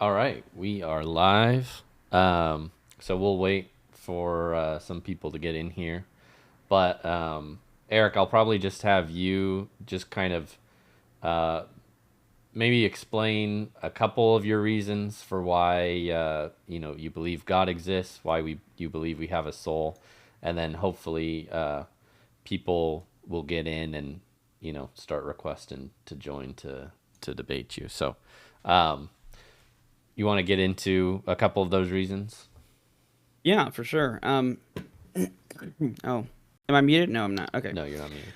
All right, we are live. So we'll wait for some people to get in here. But Eric, I'll probably just have you just kind of uh, maybe explain a couple of your reasons for why you believe God exists, why you believe we have a soul, and then hopefully people will get in and start requesting to join to debate you. So. Um, you want to get into a couple of those reasons? Yeah, for sure. Oh, am I muted? No, I'm not. Okay. No, you're not muted.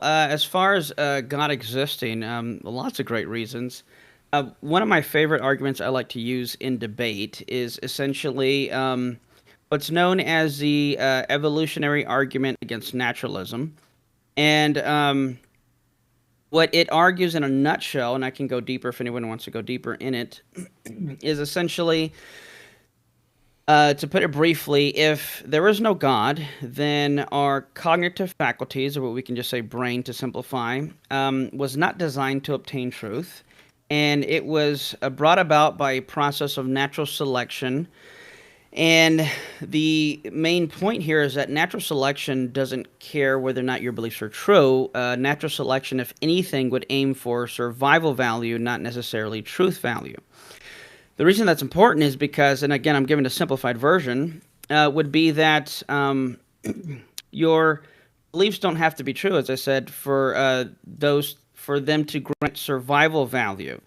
As far as God existing, lots of great reasons. One of my favorite arguments I like to use in debate is essentially what's known as the evolutionary argument against naturalism. And what it argues in a nutshell, and I can go deeper if anyone wants to go deeper in it, is essentially to put it briefly, if there is no God, then our cognitive faculties, or what we can just say brain to simplify, was not designed to obtain truth. And it was brought about by a process of natural selection. And the main point here is that natural selection doesn't care whether or not your beliefs are true. Natural selection, if anything, would aim for survival value, not necessarily truth value. The reason that's important is because, and again, I'm giving a simplified version, would be that your beliefs don't have to be true, as I said, for them to grant survival value.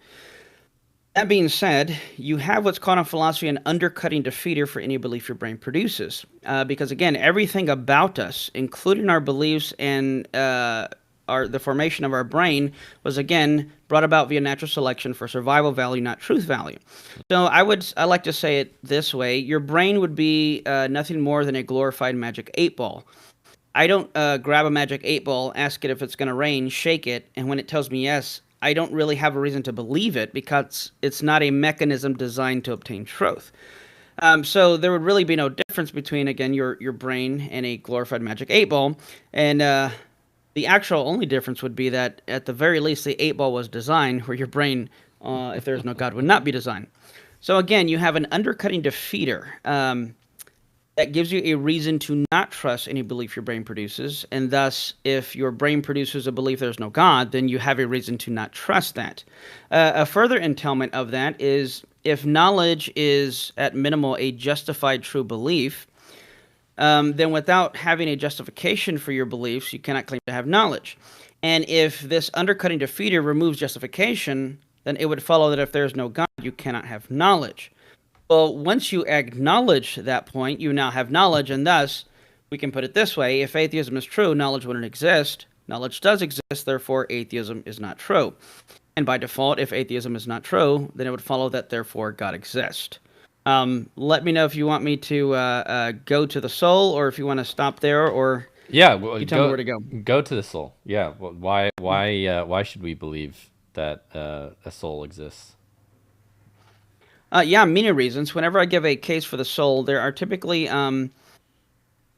That being said, you have what's called in philosophy an undercutting defeater for any belief your brain produces. Because again, everything about us, including our beliefs and the formation of our brain, was again brought about via natural selection for survival value, not truth value. So I like to say it this way: your brain would be nothing more than a glorified magic 8 ball. I don't grab a magic 8 ball, ask it if it's going to rain, shake it, and when it tells me yes, I don't really have a reason to believe it because it's not a mechanism designed to obtain truth. So there would really be no difference between, again, your brain and a glorified magic 8 ball. And the actual only difference would be that at the very least, the 8 ball was designed where your brain, if there's no God, would not be designed. So again, you have an undercutting defeater. That gives you a reason to not trust any belief your brain produces. And thus, if your brain produces a belief there's no God, then you have a reason to not trust that. A further entailment of that is if knowledge is at minimal a justified true belief, then without having a justification for your beliefs, you cannot claim to have knowledge. And if this undercutting defeater removes justification, then it would follow that if there is no God, you cannot have knowledge. Well, once you acknowledge that point, you now have knowledge, and thus, we can put it this way: if atheism is true, knowledge wouldn't exist. Knowledge does exist, therefore, atheism is not true. And by default, if atheism is not true, then it would follow that, therefore, God exists. Let me know if you want me to go to the soul, or if you want to stop there, or Yeah, well, you tell me where to go. go to the soul. Yeah, well, why should we believe that a soul exists? Yeah, many reasons. Whenever I give a case for the soul, there are typically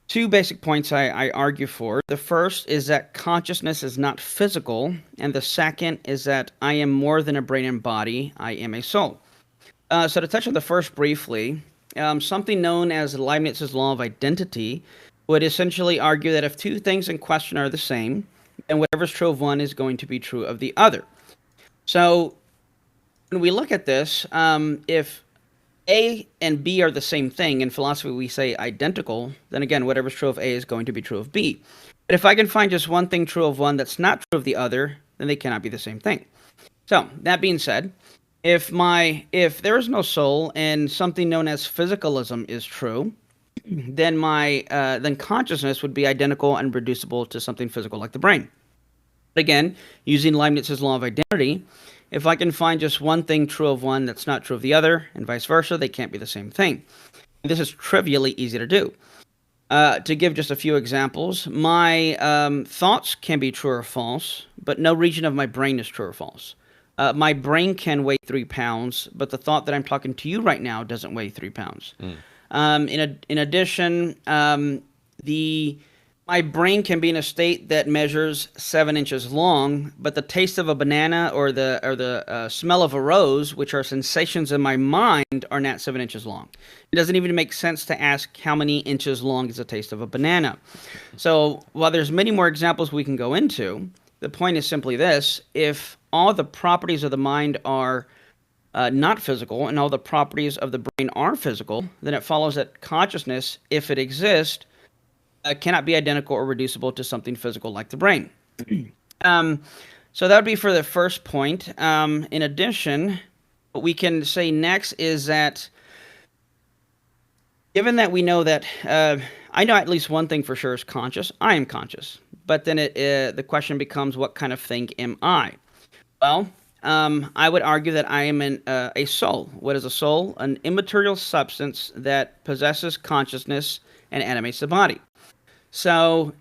two basic points I argue for. The first is that consciousness is not physical, and the second is that I am more than a brain and body, I am a soul. So, to touch on the first briefly, something known as Leibniz's law of identity would essentially argue that if two things in question are the same, then whatever's true of one is going to be true of the other. So, when we look at this, if A and B are the same thing, in philosophy we say identical, then again, whatever's true of A is going to be true of B. But if I can find just one thing true of one that's not true of the other, then they cannot be the same thing. So, that being said, if there is no soul and something known as physicalism is true, then my then consciousness would be identical and reducible to something physical like the brain. But again, using Leibniz's law of identity, if I can find just one thing true of one that's not true of the other, and vice versa, they can't be the same thing. This is trivially easy to do. To give just a few examples, my thoughts can be true or false, but no region of my brain is true or false. My brain can weigh 3 pounds, but the thought that I'm talking to you right now doesn't weigh 3 pounds. Mm. In addition, the my brain can be in a state that measures 7 inches long, but the taste of a banana or the smell of a rose, which are sensations in my mind, are not 7 inches long. It doesn't even make sense to ask how many inches long is the taste of a banana. So while there's many more examples we can go into, the point is simply this: if all the properties of the mind are not physical and all the properties of the brain are physical, then it follows that consciousness, if it exists, cannot be identical or reducible to something physical like the brain. um, so that would be for the first point. In addition, what we can say next is that given that we know that I know at least one thing for sure is conscious, I am conscious. But then the question becomes, what kind of thing am I? Well, I would argue that I am a soul. What is a soul? An immaterial substance that possesses consciousness and animates the body. So,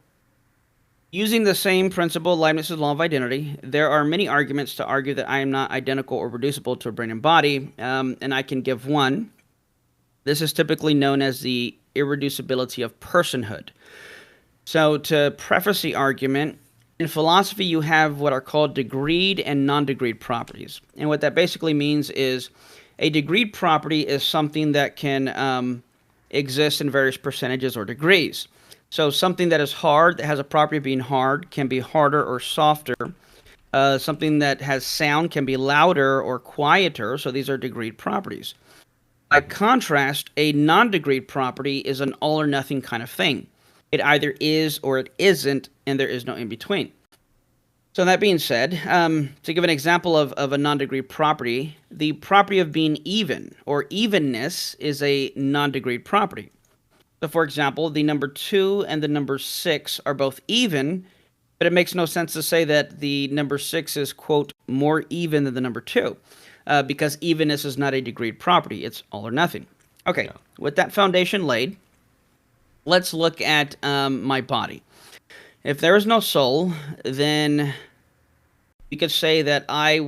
using the same principle, Leibniz's law of identity, there are many arguments to argue that I am not identical or reducible to a brain and body, and I can give one. This is typically known as the irreducibility of personhood. So, to preface the argument, in philosophy, you have what are called degreed and non-degreed properties. And what that basically means is a degreed property is something that can exist in various percentages or degrees. So something that is hard, that has a property of being hard, can be harder or softer. Something that has sound can be louder or quieter. So these are degreed properties. By contrast, a non-degreed property is an all or nothing kind of thing. It either is or it isn't, and there is no in between. So that being said, to give an example of a non-degreed property, the property of being even or evenness is a non-degreed property. So, for example, the number 2 and the number 6 are both even, but it makes no sense to say that the number 6 is, quote, more even than the number 2, because evenness is not a degreed property. It's all or nothing. Okay, yeah. With that foundation laid, let's look at my body. If there is no soul, then we could say that I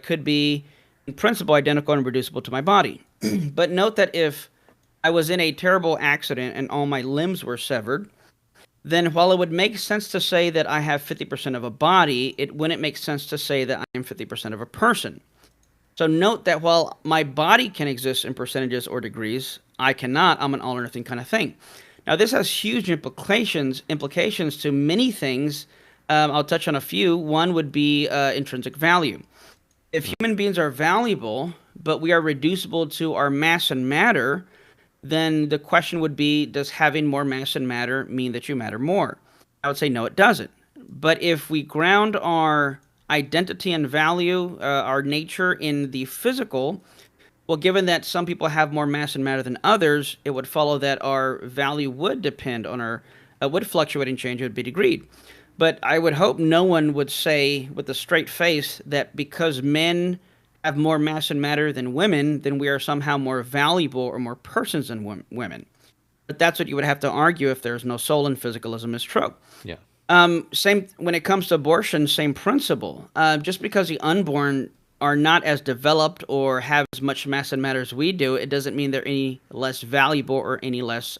could be, in principle, identical and reducible to my body. But note that if I was in a terrible accident and all my limbs were severed, then while it would make sense to say that I have 50% of a body, it wouldn't make sense to say that I am 50% of a person. So note that while my body can exist in percentages or degrees, I cannot. I'm an all or nothing kind of thing. Now, this has huge implications to many things. I'll touch on a few. One would be intrinsic value. If human beings are valuable, but we are reducible to our mass and matter, then the question would be, does having more mass and matter mean that you matter more? I would say no, it doesn't. But if we ground our identity and value, our nature in the physical, well, given that some people have more mass and matter than others, it would follow that our value would depend on would fluctuate and change, it would be degreed. But I would hope no one would say with a straight face that because men have more mass and matter than women, then we are somehow more valuable or more persons than women. But that's what you would have to argue if there's no soul and physicalism is true. Yeah. Same when it comes to abortion, same principle. Just because the unborn are not as developed or have as much mass and matter as we do, it doesn't mean they're any less valuable or any less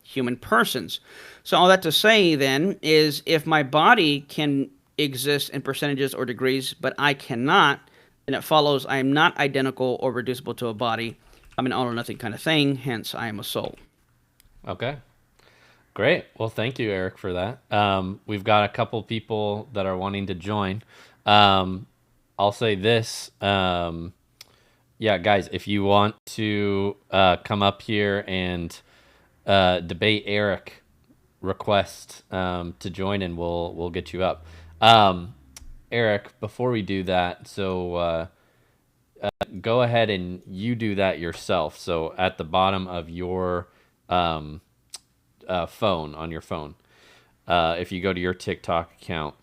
human persons. So all that to say then is if my body can exist in percentages or degrees, but I cannot, then it follows I am not identical or reducible to a body. I'm an all or nothing kind of thing, hence I am a soul. Okay. Great. Well, thank you, Eric, for that. We've got a couple people that are wanting to join. I'll say this. Yeah, guys, if you want to come up here and debate Eric, request to join and we'll get you up. Eric, before we do that, so go ahead and you do that yourself. So at the bottom of your phone, on your phone, if you go to your TikTok account,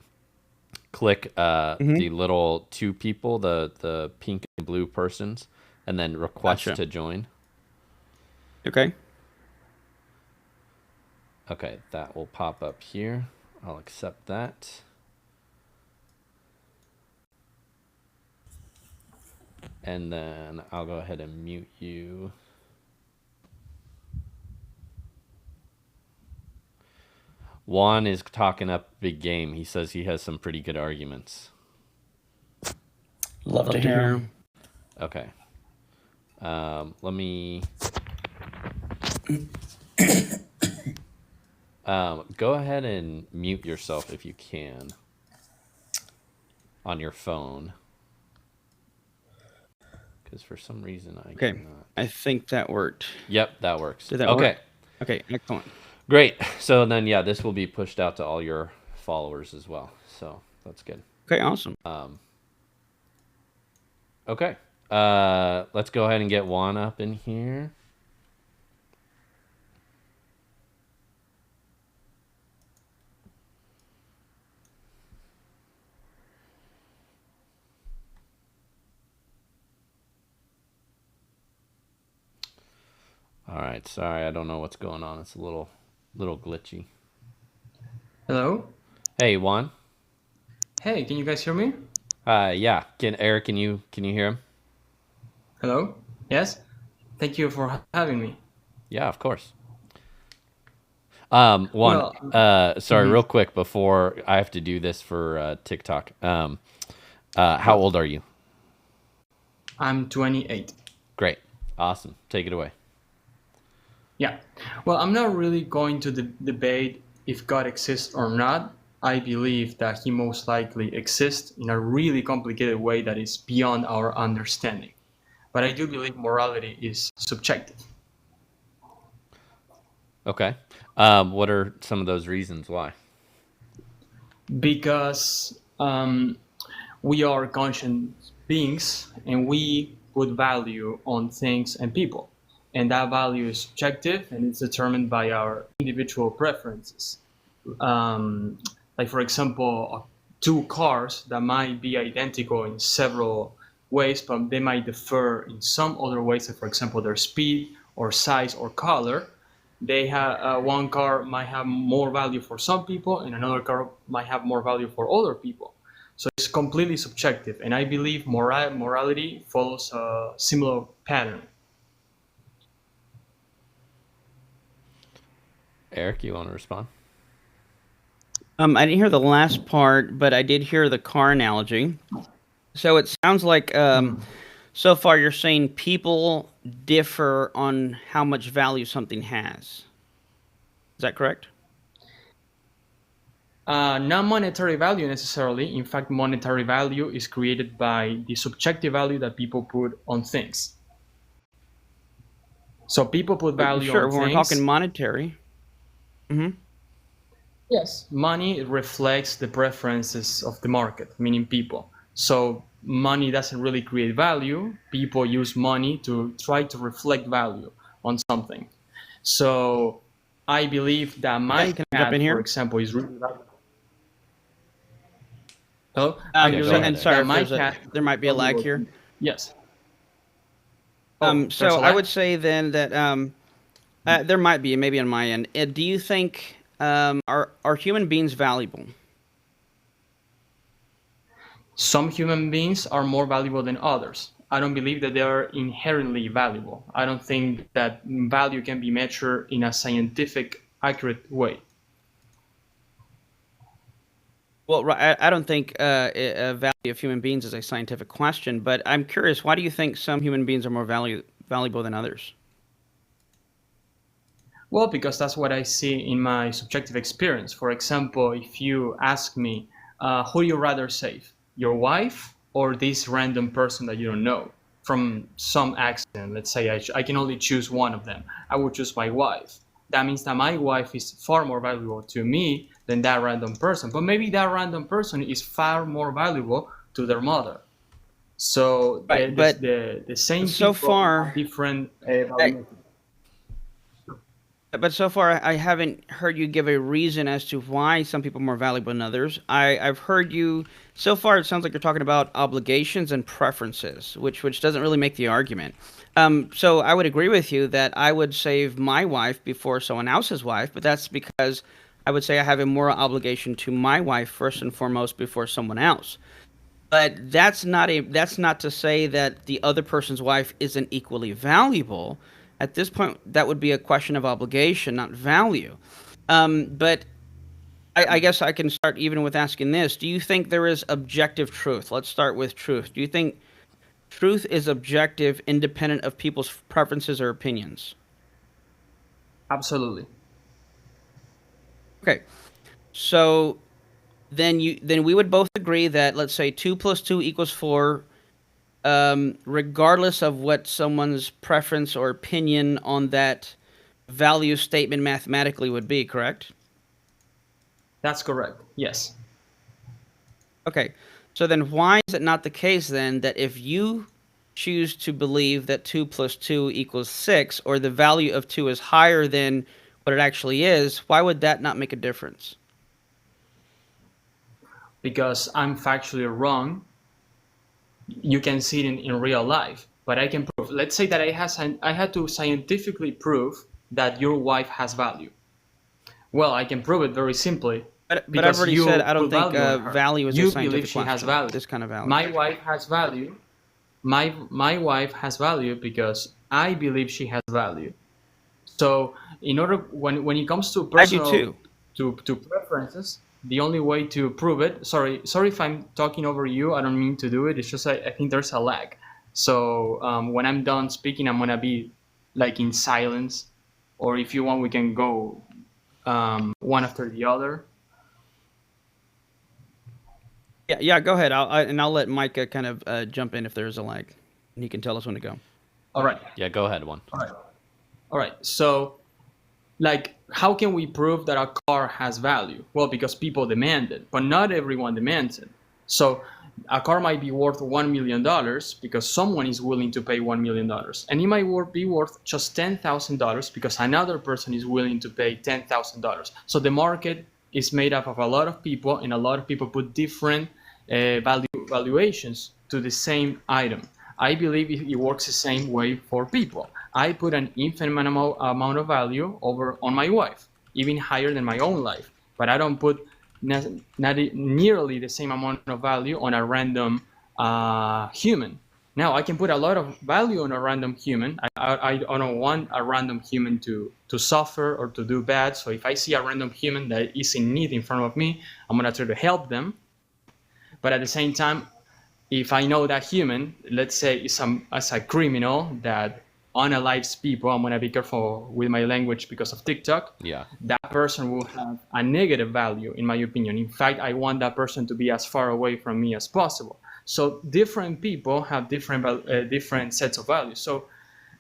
click the little two people, the pink and blue persons, and then request to join. Okay. Okay, that will pop up here. I'll accept that. And then I'll go ahead and mute you. Juan is talking up big game. He says he has some pretty good arguments. Love to hear 'em. Okay. Let me go ahead and mute yourself if you can on your phone. Because for some reason I Okay. cannot. I think that worked. Yep, that works. Did that okay. work? Okay, excellent. Great. So then, yeah, this will be pushed out to all your followers as well. So that's good. Okay, awesome. Okay. Let's go ahead and get Juan up in here. All right. Sorry, I don't know what's going on. It's a little glitchy. Hello? Hey, Juan. Hey, can you guys hear me? Yeah. Eric, can you hear him? Hello? Yes? Thank you for having me. Yeah, of course. Juan, sorry, real quick before I have to do this for TikTok. How old are you? I'm 28. Great. Awesome. Take it away. Yeah. Well, I'm not really going to debate if God exists or not. I believe that he most likely exists in a really complicated way that is beyond our understanding. But I do believe morality is subjective. Okay. What are some of those reasons why? Because we are conscious beings and we put value on things and people. And that value is subjective and it's determined by our individual preferences. Like, for example, two cars that might be identical in several ways, but they might differ in some other ways. Like, for example, their speed or size or color. They have one car might have more value for some people, and another car might have more value for other people. So it's completely subjective, and I believe morality follows a similar pattern. Eric, you want to respond? I didn't hear the last part, but I did hear the car analogy. So it sounds like so far you're saying people differ on how much value something has. Is that correct? Not monetary value necessarily. In fact, monetary value is created by the subjective value that people put on things. So people put value Sure, on when things. we're talking monetary. Mm-hmm. Yes, money reflects the preferences of the market, meaning people. So money doesn't really create value. People use money to try to reflect value on something. So I believe that my cat, for example, is really valuable. Hello? And sorry, there might be a lag here. Yes. So I would say then that there might be, maybe on my end. Do you think are human beings valuable? Some human beings are more valuable than others. I don't believe that they are inherently valuable. I don't think that value can be measured in a scientific, accurate way. Well, I don't think value of human beings is a scientific question, but I'm curious, why do you think some human beings are more valuable than others? Well, because that's what I see in my subjective experience. For example, if you ask me, who do you rather save, your wife or this random person that you don't know from some accident? Let's say I can only choose one of them. I would choose my wife. That means that my wife is far more valuable to me than that random person. But maybe that random person is far more valuable to their mother. So the same so far different values. But so far, I haven't heard you give a reason as to why some people are more valuable than others. I've heard you, so far it sounds like you're talking about obligations and preferences, which doesn't really make the argument. So I would agree with you that I would save my wife before someone else's wife, but that's because I would say I have a moral obligation to my wife first and foremost before someone else. But that's not to say that the other person's wife isn't equally valuable. At this point, that would be a question of obligation, not value. But I guess I can start even with asking this. Do you think there is objective truth? Let's start with truth. Do you think truth is objective, independent of people's preferences or opinions? Absolutely. Okay. So then we would both agree that, let's say, 2 plus 2 equals 4, regardless of what someone's preference or opinion on that value statement mathematically would be, correct? That's correct. Yes. Okay. So then why is it not the case then that if you choose to believe that 2 plus 2 equals 6, or the value of 2 is higher than what it actually is, why would that not make a difference? Because I'm factually wrong. You can see it in real life, but I can prove. Let's say that I had to scientifically prove that your wife has value. Well, I can prove it very simply. But I've already said I don't think value is a scientific believe she has question. value. This kind of value. My wife has value. My wife has value because I believe she has value. So in order when it comes to personal I do too. to preferences, the only way to prove it. Sorry if I'm talking over you. I don't mean to do it. It's just I think there's a lag. So when I'm done speaking, I'm gonna be like in silence, or if you want, we can go one after the other. Yeah. Go ahead. I'll let Micah kind of jump in if there's a lag, and he can tell us when to go. All right. Yeah, go ahead, one. All right. So, like, how can we prove that a car has value? Well, because people demand it, but not everyone demands it. So, a car might be worth $1 million because someone is willing to pay $1 million, and it might be worth just $10,000 because another person is willing to pay $10,000. So the market is made up of a lot of people, and a lot of people put different valuations to the same item. I believe it works the same way for people. I put an infinite amount of value over on my wife, even higher than my own life, but I don't put not nearly the same amount of value on a random human. Now, I can put a lot of value on a random human. I don't want a random human to suffer or to do bad. So if I see a random human that is in need in front of me, I'm going to try to help them. But at the same time, if I know that human, let's say is a criminal that unalives people, I'm going to be careful with my language because of TikTok. Yeah. That person will have a negative value, in my opinion. In fact, I want that person to be as far away from me as possible. So different people have different sets of values. So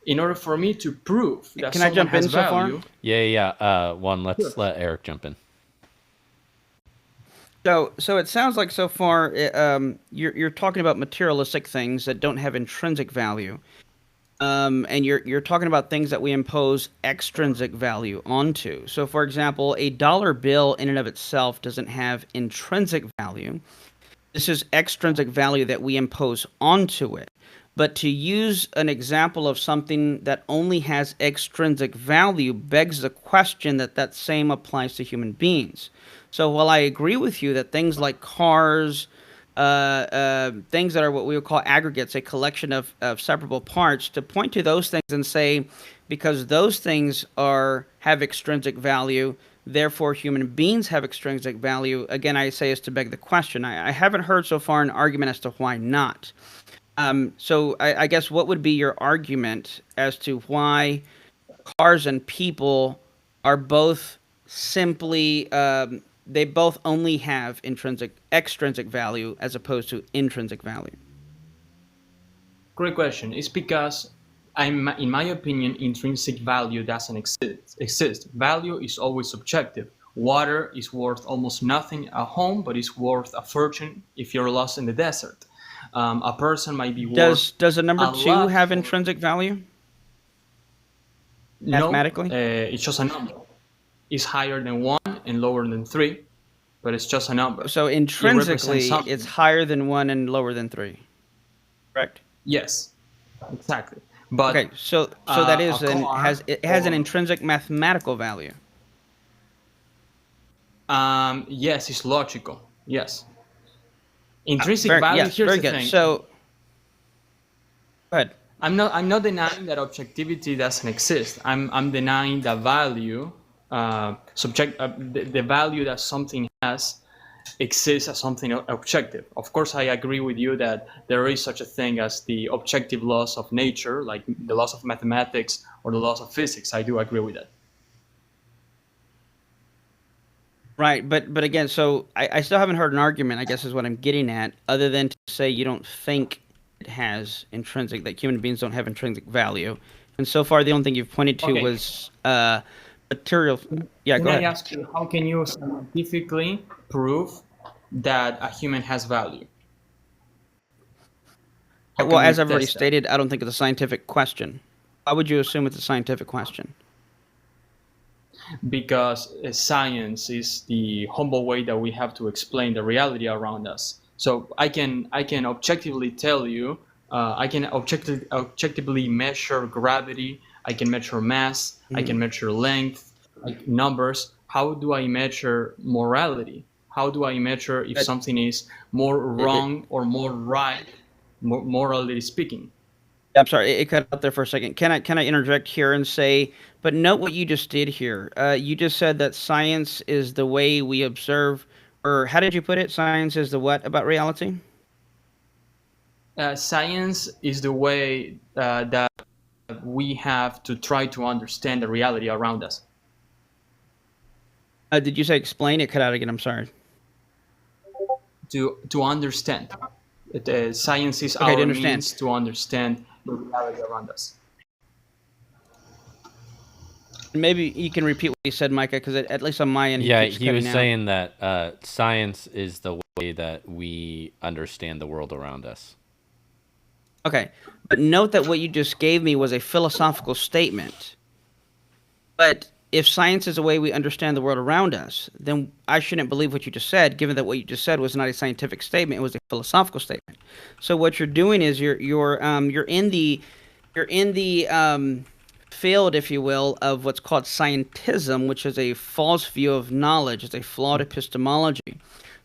in order for me to prove that Can I someone jump has in so far? value, Yeah. Let's Sure. let Eric jump in. So it sounds like so far you're talking about materialistic things that don't have intrinsic value, and you're talking about things that we impose extrinsic value onto. So, for example, a dollar bill in and of itself doesn't have intrinsic value. This is extrinsic value that we impose onto it. But to use an example of something that only has extrinsic value begs the question that same applies to human beings. So while I agree with you that things like cars, things that are what we would call aggregates, a collection of separable parts, to point to those things and say, because those things have extrinsic value, therefore human beings have extrinsic value, again, I say is to beg the question. I haven't heard so far an argument as to why not. So I guess what would be your argument as to why cars and people are both simply they both only have extrinsic value as opposed to intrinsic value? great question. It's because in my opinion, intrinsic value doesn't exist. Value is always subjective. Water is worth almost nothing at home, but it's worth a fortune if you're lost in the desert. A person might be worth. Does a number a 2 lot have for- intrinsic value? No, mathematically? it's just a number. It's higher than 1 and lower than 3, but it's just a number. So intrinsically, something. it's higher than 1 and lower than 3. Correct? Yes, exactly. But Okay, so that is a car has an or- intrinsic mathematical value. yes, it's logical. Yes. Intrinsic Very, value. yes, Here's very the good. thing. So, go ahead. I'm not denying that objectivity doesn't exist. I'm denying that value the value that something has exists as something objective. Of course, I agree with you that there is such a thing as the objective laws of nature, like the laws of mathematics or the laws of physics. I do agree with that. Right, but again, so I still haven't heard an argument, I guess is what I'm getting at, other than to say you don't think it has intrinsic, that human beings don't have intrinsic value. And so far, the only thing you've pointed to Okay. was material. Yeah, Can go I ahead. ask you, how can you scientifically prove that a human has value? How Well, can we as I've already test that? stated, I don't think it's a scientific question. Why would you assume it's a scientific question? Because science is the humble way that we have to explain the reality around us. So I can objectively tell you, I can objectively measure gravity. I can measure mass. I can measure length, like numbers. How do I measure morality? How do I measure if something is more wrong or more right, morally speaking? I'm sorry, it cut out there for a second. Can I interject here and say, but note what you just did here. You just said that science is the way we observe, or how did you put it? Science is the what about reality? Science is the way that we have to try to understand the reality around us. Did you say explain? It cut out again. I'm sorry. To understand. Science is Okay, to our understand. means to understand the reality around us. Maybe you can repeat what you said, Micah, because at least on my end, Yeah, keeps he was cutting out. saying that science is the way that we understand the world around us. Okay, but note that what you just gave me was a philosophical statement. But if science is the way we understand the world around us, then I shouldn't believe what you just said, given that what you just said was not a scientific statement; it was a philosophical statement. So what you're doing is you're in the field, if you will, of what's called scientism, which is a false view of knowledge. It's a flawed epistemology.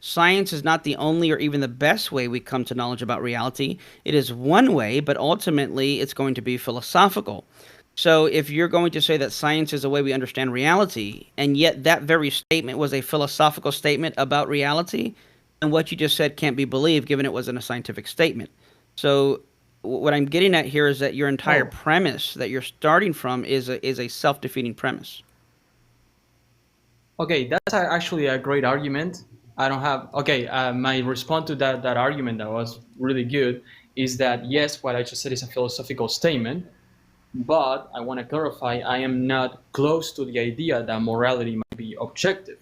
Science is not the only or even the best way we come to knowledge about reality. It is one way, but ultimately it's going to be philosophical. So if you're going to say that science is the way we understand reality, and yet that very statement was a philosophical statement about reality, then what you just said can't be believed, given it wasn't a scientific statement. So what I'm getting at here is that your entire premise that you're starting from is a self-defeating premise. Okay, that's actually a great argument. I don't have. Okay, my response to that argument that was really good is that yes, what I just said is a philosophical statement, but I want to clarify. I am not close to the idea that morality might be objective.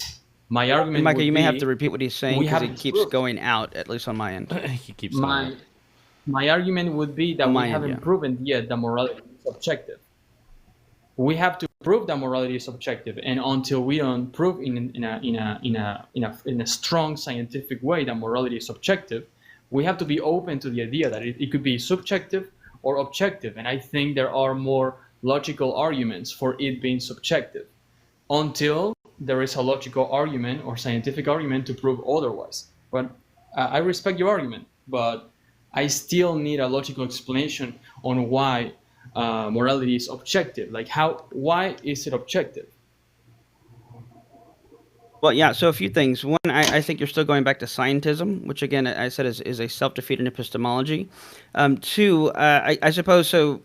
My argument Micah, would you may be have to repeat what he's saying we because he haven't keeps proved. going out, at least on my end. He keeps going. My argument would be that On we my end, haven't yeah. proven yet that morality is objective. We have to prove that morality is objective, and until we don't prove in a strong scientific way that morality is objective, we have to be open to the idea that it could be subjective or objective. And I think there are more logical arguments for it being subjective until there is a logical argument or scientific argument to prove otherwise. But I respect your argument, but I still need a logical explanation on why morality is objective. Like why is it objective? Well, yeah, so a few things. One, I think you're still going back to scientism, which again, I said is a self-defeating epistemology. Two, I suppose, so,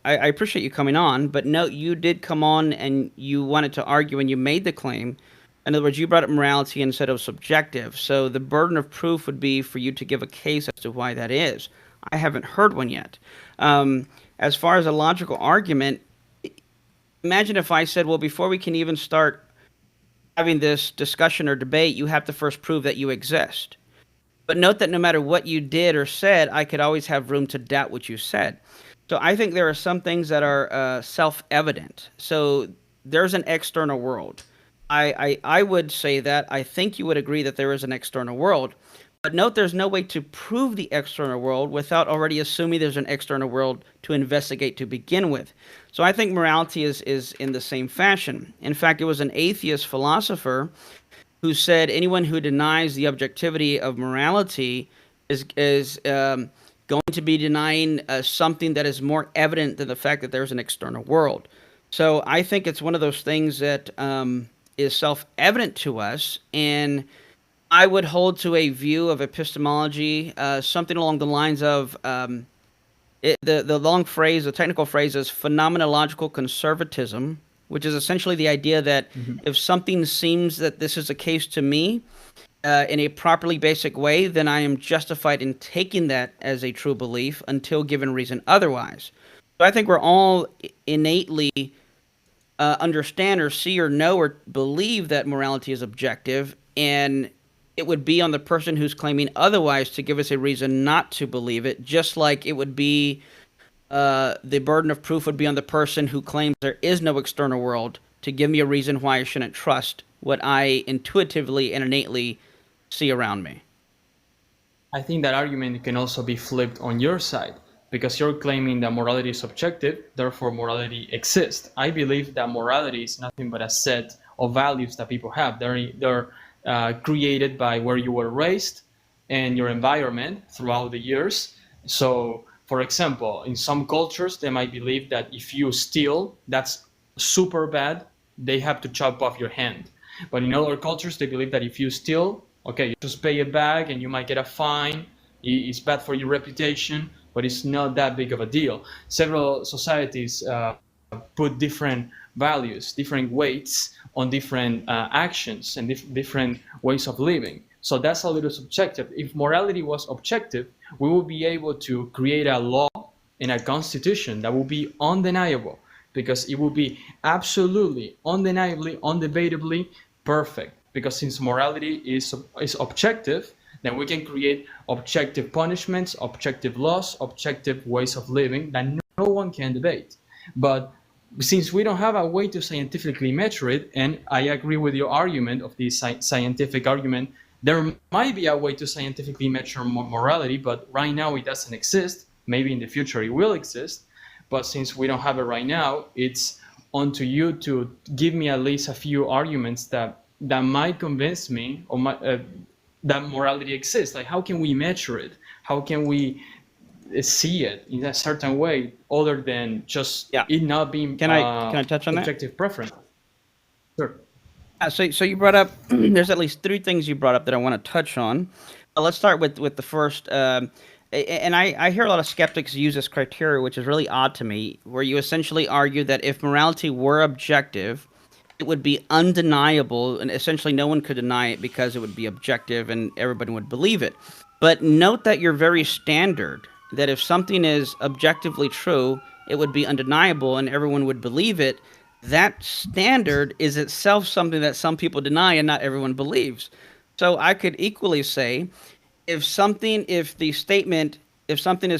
I appreciate you coming on, but no, you did come on and you wanted to argue and you made the claim. In other words, you brought up morality and said it was subjective. So the burden of proof would be for you to give a case as to why that is. I haven't heard one yet. As far as a logical argument, imagine if I said, well, before we can even start having this discussion or debate, you have to first prove that you exist. But note that no matter what you did or said, I could always have room to doubt what you said. So I think there are some things that are self-evident. So there's an external world. I would say that I think you would agree that there is an external world. But note there's no way to prove the external world without already assuming there's an external world to investigate to begin with. So I think morality is in the same fashion. In fact, it was an atheist philosopher who said anyone who denies the objectivity of morality is going to be denying something that is more evident than the fact that there's an external world. So I think it's one of those things that is self-evident to us, and I would hold to a view of epistemology, something along the lines of the long phrase, the technical phrase is phenomenological conservatism, which is essentially the idea that if something seems that this is the case to me in a properly basic way, then I am justified in taking that as a true belief until given reason otherwise. So I think we're all innately understand or see or know or believe that morality is objective, and it would be on the person who's claiming otherwise to give us a reason not to believe it, just like it would be the burden of proof would be on the person who claims there is no external world to give me a reason why I shouldn't trust what I intuitively and innately see around me. I think that argument can also be flipped on your side because you're claiming that morality is subjective, therefore morality exists. I believe that morality is nothing but a set of values that people have. They're created by where you were raised and your environment throughout the years. So, for example, in some cultures, they might believe that if you steal, that's super bad. They have to chop off your hand. But in other cultures, they believe that if you steal, okay, you just pay it back and you might get a fine. It's bad for your reputation, but it's not that big of a deal. Several societies put different values, different weights on different actions and different ways of living. So that's a little subjective. If morality was objective, we would be able to create a law and a constitution that would be undeniable because it would be absolutely, undeniably, undebatably perfect. Because since morality is objective, then we can create objective punishments, objective laws, objective ways of living that no one can debate. But since we don't have a way to scientifically measure it, and I agree with your argument of the scientific argument, there might be a way to scientifically measure morality, but right now it doesn't exist. Maybe in the future it will exist. But since we don't have it right now, it's on to you to give me at least a few arguments that might convince me or that morality exists. Like, how can we measure it? How can we see it in a certain way other than just it not being can I touch on objective preference? Sure. So you brought up there's at least three things you brought up that I want to touch on. Let's start with the first. And I hear a lot of skeptics use this criteria, which is really odd to me, where you essentially argue that if morality were objective, it would be undeniable, and essentially no one could deny it because it would be objective and everybody would believe it. But note that your very standard, that if something is objectively true, it would be undeniable and everyone would believe it, that standard is itself something that some people deny and not everyone believes. So I could equally say, if something is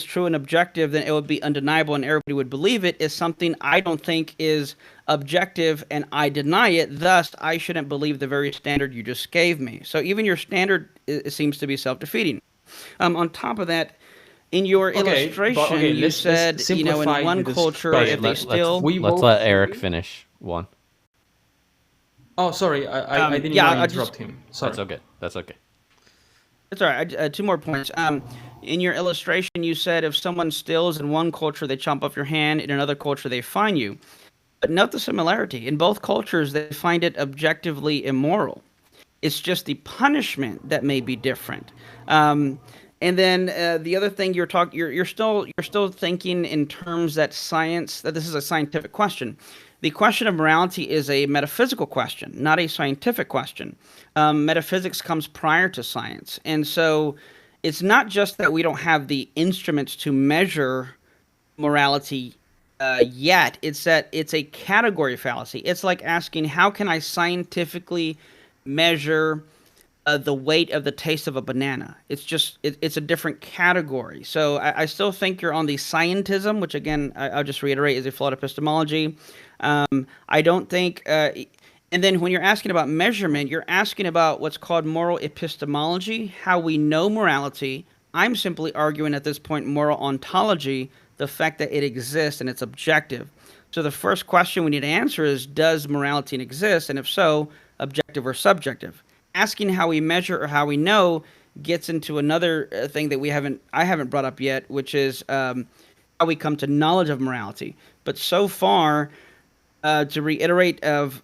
true and objective, then it would be undeniable and everybody would believe it, is something I don't think is objective and I deny it. Thus, I shouldn't believe the very standard you just gave me. So even your standard seems to be self-defeating. On top of that, in your illustration, you said, in one culture, if they still... Let's let Eric finish one. Oh, sorry, I didn't want to interrupt him. Sorry. That's okay. That's all right. 2 more points. In your illustration, you said if someone steals in one culture, they chomp off your hand. In another culture, they fine you. But note the similarity. In both cultures, they find it objectively immoral. It's just the punishment that may be different. And then the other thing you're still thinking in terms that this is a scientific question. The question of morality is a metaphysical question, not a scientific question. Metaphysics comes prior to science. And so it's not just that we don't have the instruments to measure morality yet. It's that it's a category fallacy. It's like asking, how can I scientifically measure the weight of the taste of a banana? It's a different category. So I still think you're on the scientism, which again, I'll just reiterate, is a flawed epistemology. I don't think, and then when you're asking about measurement, you're asking about what's called moral epistemology, how we know morality. I'm simply arguing at this point moral ontology, the fact that it exists and it's objective. So the first question we need to answer is, does morality exist? And if so, objective or subjective? Asking how we measure or how we know gets into another thing that I haven't brought up yet, which is how we come to knowledge of morality. But so far, to reiterate of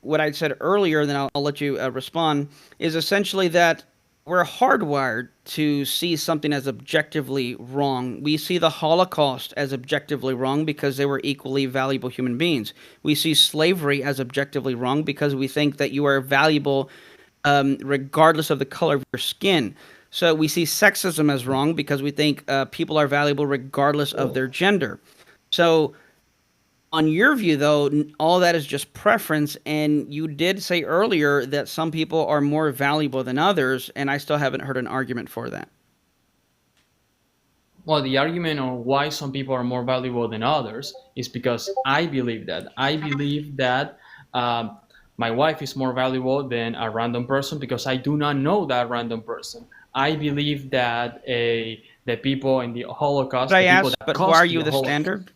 what I said earlier, then I'll let you respond, is essentially that we're hardwired to see something as objectively wrong. We see the Holocaust as objectively wrong because they were equally valuable human beings. We see slavery as objectively wrong because we think that you are valuable regardless of the color of your skin. So we see sexism as wrong because we think people are valuable regardless of their gender. So on your view, though, all that is just preference, and you did say earlier that some people are more valuable than others, and I still haven't heard an argument for that. Well, the argument on why some people are more valuable than others is because I believe that. I believe that my wife is more valuable than a random person because I do not know that random person. I believe that the people in the Holocaust, But I the people asked, that but why are caused you the the Holocaust, standard?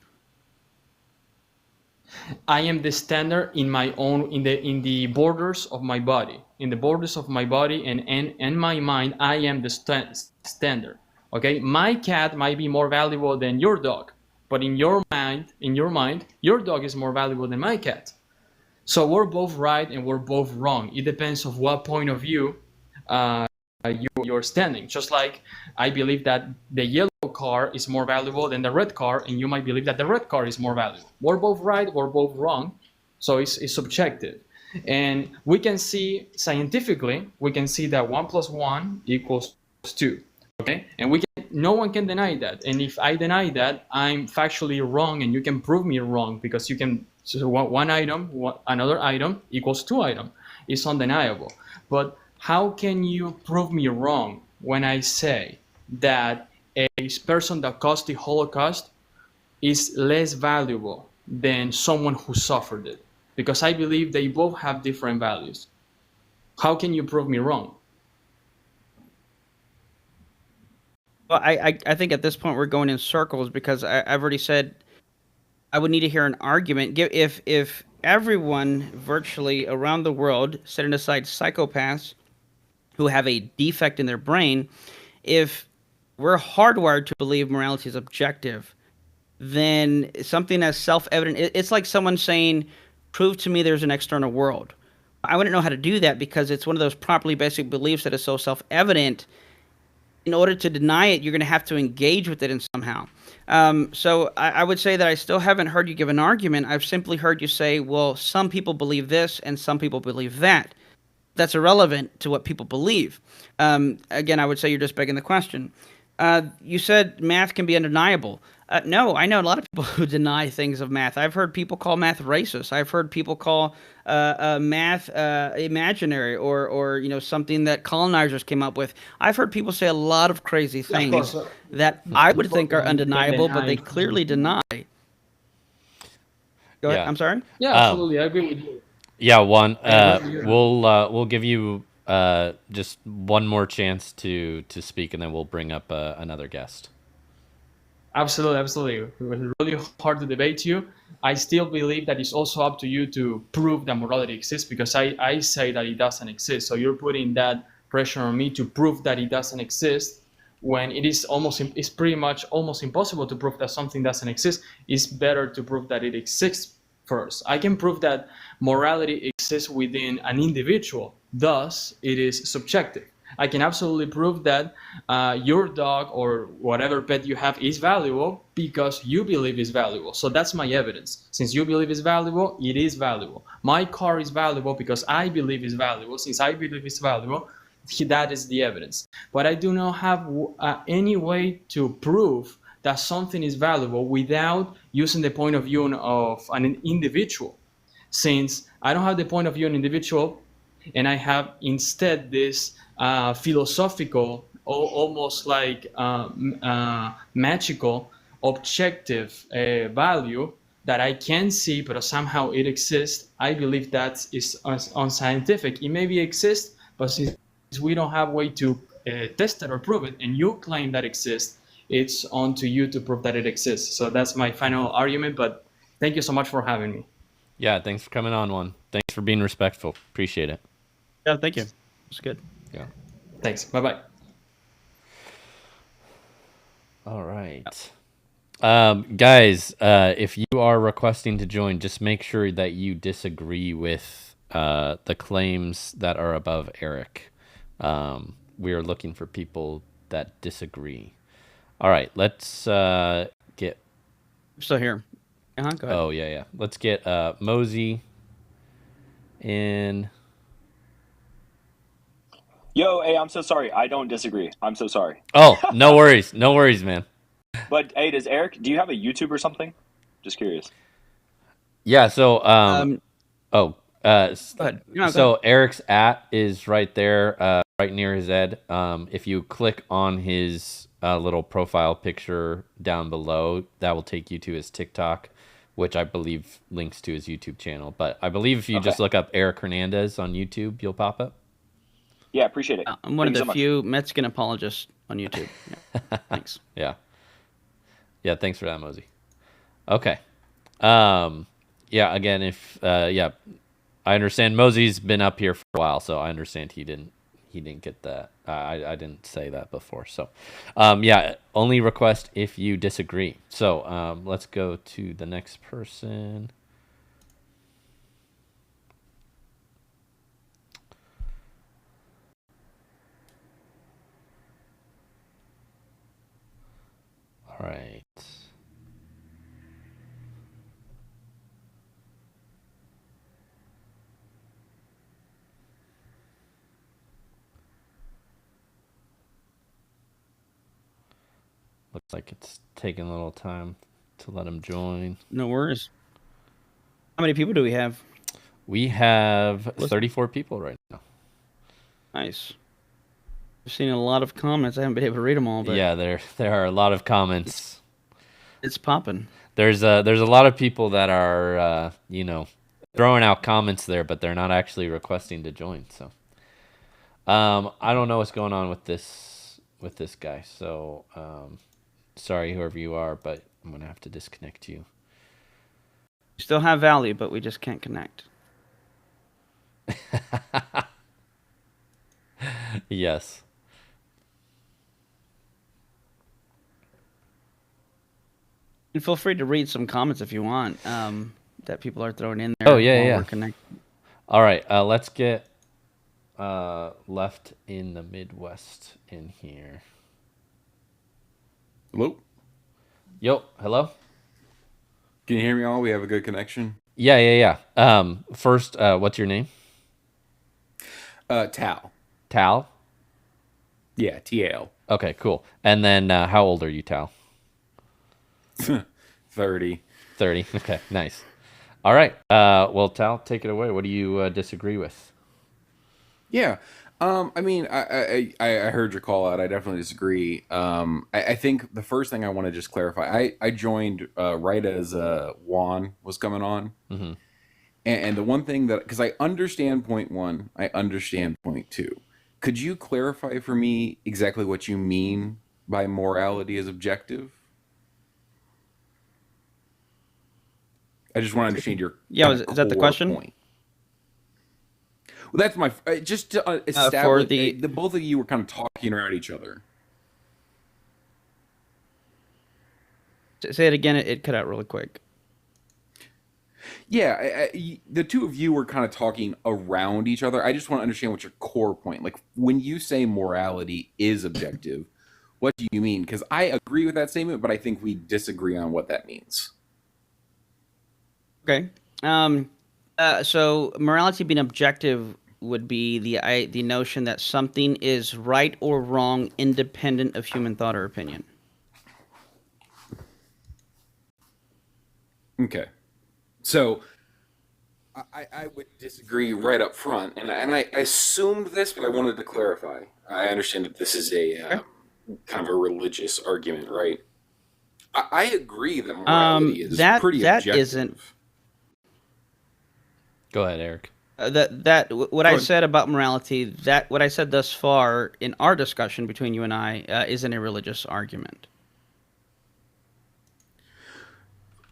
I am the standard in my own in the borders of my body. In the borders of my body and my mind, I am the standard. Okay, my cat might be more valuable than your dog, but in your mind, your dog is more valuable than my cat. So we're both right and we're both wrong. It depends of what point of view you're standing. Just like I believe that the yellow car is more valuable than the red car, and you might believe that the red car is more valuable. We're both right, we're both wrong. So it's subjective. And we can see scientifically, we can see that 1 plus 1 equals 2. Okay? And no one can deny that. And if I deny that, I'm factually wrong, and you can prove me wrong because you can. So one item, another item equals 2 items. It's undeniable. But how can you prove me wrong when I say that a person that caused the Holocaust is less valuable than someone who suffered it? Because I believe they both have different values. How can you prove me wrong? Well, I think at this point we're going in circles because I've already said I would need to hear an argument. If everyone virtually around the world, setting aside psychopaths who have a defect in their brain, if we're hardwired to believe morality is objective, then something as self-evident, it's like someone saying, prove to me there's an external world. I wouldn't know how to do that because it's one of those properly basic beliefs that is so self-evident. In order to deny it, you're going to have to engage with it in somehow. So I would say that I still haven't heard you give an argument. I've simply heard you say, well, some people believe this and some people believe that. That's irrelevant to what people believe. Again, I would say you're just begging the question. You said math can be undeniable. No, I know a lot of people who deny things of math. I've heard people call math racist. I've heard people call math imaginary or something that colonizers came up with. I've heard people say a lot of crazy things that I would think are undeniable, but they clearly deny. Go ahead. Yeah. I'm sorry. Yeah, absolutely. I agree with you. Yeah, Juan. We'll give you just one more chance to speak, and then we'll bring up another guest. Absolutely, absolutely. It was really hard to debate you. I still believe that it's also up to you to prove that morality exists because I say that it doesn't exist. So you're putting that pressure on me to prove that it doesn't exist when it's pretty much almost impossible to prove that something doesn't exist. It's better to prove that it exists first. I can prove that morality exists within an individual. Thus, it is subjective. I can absolutely prove that your dog or whatever pet you have is valuable because you believe it's valuable. So that's my evidence. Since you believe it's valuable, it is valuable. My car is valuable because I believe it's valuable. Since I believe it's valuable, that is the evidence. But I do not have any way to prove that something is valuable without using the point of view of an individual. Since I don't have the point of view of an individual, and I have instead this philosophical, almost like magical, objective value that I can see, but somehow it exists. I believe that is unscientific. It maybe exists, but since we don't have a way to test it or prove it, and you claim that it exists, it's on to you to prove that it exists. So that's my final argument, but thank you so much for having me. Yeah, thanks for coming on, Juan. Thanks for being respectful. Appreciate it. Yeah, thank you. It's good. Yeah. Thanks. Bye-bye. All right. Guys, if you are requesting to join, just make sure that you disagree with the claims that are above Eric. We are looking for people that disagree. All right, let's get. I'm still here. Go ahead. Oh yeah. Let's get Mosey in. Yo, hey, I'm so sorry. I don't disagree. I'm so sorry. Oh, no worries, man. But hey, do you have a YouTube or something? Just curious. Yeah. So Go ahead. No, go so ahead. Eric's is right there, right near his head. If you click on his little profile picture down below, that will take you to his TikTok, which I believe links to his YouTube channel. But I believe if you just look up Eric Hernandez on YouTube, you'll pop up. Yeah, appreciate it. I'm one Thank you of the few Mexican apologists on YouTube. Yeah. Thanks. Yeah, thanks for that, Mosey. Okay. Yeah, again, if I understand Mosey's been up here for a while, so I understand he didn't get that. I didn't say that before. So only request if you disagree. So let's go to the next person. All right. Looks like it's taking a little time to let him join. No worries. How many people do we have? We have 34 people right now. Nice. I've seen a lot of comments. I haven't been able to read them all, but Yeah, there are a lot of comments. it's popping. There's a lot of people that are throwing out comments there, but they're not actually requesting to join. So I don't know what's going on with this guy. So sorry, whoever you are, but I'm gonna have to disconnect you. We still have value, but we just can't connect. Yes. And feel free to read some comments if you want that people are throwing in there. Oh, yeah. We're connected. All right, let's get left in the Midwest in here. Hello? Yo, hello? Can you hear me all? We have a good connection? Yeah. First, what's your name? Tal. Tal? Yeah, T-A-L. Okay, cool. And then how old are you, Tal? 30. 30. Okay, nice. All right. Well, Tal, take it away. What do you disagree with? Yeah. I mean, I heard your call out. I definitely disagree. I think the first thing I want to just clarify, I joined right as Juan was coming on. Mm-hmm. And the one thing that, because I understand point one, I understand point two. Could you clarify for me exactly what you mean by morality is objective? I just want to understand your is that the question? Point. Well, that's my just to establish. For the both of you were kind of talking around each other. Say it again. It cut out really quick. Yeah, the two of you were kind of talking around each other. I just want to understand what your core point. Like when you say morality is objective, what do you mean? Because I agree with that statement, but I think we disagree on what that means. Okay. So morality being objective would be the notion that something is right or wrong independent of human thought or opinion. Okay. So I would disagree right up front, and I assumed this, but I wanted to clarify. I understand that this is a kind of a religious argument, right? I agree that morality is pretty objective. Isn't. Go ahead, Eric. What I said about morality, what I said thus far in our discussion between you and I, isn't a religious argument.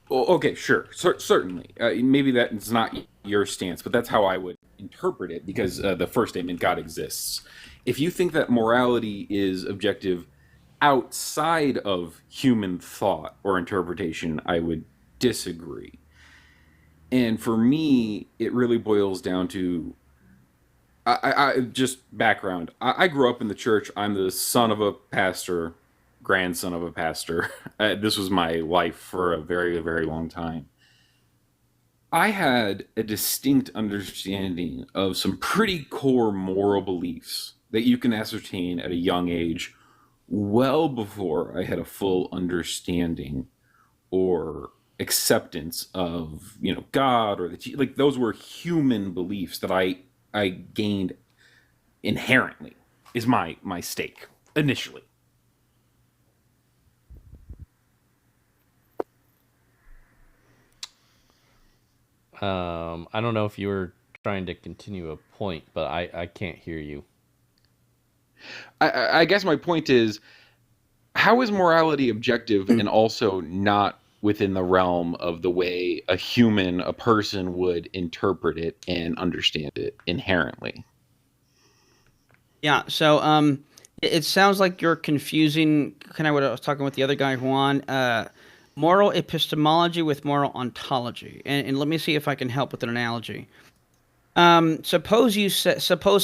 Well, okay, sure, certainly. Maybe that's not your stance, but that's how I would interpret it, because the first statement, God exists. If you think that morality is objective, outside of human thought or interpretation, I would disagree. And for me, it really boils down to I just background. I grew up in the church. I'm the son of a pastor, grandson of a pastor. This was my life for a very, very long time. I had a distinct understanding of some pretty core moral beliefs that you can ascertain at a young age, well before I had a full understanding or acceptance of, God or like those were human beliefs that I gained inherently, is my stake initially. I don't know if you were trying to continue a point, but I can't hear you. I guess my point is, how is morality objective and also not within the realm of the way a person would interpret it and understand it inherently? Yeah, so it sounds like you're confusing kind of what I was talking with the other guy, Juan, moral epistemology with moral ontology. And let me see if I can help with an analogy. Suppose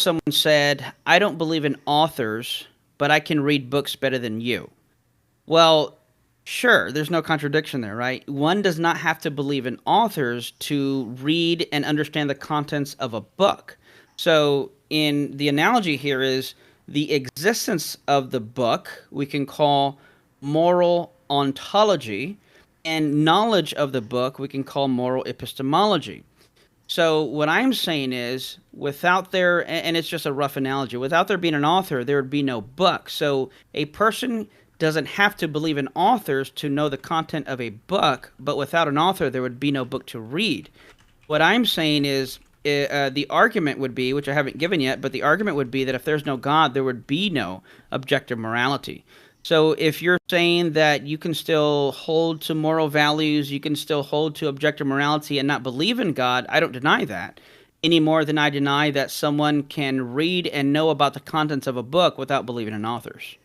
someone said, "I don't believe in authors, but I can read books better than you." Well, sure, there's no contradiction there, right? One does not have to believe in authors to read and understand the contents of a book. So, in the analogy here is the existence of the book we can call moral ontology, and knowledge of the book we can call moral epistemology. So what I'm saying is, without there, and it's just a rough analogy, without there being an author, there would be no book. So a person doesn't have to believe in authors to know the content of a book, but without an author, there would be no book to read. What I'm saying is, the argument would be, which I haven't given yet, but the argument would be that if there's no God, there would be no objective morality. So if you're saying that you can still hold to moral values, you can still hold to objective morality and not believe in God, I don't deny that, any more than I deny that someone can read and know about the contents of a book without believing in authors.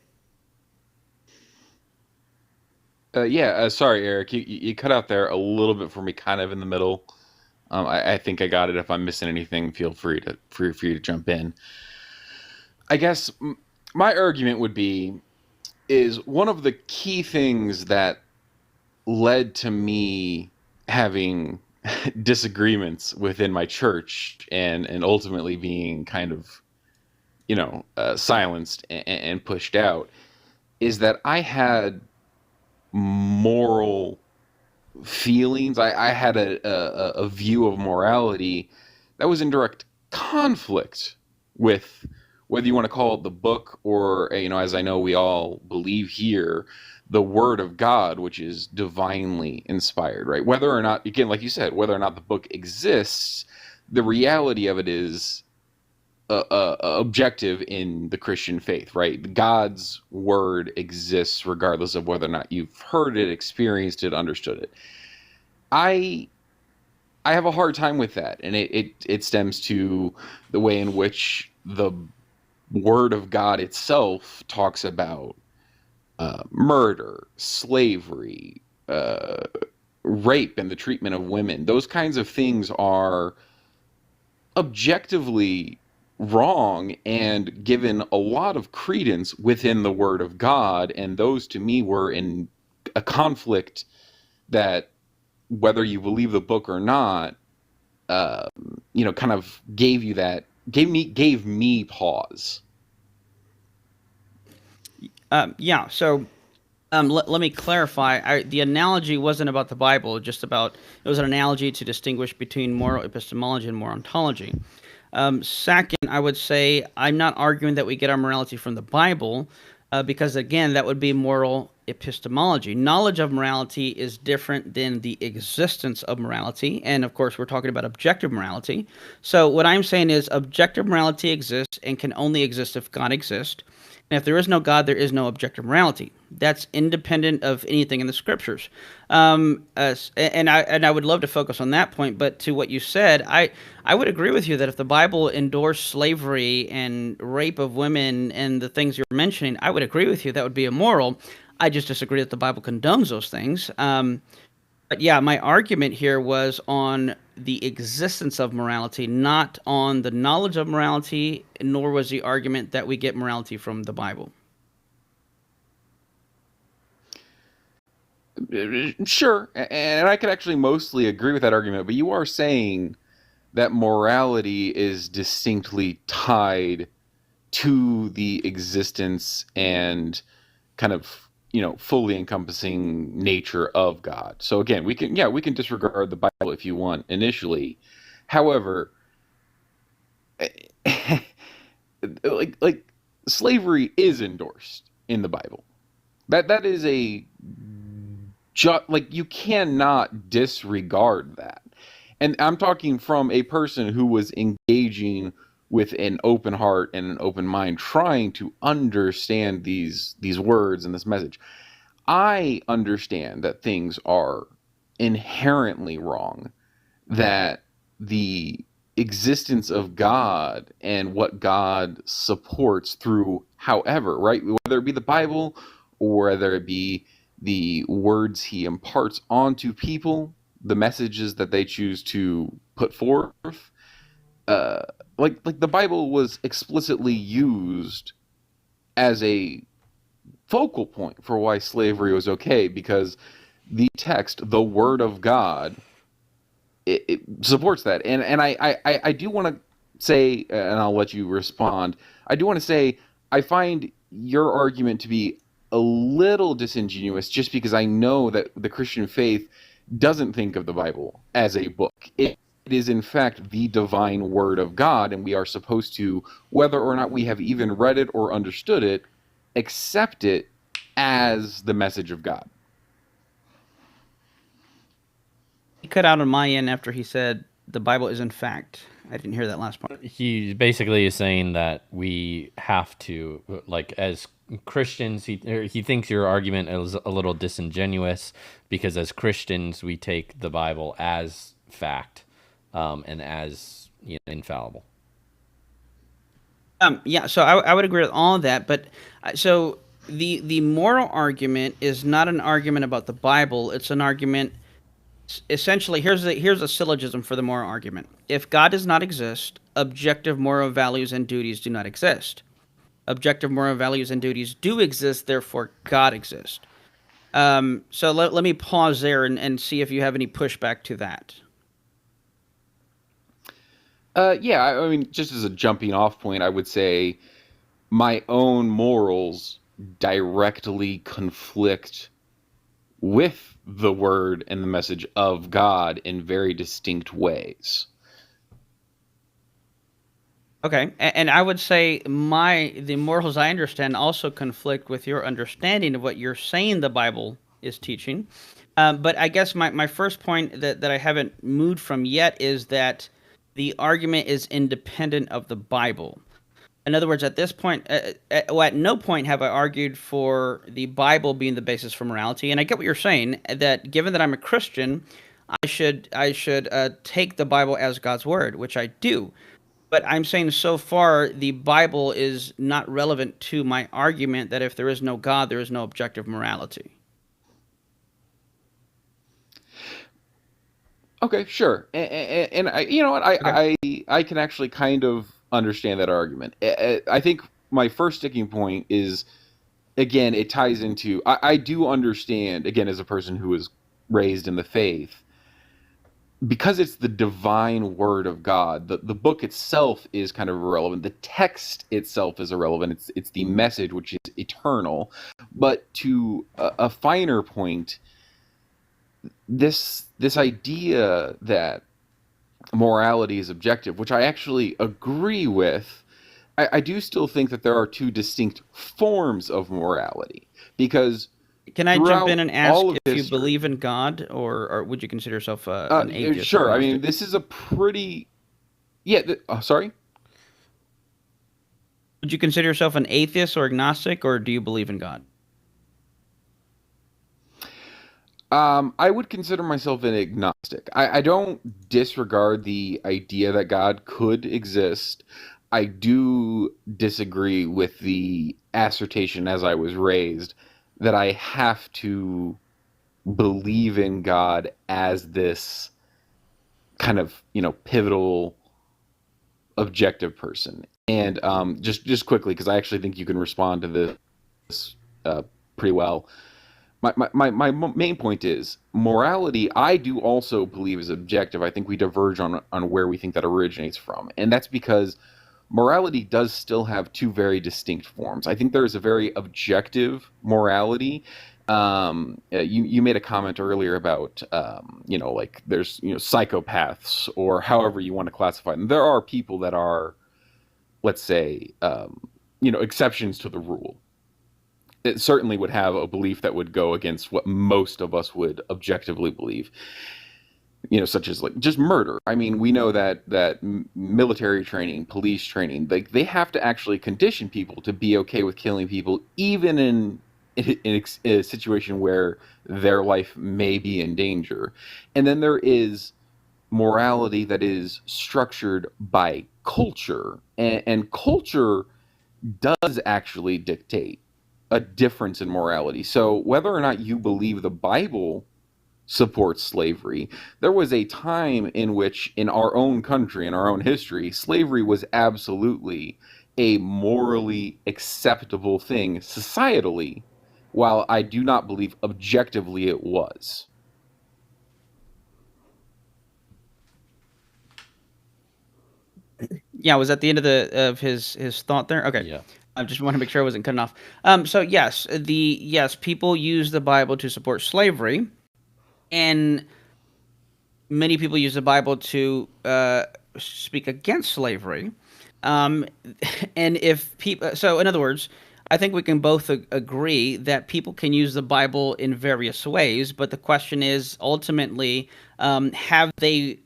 Sorry, Eric, you cut out there a little bit for me, kind of in the middle. I think I got it. If I'm missing anything, feel free for you to jump in. I guess my argument would be, is one of the key things that led to me having disagreements within my church and ultimately being kind of, silenced and pushed out, is that I had moral feelings. I had a view of morality that was in direct conflict with, whether you want to call it the book or, as I know we all believe here, the Word of God, which is divinely inspired, right? Whether or not, again, like you said, whether or not the book exists, the reality of it is objective in the Christian faith, right? God's Word exists regardless of whether or not you've heard it, experienced it, understood it. I have a hard time with that, and it stems to the way in which the Word of God itself talks about murder, slavery, rape, and the treatment of women. Those kinds of things are objectively wrong and given a lot of credence within the Word of God, and those to me were in a conflict that, whether you believe the book or not, kind of gave me pause. So let me clarify. The analogy wasn't about the Bible, it was an analogy to distinguish between moral epistemology and moral ontology. Second, I would say I'm not arguing that we get our morality from the Bible, because, again, that would be moral epistemology. Knowledge of morality is different than the existence of morality. And, of course, we're talking about objective morality. So what I'm saying is objective morality exists and can only exist if God exists. And if there is no God, there is no objective morality. That's independent of anything in the scriptures. And I would love to focus on that point. But to what you said, I would agree with you that if the Bible endorsed slavery and rape of women and the things you're mentioning, I would agree with you that would be immoral. I just disagree that the Bible condones those things. But yeah, my argument here was on the existence of morality, not on the knowledge of morality, nor was the argument that we get morality from the Bible. Sure, and I could actually mostly agree with that argument, but you are saying that morality is distinctly tied to the existence and kind of, fully encompassing nature of God. So again, we can disregard the Bible if you want initially. However, like slavery is endorsed in the Bible. That is you cannot disregard that. And I'm talking from a person who was engaging with an open heart and an open mind, trying to understand these words and this message. I understand that things are inherently wrong, that the existence of God and what God supports through however, right? Whether it be the Bible or whether it be the words he imparts onto people, the messages that they choose to put forth, like the Bible was explicitly used as a focal point for why slavery was okay, because the text, the Word of God, it supports that. And I do want to say, and I'll let you respond, I do want to say I find your argument to be a little disingenuous, just because I know that the Christian faith doesn't think of the Bible as a book. It is in fact the divine word of God, and we are supposed to, whether or not we have even read it or understood it, accept it as the message of God. He cut out on my end after he said the Bible is in fact. I didn't hear that last part. He basically is saying that we have to, like, as Christians, he thinks your argument is a little disingenuous, because as Christians we take the Bible as fact, and as infallible. Yeah, so I would agree with all of that, but so the moral argument is not an argument about the Bible. It's an argument. Essentially, here's a syllogism for the moral argument. If God does not exist, objective moral values and duties do not exist. Objective moral values and duties do exist, therefore God exists. So let me pause there and see if you have any pushback to that. Yeah, I mean, just as a jumping off point, I would say my own morals directly conflict with the word and the message of God in very distinct ways. Okay, and I would say the morals I understand also conflict with your understanding of what you're saying the Bible is teaching. But I guess my first point that I haven't moved from yet is that the argument is independent of the Bible. In other words, at this point, at no point have I argued for the Bible being the basis for morality. And I get what you're saying, that given that I'm a Christian, I should take the Bible as God's word, which I do. But I'm saying so far the Bible is not relevant to my argument that if there is no God, there is no objective morality. Okay, sure. And I, you know what, I can actually kind of understand that argument. I think my first sticking point is, again, it ties into, I do understand, again, as a person who was raised in the faith, because it's the divine word of God, the book itself is kind of irrelevant. The text itself is irrelevant. It's the message, which is eternal. But to a finer point, this idea that morality is objective, which I actually agree with, I do still think that there are two distinct forms of morality. Because can I jump in and ask if you believe in God, or would you consider yourself an atheist? Sure. I mean, this is a pretty... Yeah, sorry? Would you consider yourself an atheist or agnostic, or do you believe in God? I would consider myself an agnostic. I don't disregard the idea that God could exist. I do disagree with the assertion as I was raised that I have to believe in God as this kind of, pivotal objective person. And just quickly, because I actually think you can respond to this pretty well. My main point is morality. I do also believe is objective. I think we diverge on where we think that originates from, and that's because morality does still have two very distinct forms. I think there is a very objective morality. You made a comment earlier about like there's psychopaths or however you want to classify them. There are people that are, let's say, exceptions to the rule. It certainly would have a belief that would go against what most of us would objectively believe, such as like just murder. I mean, we know that military training, police training, like they have to actually condition people to be okay with killing people, even in a situation where their life may be in danger. And then there is morality that is structured by culture, and culture does actually dictate a difference in morality. So whether or not you believe the Bible supports slavery, there was a time in which in our own country, in our own history, slavery was absolutely a morally acceptable thing societally, while I do not believe objectively it was. Yeah, was that the end of his thought there? Okay. Yeah. I just want to make sure I wasn't cutting off. So yes, people use the Bible to support slavery, and many people use the Bible to speak against slavery. And if people, so in other words, I think we can both agree that people can use the Bible in various ways, but the question is ultimately, have they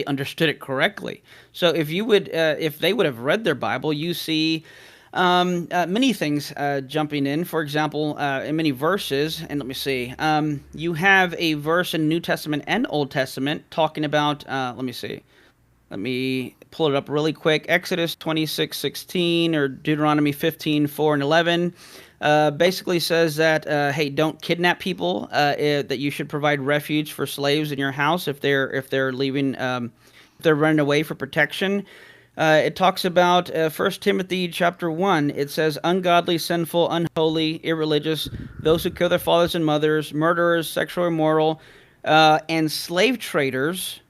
understood it correctly? So if they would have read their Bible, you see many things jumping in. For example, in many verses, and let me see, you have a verse in New Testament and Old Testament talking about. Let me see. Let me pull it up really quick. Exodus 26:16 or Deuteronomy 15:4 and 11 basically says that hey, don't kidnap people. That you should provide refuge for slaves in your house if they're leaving, if they're running away for protection. It talks about 1 Timothy chapter 1. It says, ungodly, sinful, unholy, irreligious, those who kill their fathers and mothers, murderers, sexually immoral, and slave traders,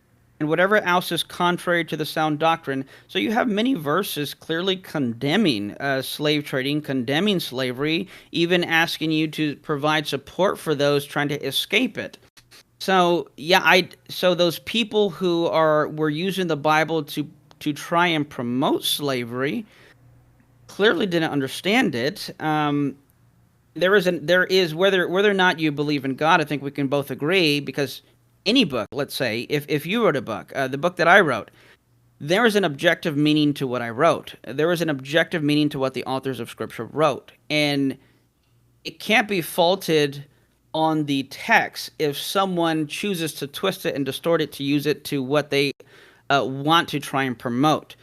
and whatever else is contrary to the sound doctrine. So you have many verses clearly condemning slave trading, condemning slavery, even asking you to provide support for those trying to escape it. So so those people who were using the Bible to try and promote slavery clearly didn't understand it. There is whether or not you believe in God, I think we can both agree, because any book, let's say, if you wrote a book, the book that I wrote, there is an objective meaning to what I wrote. There is an objective meaning to what the authors of Scripture wrote. And it can't be faulted on the text if someone chooses to twist it and distort it to use it to what they want to try and promote.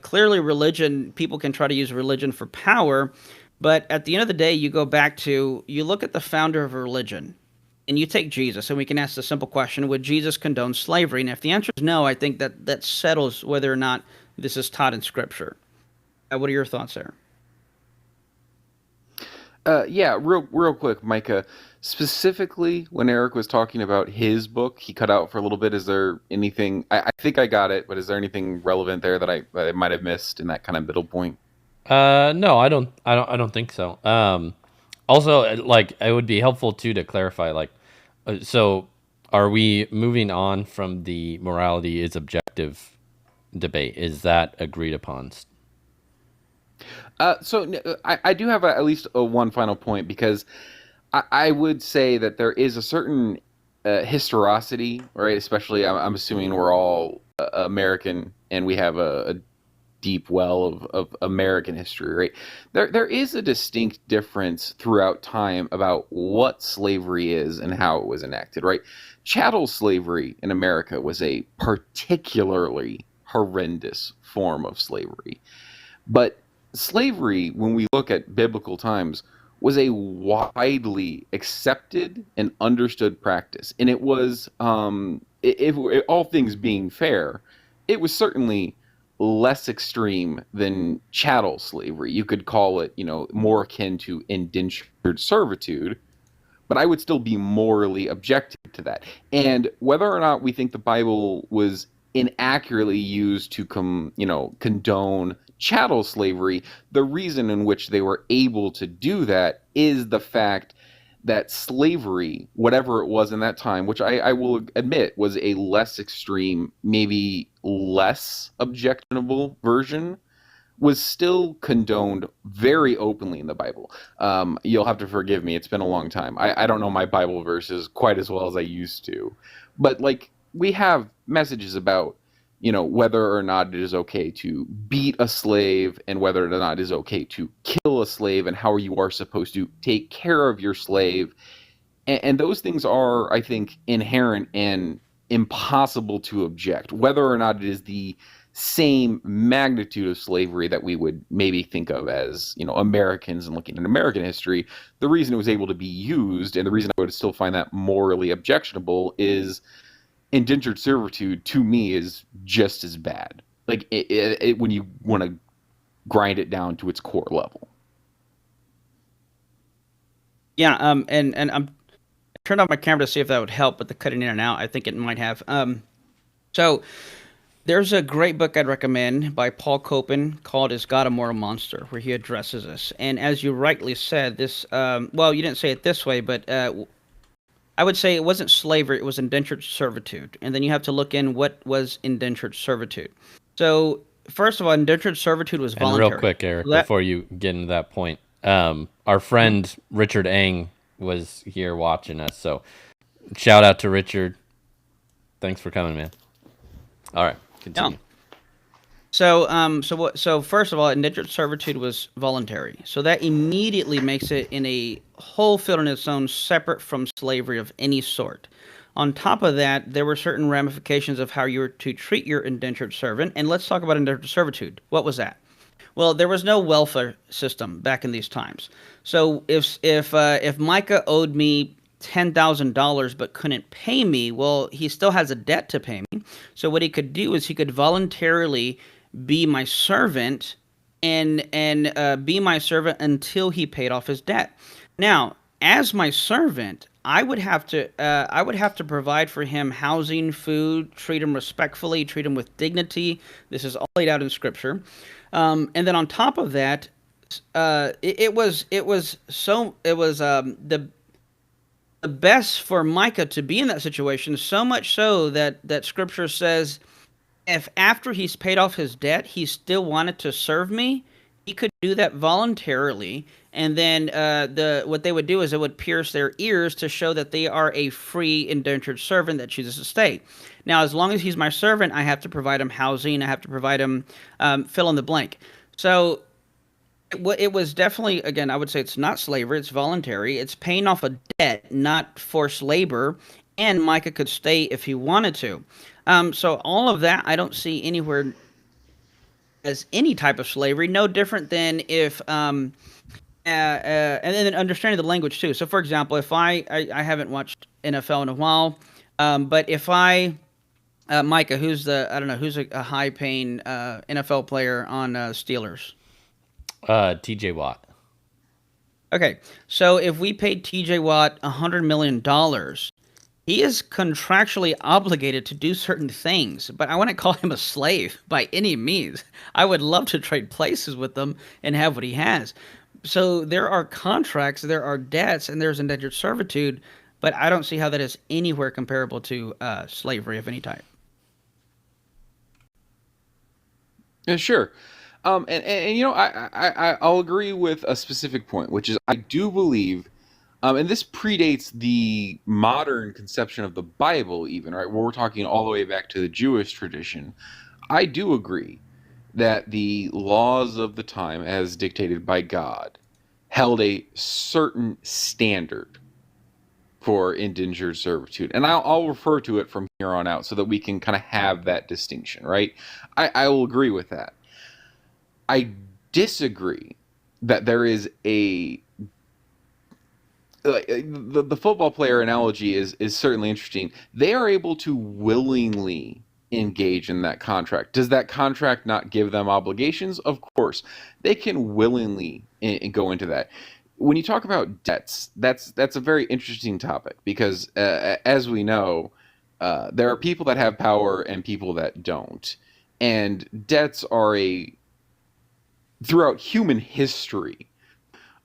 Clearly, religion, people can try to use religion for power, but at the end of the day, you look at the founder of a religion, and you take Jesus, and we can ask the simple question, would Jesus condone slavery? And if the answer is no, I think that settles whether or not this is taught in Scripture. What are your thoughts there? Yeah, real quick, Micah. Specifically, when Eric was talking about his book, he cut out for a little bit. Is there anything? I think I got it, but is there anything relevant there that I might have missed in that kind of middle point? No, I don't think so. Also, like, it would be helpful too to clarify, like, so are we moving on from the morality is objective debate? Is that agreed upon? So I do have at least one final point, because I would say that there is a certain historicity, right? Especially, I'm assuming we're all American, and we have a deep well of American history, right? There is a distinct difference throughout time about what slavery is and how it was enacted, right? Chattel slavery in America was a particularly horrendous form of slavery. But slavery, when we look at biblical times, was a widely accepted and understood practice. And it was, if all things being fair, it was certainly less extreme than chattel slavery. You could call it, more akin to indentured servitude, but I would still be morally objective to that. And whether or not we think the Bible was inaccurately used to condone chattel slavery, the reason in which they were able to do that is the fact that slavery, whatever it was in that time, which I will admit was a less extreme, maybe less objectionable version, was still condoned very openly in the Bible. You'll have to forgive me. It's been a long time. I don't know my Bible verses quite as well as I used to. But we have messages about, whether or not it is okay to beat a slave and whether or not it is okay to kill a slave and how you are supposed to take care of your slave. And those things are, I think, inherent and impossible to object, whether or not it is the same magnitude of slavery that we would maybe think of as, Americans and looking at American history. The reason it was able to be used and the reason I would still find that morally objectionable is indentured servitude to me is just as bad. When you want to grind it down to its core level. Yeah, and I turned off my camera to see if that would help, but the cutting in and out, I think it might have. So there's a great book I'd recommend by Paul Copan called "Is God a Moral Monster?" where he addresses this. And as you rightly said, this well, you didn't say it this way, but I would say it wasn't slavery, it was indentured servitude. And then you have to look in what was indentured servitude. So, first of all, indentured servitude was voluntary. And real quick, Eric, before you get into that point, our friend Richard Eng was here watching us. So, shout out to Richard. Thanks for coming, man. All right, continue. Yeah. So first of all, indentured servitude was voluntary. So that immediately makes it in a whole field in its own, separate from slavery of any sort. On top of that, there were certain ramifications of how you were to treat your indentured servant. And let's talk about indentured servitude. What was that? Well, there was no welfare system back in these times. So if Micah owed me $10,000 but couldn't pay me, well, he still has a debt to pay me. So what he could do is he could voluntarily be my servant and be my servant until he paid off his debt. Now, as my servant, I would have to provide for him housing, food, treat him respectfully, treat him with dignity. This is all laid out in Scripture. And then on top of that, it was the best for Micah to be in that situation, so much so that Scripture says, if after he's paid off his debt, he still wanted to serve me, he could do that voluntarily. And then what they would do is it would pierce their ears to show that they are a free indentured servant that chooses to stay. Now, as long as he's my servant, I have to provide him housing. I have to provide him fill in the blank. So it was definitely, again, I would say it's not slavery. It's voluntary. It's paying off a debt, not forced labor. And Micah could stay if he wanted to. So all of that, I don't see anywhere as any type of slavery. No different than if, and then understanding the language too. So, for example, if I haven't watched NFL in a while, but if Micah, who's a high-paying NFL player on Steelers? TJ Watt. Okay, so if we paid TJ Watt $100 million, he is contractually obligated to do certain things, but I wouldn't call him a slave by any means. I would love to trade places with him and have what he has. So there are contracts, there are debts, and there's indentured servitude, but I don't see how that is anywhere comparable to slavery of any type. Yeah, sure. And you know, I'll agree with a specific point, which is I do believe, and this predates the modern conception of the Bible even, right, where we're talking all the way back to the Jewish tradition. I do agree that the laws of the time, as dictated by God, held a certain standard for indentured servitude. And I'll refer to it from here on out so that we can kind of have that distinction, right? I will agree with that. I disagree that there is a the football player analogy is certainly interesting. They are able to willingly engage in that contract. Does that contract not give them obligations? Of course, they can willingly go into that. When you talk about debts, that's a very interesting topic because, as we know, there are people that have power and people that don't, and debts are throughout human history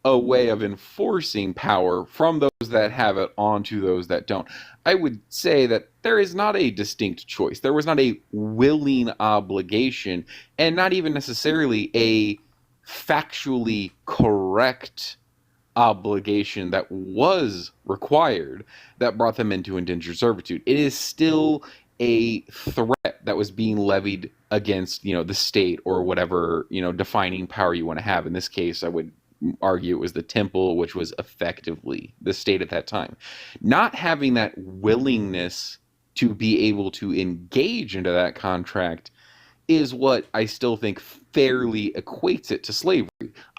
a way of enforcing power from those that have it onto those that don't. I would say that there is not a distinct choice. There was not a willing obligation, and not even necessarily a factually correct obligation that was required that brought them into indentured servitude. It is still a threat that was being levied against, the state or whatever, defining power you want to have. In this case, I would argue it was the temple, which was effectively the state at that time. Not having that willingness to be able to engage into that contract is what I still think fairly equates it to slavery.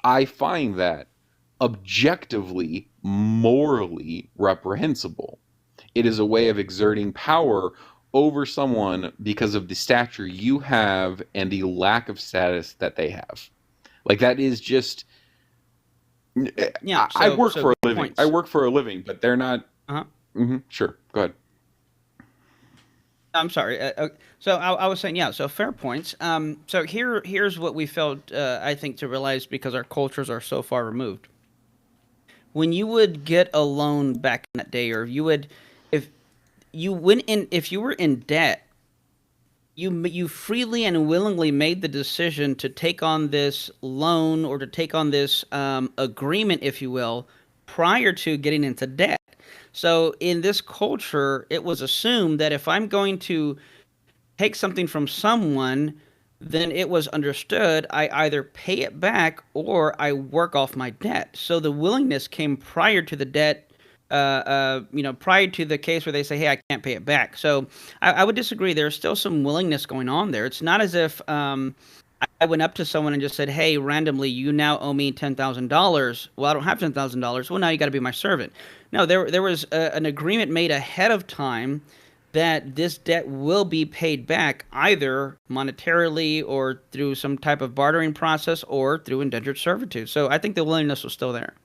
I find that objectively, morally reprehensible. It is a way of exerting power over someone because of the stature you have and the lack of status that they have. Like, that is just... Yeah, I work for a living. points. I work for a living, but they're not... Uh-huh. Sure, go ahead. I'm sorry. So I was saying, yeah, so fair points. So here's what we failed, I think, to realize because our cultures are so far removed. When you would get a loan back in that day, or if you were in debt, you freely and willingly made the decision to take on this loan or to take on this agreement, if you will, prior to getting into debt. So in this culture, it was assumed that if I'm going to take something from someone, then it was understood I either pay it back or I work off my debt. So the willingness came prior to the debt, prior to the case where they say, hey, I can't pay it back. So I would disagree. There's still some willingness going on there. It's not as if I went up to someone and just said, hey, randomly, you now owe me $10,000. Well, I don't have $10,000. Well, now you got to be my servant. No, there was an agreement made ahead of time that this debt will be paid back either monetarily or through some type of bartering process or through indentured servitude. So I think the willingness was still there.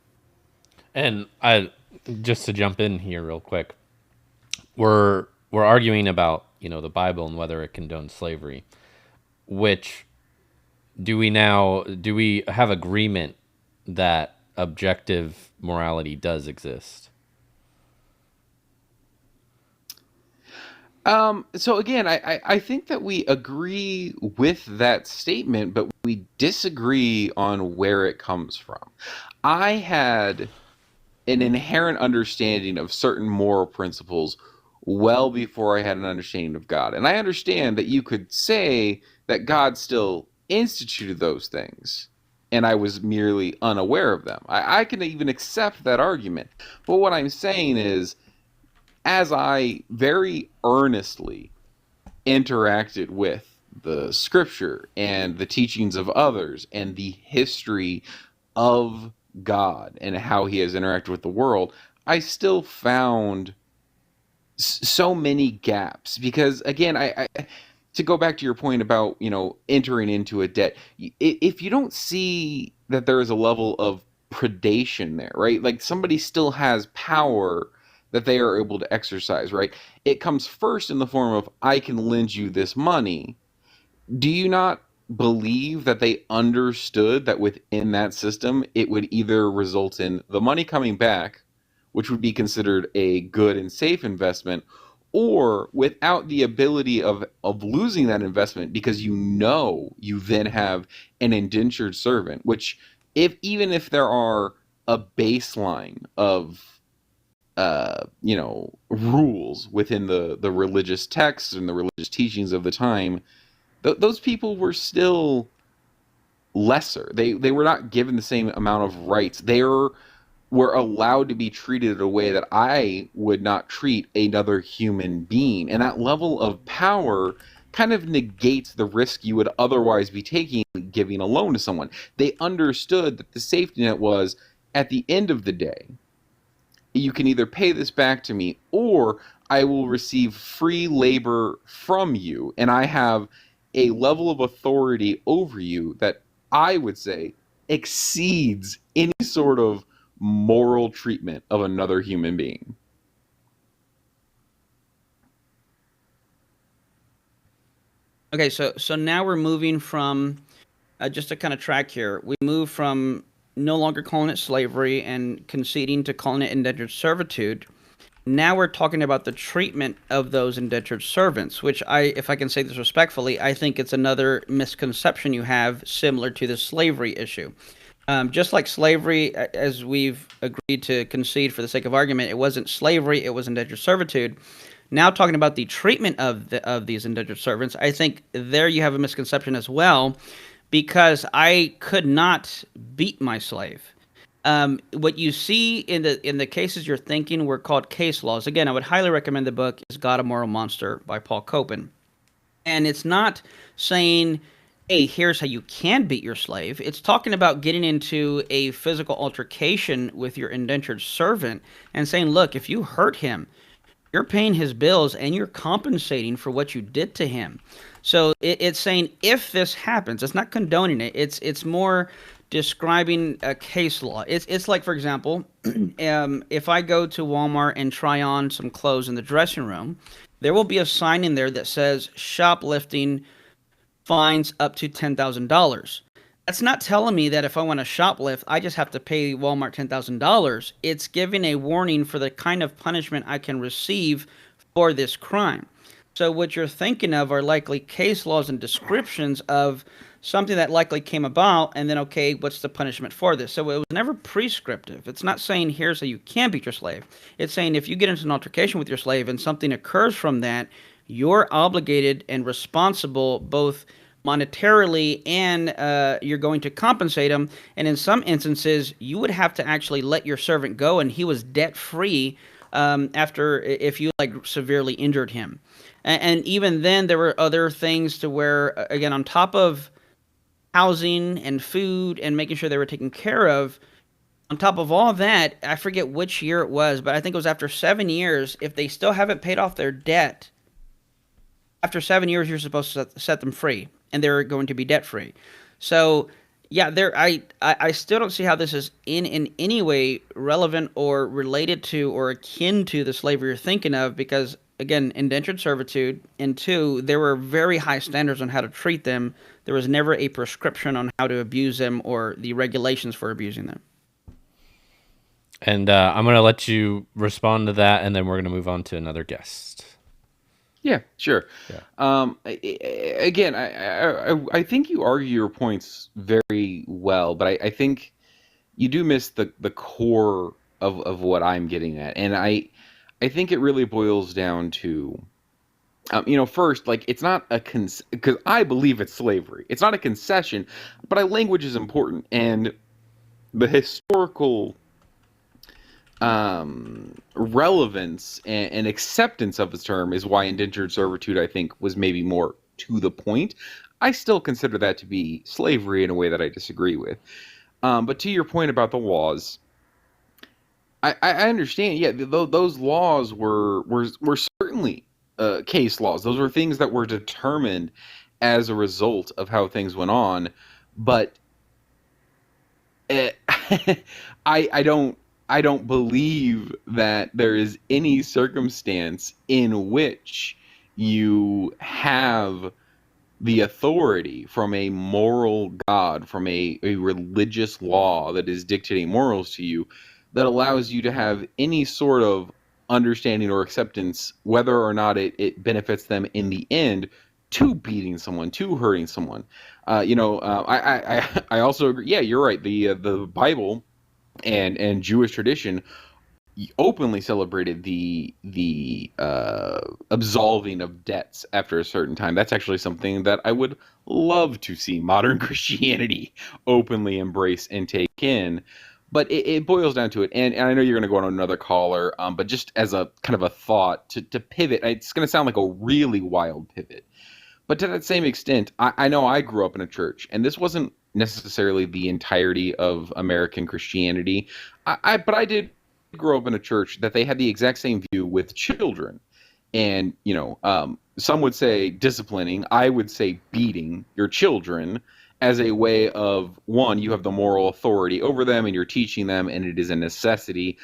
And just to jump in here real quick, we're arguing about, the Bible and whether it condones slavery, which do we have agreement that objective morality does exist? So again, I think that we agree with that statement, but we disagree on where it comes from. I had an inherent understanding of certain moral principles well before I had an understanding of God. And I understand that you could say that God still instituted those things, and I was merely unaware of them. I can even accept that argument. But what I'm saying is, as I very earnestly interacted with the scripture and the teachings of others and the history of God and how he has interacted with the world, I still found so many gaps. Because again, I to go back to your point about, entering into a debt, if you don't see that there is a level of predation there, right? Like, somebody still has power that they are able to exercise, right? It comes first in the form of, I can lend you this money. Do you not believe that they understood that within that system, it would either result in the money coming back, which would be considered a good and safe investment, or without the ability of losing that investment because you then have an indentured servant, which even if there are a baseline of rules within the religious texts and the religious teachings of the time, those people were still lesser. They were not given the same amount of rights. They were allowed to be treated in a way that I would not treat another human being. And that level of power kind of negates the risk you would otherwise be taking giving a loan to someone. They understood that the safety net was, at the end of the day, you can either pay this back to me or I will receive free labor from you, and I have a level of authority over you that I would say exceeds any sort of moral treatment of another human being. Okay, so now we're moving from just to kind of track here. We move from no longer calling it slavery and conceding to calling it indentured servitude. Now we're talking about the treatment of those indentured servants, which if I can say this respectfully, I think it's another misconception you have similar to the slavery issue. Just like slavery, as we've agreed to concede for the sake of argument, it wasn't slavery, it was indentured servitude. Now talking about the treatment of these indentured servants, I think there you have a misconception as well, because I could not beat my slave. What you see in the cases you're thinking were called case laws. Again, I would highly recommend the book Is God a Moral Monster by Paul Copan. And it's not saying, hey, here's how you can beat your slave. It's talking about getting into a physical altercation with your indentured servant and saying, look, if you hurt him, you're paying his bills and you're compensating for what you did to him. So it's saying if this happens, it's not condoning it. It's more describing a case law. It's like, for example, if I go to Walmart and try on some clothes in the dressing room, there will be a sign in there that says shoplifting fines up to $10,000. That's not telling me that if I want to shoplift, I just have to pay Walmart $10,000. It's giving a warning for the kind of punishment I can receive for this crime. So what you're thinking of are likely case laws and descriptions of something that likely came about, and then, okay, what's the punishment for this? So it was never prescriptive. It's not saying here's how you can beat your slave. It's saying if you get into an altercation with your slave and something occurs from that, you're obligated and responsible both monetarily and you're going to compensate him. And in some instances, you would have to actually let your servant go, and he was debt-free if you severely injured him. And even then, there were other things to where, again, on top of housing and food and making sure they were taken care of, on top of all that, I forget which year it was, but I think it was after 7 years, if they still haven't paid off their debt, after 7 years, you're supposed to set them free, and they're going to be debt-free. So, yeah, I still don't see how this is in any way relevant or related to or akin to the slavery you're thinking of, because, again, indentured servitude, and two, there were very high standards on how to treat them. There was never a prescription on how to abuse them or the regulations for abusing them. And I'm going to let you respond to that, and then we're going to move on to another guest. Yeah, sure. Yeah. Again, I think you argue your points very well, but I think you do miss the core of what I'm getting at. And I think it really boils down to, first, it's not because I believe it's slavery. It's not a concession, but language is important. And the historical relevance and acceptance of this term is why indentured servitude, I think, was maybe more to the point. I still consider that to be slavery in a way that I disagree with. But to your point about the laws, I understand. Yeah, those laws were certainly case laws. Those were things that were determined as a result of how things went on. But I don't believe that there is any circumstance in which you have the authority from a moral God, from a religious law that is dictating morals to you, that allows you to have any sort of understanding or acceptance, whether or not it benefits them in the end, to beating someone, to hurting someone. I also agree. Yeah, you're right. The Bible and Jewish tradition openly celebrated the absolving of debts after a certain time. That's actually something that I would love to see modern Christianity openly embrace and take in. But it boils down to it, and I know you're going to go on another caller, but just as a kind of a thought to pivot, it's going to sound like a really wild pivot. But to that same extent, I know I grew up in a church, and this wasn't necessarily the entirety of American Christianity. But I did grow up in a church that they had the exact same view with children. And, some would say disciplining, I would say beating your children as a way of, one, you have the moral authority over them and you're teaching them, and it is a necessity.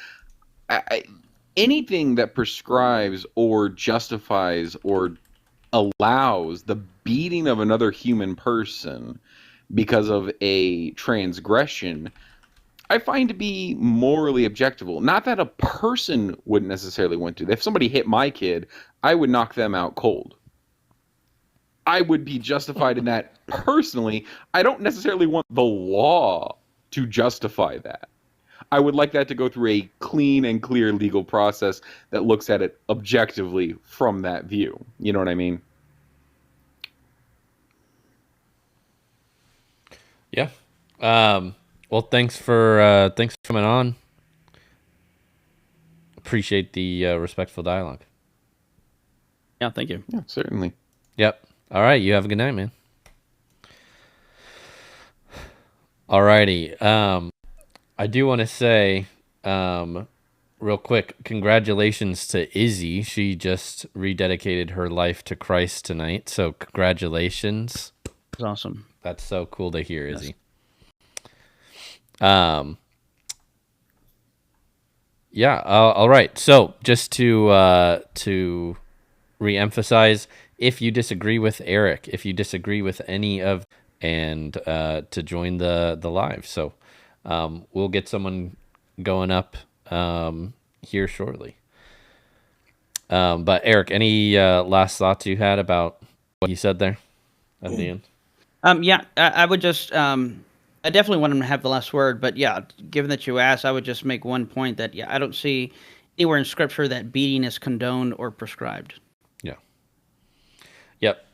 Anything that prescribes or justifies or allows the beating of another human person because of a transgression, I find to be morally objectionable. Not that a person wouldn't necessarily want to. If somebody hit my kid, I would knock them out cold. I would be justified in that personally. I don't necessarily want the law to justify that. I would like that to go through a clean and clear legal process that looks at it objectively from that view. You know what I mean? Yeah. Well, thanks for coming on. Appreciate the respectful dialogue. Yeah, thank you. Yeah, certainly. Yep. All right. You have a good night, man. Alrighty. I do want to say, real quick, congratulations to Izzy. She just rededicated her life to Christ tonight. So congratulations. That's awesome. That's so cool to hear, Izzy. Yeah. All right. So just to reemphasize, if you disagree with Eric, if you disagree with any of, and to join the live. So we'll get someone going up here shortly. But Eric, any last thoughts you had about what you said there at the end? Yeah, I would just, I definitely want him to have the last word, but yeah, given that you asked, I would just make one point that, yeah, I don't see anywhere in Scripture that beating is condoned or prescribed. Yeah. Yep.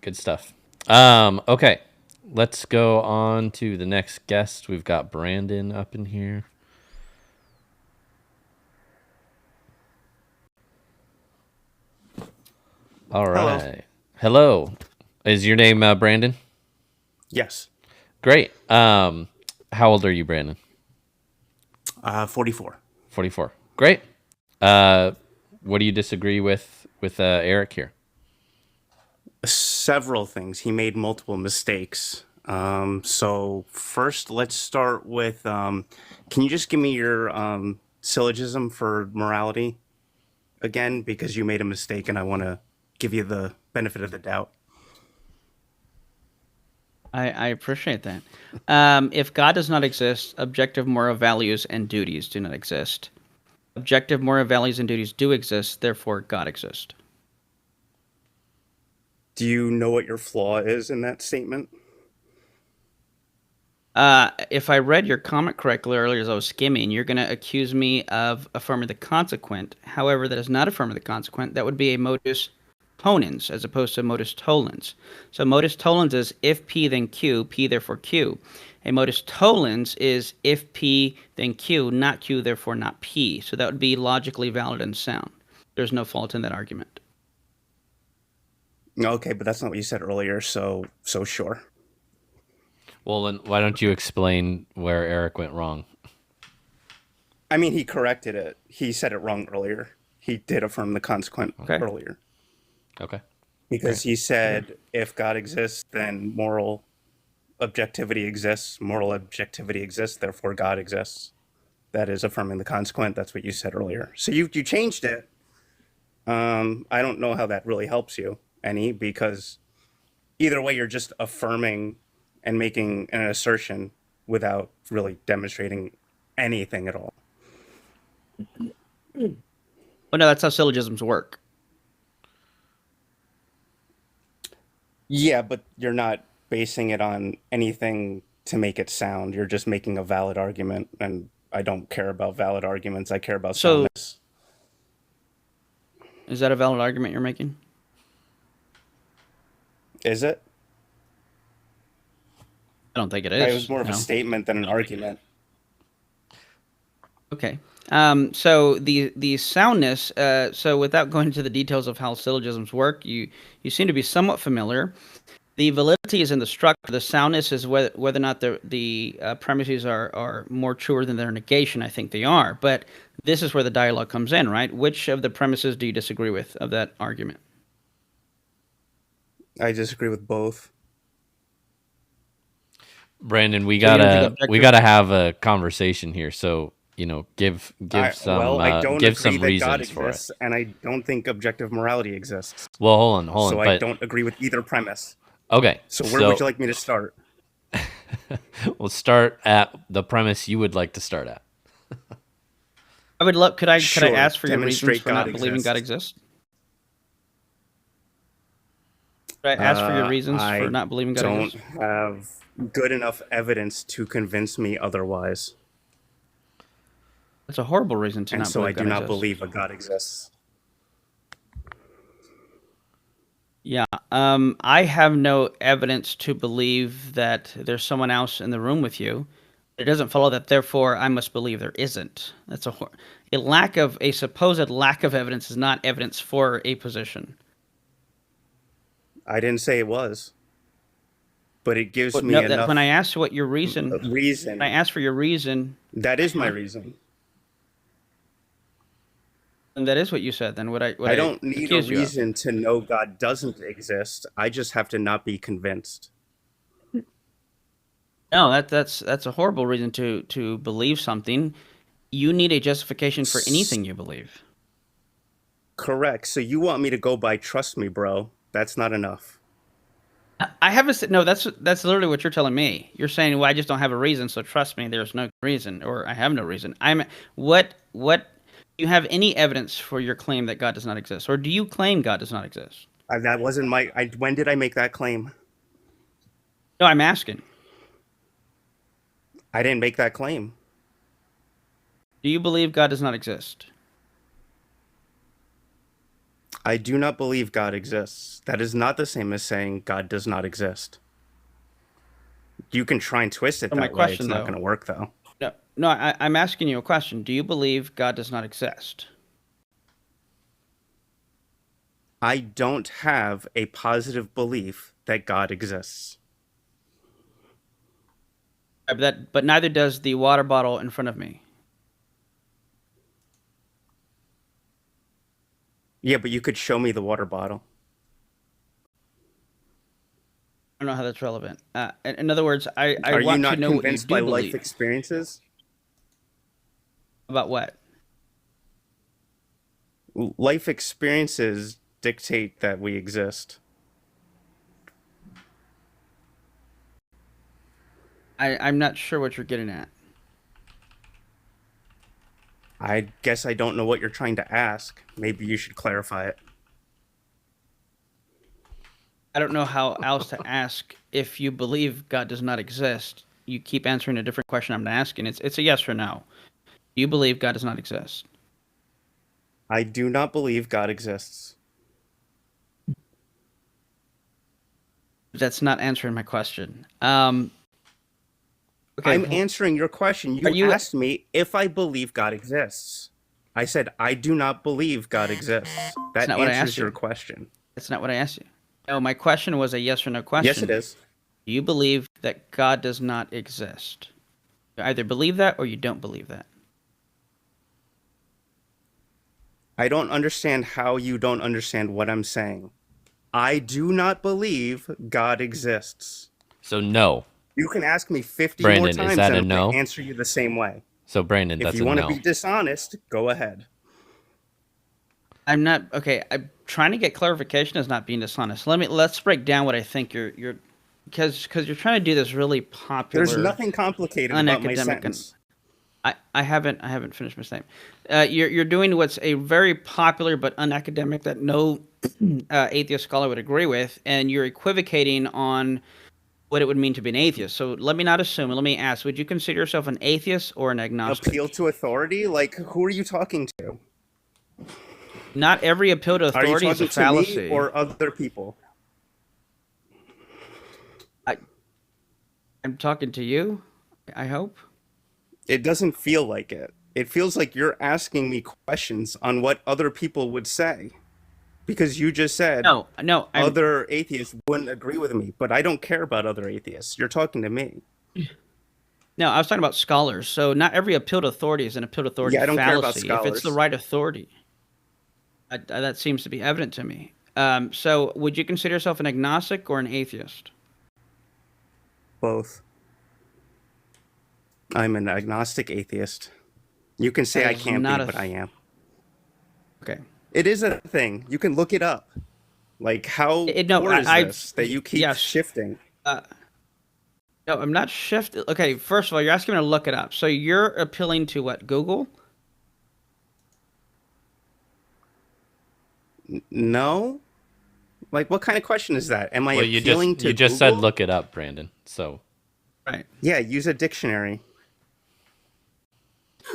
Good stuff. Okay. Let's go on to the next guest. We've got Brandon up in here. All right. Hello. Is your name Brandon? Yes. Great. How old are you, Brandon? 44. 44. Great. What do you disagree with Eric here? Several things. He made multiple mistakes. So first, let's start with, can you just give me your syllogism for morality again? Because you made a mistake and I want to give you the benefit of the doubt. I appreciate that. If God does not exist, objective moral values and duties do not exist. Objective moral values and duties do exist, therefore God exists. Do you know what your flaw is in that statement? If I read your comment correctly earlier as I was skimming, you're going to accuse me of affirming the consequent. However, that is not affirming the consequent. That would be a modus ponens as opposed to modus tollens. So modus tollens is if P then Q, P therefore Q. A modus tollens is if P then Q, not Q therefore not P. So that would be logically valid and sound. There's no fault in that argument. Okay, but that's not what you said earlier, so sure. Well, then why don't you explain where Eric went wrong? I mean, he corrected it. He said it wrong earlier. He did affirm the consequent earlier. Okay. Because he said if God exists, then moral objectivity exists. Moral objectivity exists, therefore God exists. That is affirming the consequent. That's what you said earlier. So you changed it. I don't know how that really helps you any, because either way, you're just affirming and making an assertion without really demonstrating anything at all. Well, no, that's how syllogisms work. Yeah, but you're not basing it on anything to make it sound. You're just making a valid argument and I don't care about valid arguments. I care about So- soundness. Is that a valid argument you're making? Is it? I don't think it is. It was more of a no. statement than an argument. Okay. So the soundness. So without going into the details of how syllogisms work, you seem to be somewhat familiar. The validity is in the structure. The soundness is whether or not the premises are more truer than their negation. I think they are. But this is where the dialogue comes in, right? Which of the premises do you disagree with of that argument? I disagree with both. Brandon, we So you don't think gotta objective- have a conversation here. So give some I don't give agree some that God reasons for it. exists, and I don't think objective morality exists. Well, hold on. So I But don't agree with either premise. okay, So where would you like me to start? we'll start at the premise you would like to start at. I would love. Could I Sure. ask for your reasons Demonstrate for not God believing God exists. exists? Could I ask for your Uh, reasons I for not believing God don't exists? have good enough evidence to convince me otherwise, That's a horrible reason to and not so I believe do God not exists. believe a God exists. Yeah. I have no evidence to believe that there's someone else in the room with you. It doesn't follow that, therefore, I must believe there isn't. That's a supposed lack of evidence is not evidence for a position. I didn't say it was, but it gives But me no, enough when I asked what your reason, reason. when I asked for your reason, That is my reason. and that is what you said, then would I don't need a accuse you of? reason to know God doesn't exist. I just have to not be convinced. No, that's a horrible reason to believe something. You need a justification for anything you believe. Correct. So you want me to go by trust me, bro. That's not enough. I haven't said no. That's literally what you're telling me. You're saying, "Well, I just don't have a reason, so trust me. There's no reason, or I have no reason." What? Do you have any evidence for your claim that God does not exist, or do you claim God does not exist? That wasn't when did I make that claim? No, I'm asking. I didn't make that claim. Do you believe God does not exist? I do not believe God exists. That is not the same as saying God does not exist. You can try and twist it So my that way. It's question, not though- going to work, though. No. I'm asking you a question. Do you believe God does not exist? I don't have a positive belief that God exists. But neither does the water bottle in front of me. Yeah, but you could show me the water bottle. I don't know how that's relevant. In other words, I Are you want not to know what you convinced do by believe. life experiences? About what? Life experiences dictate that we exist. I'm not sure what you're getting at. I guess I don't know what you're trying to ask. Maybe you should clarify it. I don't know how else to ask if you believe God does not exist. You keep answering a different question I'm asking. It's a yes or no. Do you believe God does not exist? I do not believe God exists. That's not answering my question. Okay. I'm answering your question. You asked me if I believe God exists. I said, I do not believe God exists. That not what I answers asked you. your question. That's not what I asked you. No, my question was a yes or no question. Yes, it is. Do you believe that God does not exist? You either believe that or you don't believe that. I don't understand how you don't understand what I'm saying. I do not believe God exists. So no. You can ask me 50 Brandon, more is times that and a I'm no? going to answer you the same way. So Brandon, If that's you a want no. to be dishonest, go ahead. I'm not okay. I'm trying to get clarification as not being dishonest. Let's break down what I think you're because you're trying to do this really popular. There's nothing complicated about my unacademic sentence. I haven't finished my statement. You're doing what's a very popular but unacademic that no atheist scholar would agree with, and you're equivocating on what it would mean to be an atheist. So let me not assume. Let me ask: would you consider yourself an atheist or an agnostic? Appeal to authority? Like, who are you talking to? Not every appeal to Are you authority is a talking to fallacy. me or other people? I'm talking to you, I hope. It doesn't feel like it. It feels like you're asking me questions on what other people would say. Because you just said No, other atheists wouldn't agree with me, but I don't care about other atheists. You're talking to me. no, I was talking about scholars. So not every appeal to authority is an appeal to authority Yeah, I don't care about fallacy. If it's the scholars. right authority, that seems to be evident to me. So would you consider yourself an agnostic or an atheist? Both. I'm an agnostic atheist. You can say That I is can't be, not a but I am. Okay. It is a thing. You can look it up. Like, how No, poor is I this that you keep yes. shifting? No, I'm not shifting. Okay, first of all, you're asking me to look it up. So you're appealing to what, Google? No? Like, what kind of question is that? Am I Well, appealing to you just said Google? look it up, Brandon. So Right. Yeah, use a dictionary.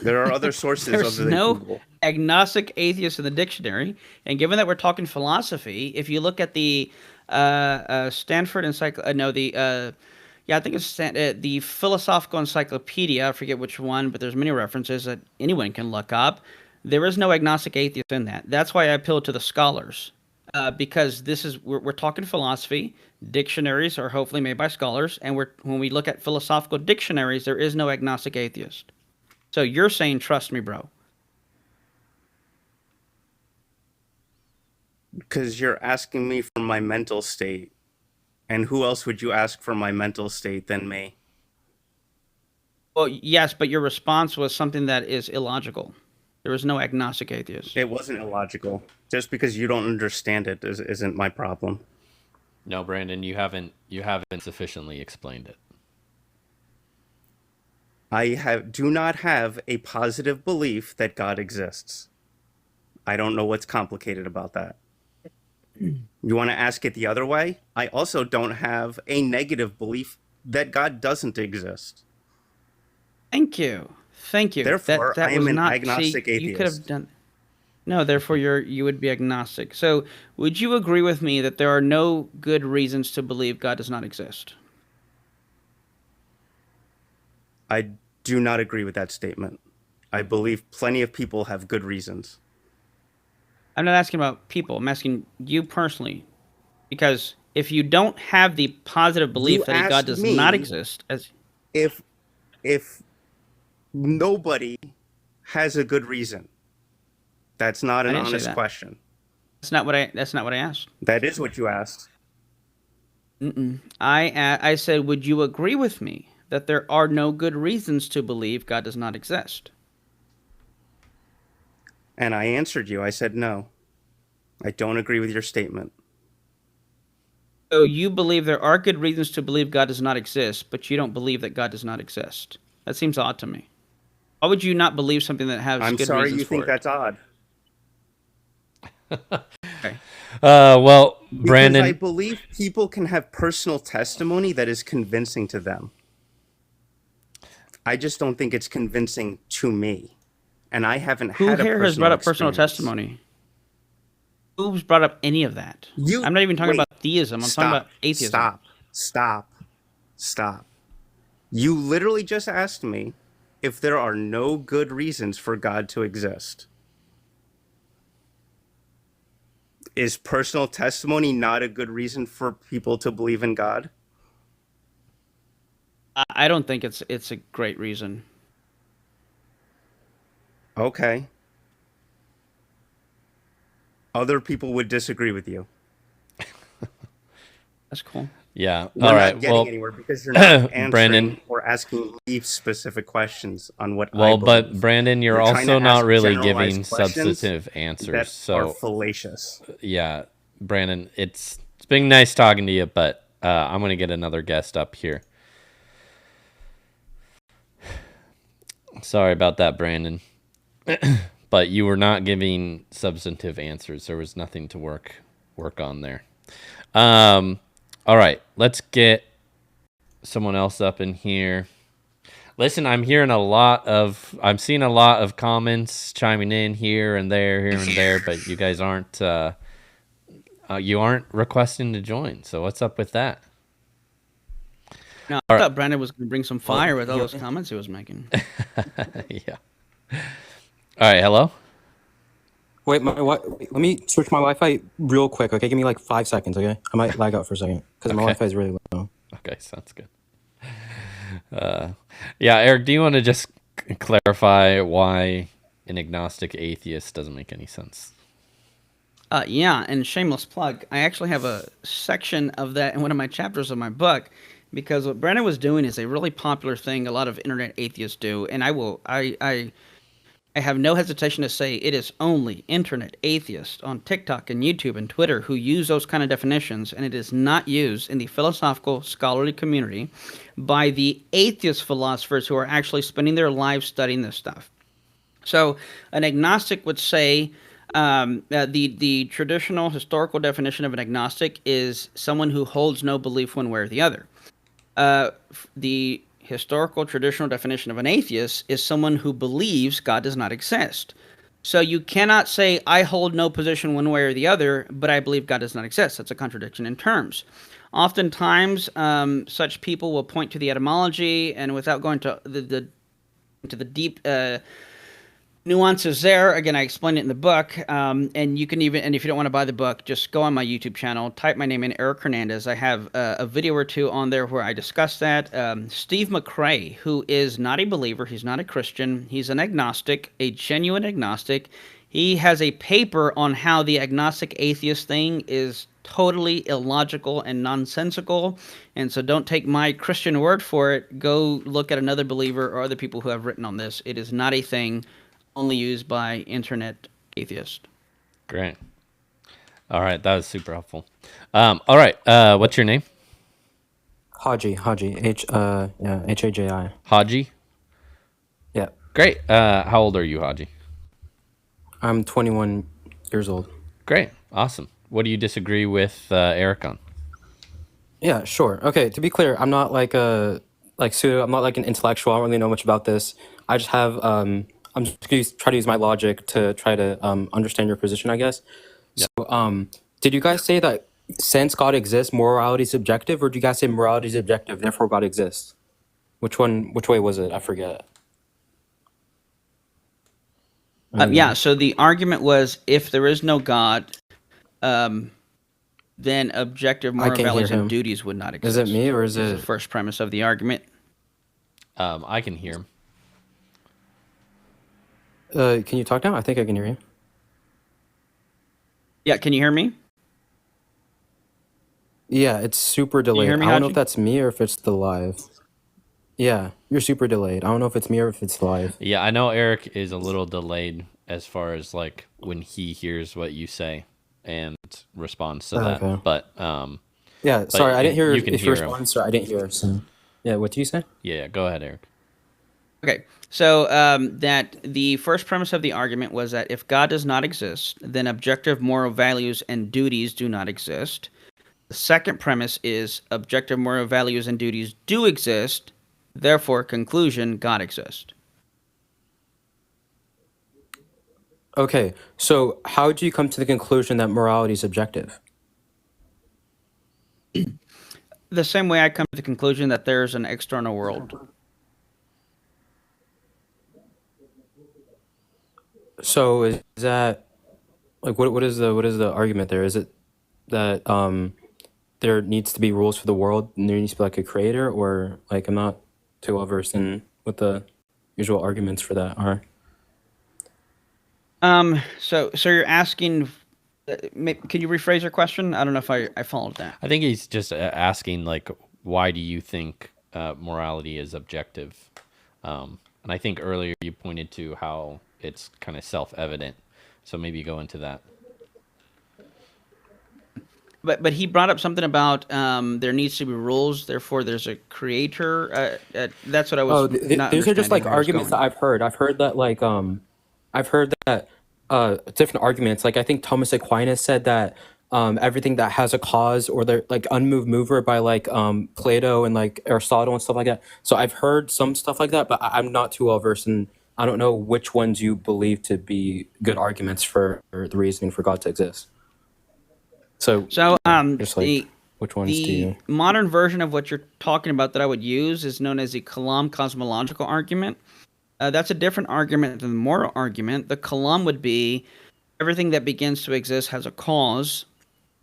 There are other sources There's other than no Google. agnostic atheist in the dictionary. And given that we're talking philosophy, if you look at the Stanford I think it's the Philosophical Encyclopedia. I forget which one, but there's many references that anyone can look up. There is no agnostic atheist in that. That's why I appeal to the scholars, because we're talking philosophy. Dictionaries are hopefully made by scholars, and when we look at philosophical dictionaries, there is no agnostic atheist. So you're saying, trust me, bro. Because you're asking me for my mental state. And who else would you ask for my mental state than me? Well, yes, but your response was something that is illogical. There is no agnostic atheist. It wasn't illogical. Just because you don't understand it isn't my problem. no, Brandon, you haven't sufficiently explained it. I do not have a positive belief that God exists. I don't know what's complicated about that. You want to ask it the other way? I also don't have a negative belief that God doesn't exist. Thank you. Therefore, that I am was an not, agnostic see, You could have atheist. done. No, therefore you would be agnostic. So, would you agree with me that there are no good reasons to believe God does not exist? I do not agree with that statement. I believe plenty of people have good reasons. I'm not asking about people. I'm asking you personally, because if you don't have the positive belief You that a God asked does me not exist, If nobody has a good reason, that's not I an didn't say honest that. question. That's not what I asked. That is what you asked. I said, would you agree with me that there are no good reasons to believe God does not exist? And I answered you. I said no. I don't agree with your statement. So you believe there are good reasons to believe God does not exist, but you don't believe that God does not exist. That seems odd to me. Why would you not believe something that has I'm good sorry reasons you for think it? that's odd. Okay. Well, Because Brandon, I believe people can have personal testimony that is convincing to them. I just don't think it's convincing to me. And I haven't Who had a here has personal brought up personal experience. testimony? Who's brought up any of that? You- I'm not even talking wait, about theism. I'm talking about atheism. Stop. You literally just asked me if there are no good reasons for God to exist. Is personal testimony not a good reason for people to believe in God? I don't think it's a great reason. Okay. Other people would disagree with you. That's cool. yeah. We're All not right. getting Well, anywhere because you're not answering Brandon. or asking me specific questions on what I well, believe. but Brandon, you're You're trying also to not ask really generalized giving questions substantive answers. that are So fallacious. yeah, Brandon, it's been nice talking to you, but I'm gonna get another guest up here. Sorry about that, Brandon. But you were not giving substantive answers. There was nothing to work on there. All right, let's get someone else up in here. Listen, I'm seeing a lot of comments chiming in here and there, but you guys aren't requesting to join. So what's up with that? No, I thought Brandon was going to bring some fire with all those comments he was making. Yeah. All right. Hello. Wait, let me switch my Wi-Fi real quick, okay? Give me like 5 seconds, okay? I might lag out for a second because my Wi-Fi is really low. Okay, sounds good. Yeah, Eric, do you want to just clarify why an agnostic atheist doesn't make any sense? Yeah, and shameless plug, I actually have a section of that in one of my chapters of my book, because what Brandon was doing is a really popular thing a lot of internet atheists do, and I have no hesitation to say it is only internet atheists on TikTok and YouTube and Twitter who use those kind of definitions, and it is not used in the philosophical scholarly community by the atheist philosophers who are actually spending their lives studying this stuff. So an agnostic would say the traditional historical definition of an agnostic is someone who holds no belief one way or the other. The historical traditional definition of an atheist is someone who believes God does not exist. So you cannot say, I hold no position one way or the other, but I believe God does not exist. That's a contradiction in terms. Oftentimes, such people will point to the etymology, and without going to the deep nuances there, again, I explained it in the book, and you can even, and if you don't want to buy the book, just go on my YouTube channel, type my name in, Eric Hernandez. I have a video or two on there where I discuss that. Steve McRae, who is not a believer, he's not a Christian, he's an agnostic, a genuine agnostic. He has a paper on how the agnostic atheist thing is totally illogical and nonsensical, and so don't take my Christian word for it. Go look at another believer or other people who have written on this. It is not a thing only used by internet atheists. Great. All right, that was super helpful. All right, what's your name? Haji, Haji, Haji? Yeah. Great. How old are you, Haji? I'm 21 years old. Great. Awesome. What do you disagree with Eric on? Yeah, sure. Okay, to be clear, I'm not like I'm not like an intellectual. I don't really know much about this. I just have I'm just going to try to use my logic to try to understand your position, I guess. Yep. So, did you guys say that since God exists, morality is subjective, or did you guys say morality is objective, therefore God exists? Which way was it? I forget. Yeah, so the argument was if there is no God, then objective moral values and duties would not exist. Is it me or is it the first premise of the argument? I can hear him. Can you talk now? I think I can hear you. Yeah, can you hear me? Yeah, it's super delayed. hear me, I don't know Haji? if that's me or if it's the live. Yeah, you're super delayed. I don't know if it's me or if it's live. Yeah, I know Eric is a little delayed as far as like when he hears what you say and responds to that. Okay. But Yeah, sorry, I didn't hear you can if you hear him. responded, so I didn't hear. So, yeah, what did you say? Yeah, go ahead, Eric. Okay, so that the first premise of the argument was that if God does not exist, then objective moral values and duties do not exist. The second premise is objective moral values and duties do exist, therefore, conclusion, God exists. Okay, so how do you come to the conclusion that morality is objective? The same way I come to the conclusion that there's an external world. So is that like what is the argument there? Is it that there needs to be rules for the world and there needs to be like a creator, or like I'm not too well versed in what the usual arguments for that are? So you're asking, can you rephrase your question? I don't know if I followed that. I think he's just asking, like, why do you think morality is objective? And I think earlier you pointed to how it's kind of self-evident. So maybe go into that. But he brought up something about there needs to be rules, therefore there's a creator. That's what I was. These are just like arguments that I've heard. I've heard that different arguments. Like I think Thomas Aquinas said that everything that has a cause, or they're like unmoved mover by like Plato and like Aristotle and stuff like that. So I've heard some stuff like that, but I'm not too well versed, and I don't know which ones you believe to be good arguments for the reasoning for God to exist. So just like which ones do you? The modern version of what you're talking about that I would use is known as the Kalam cosmological argument. That's a different argument than the moral argument. The Kalam would be everything that begins to exist has a cause.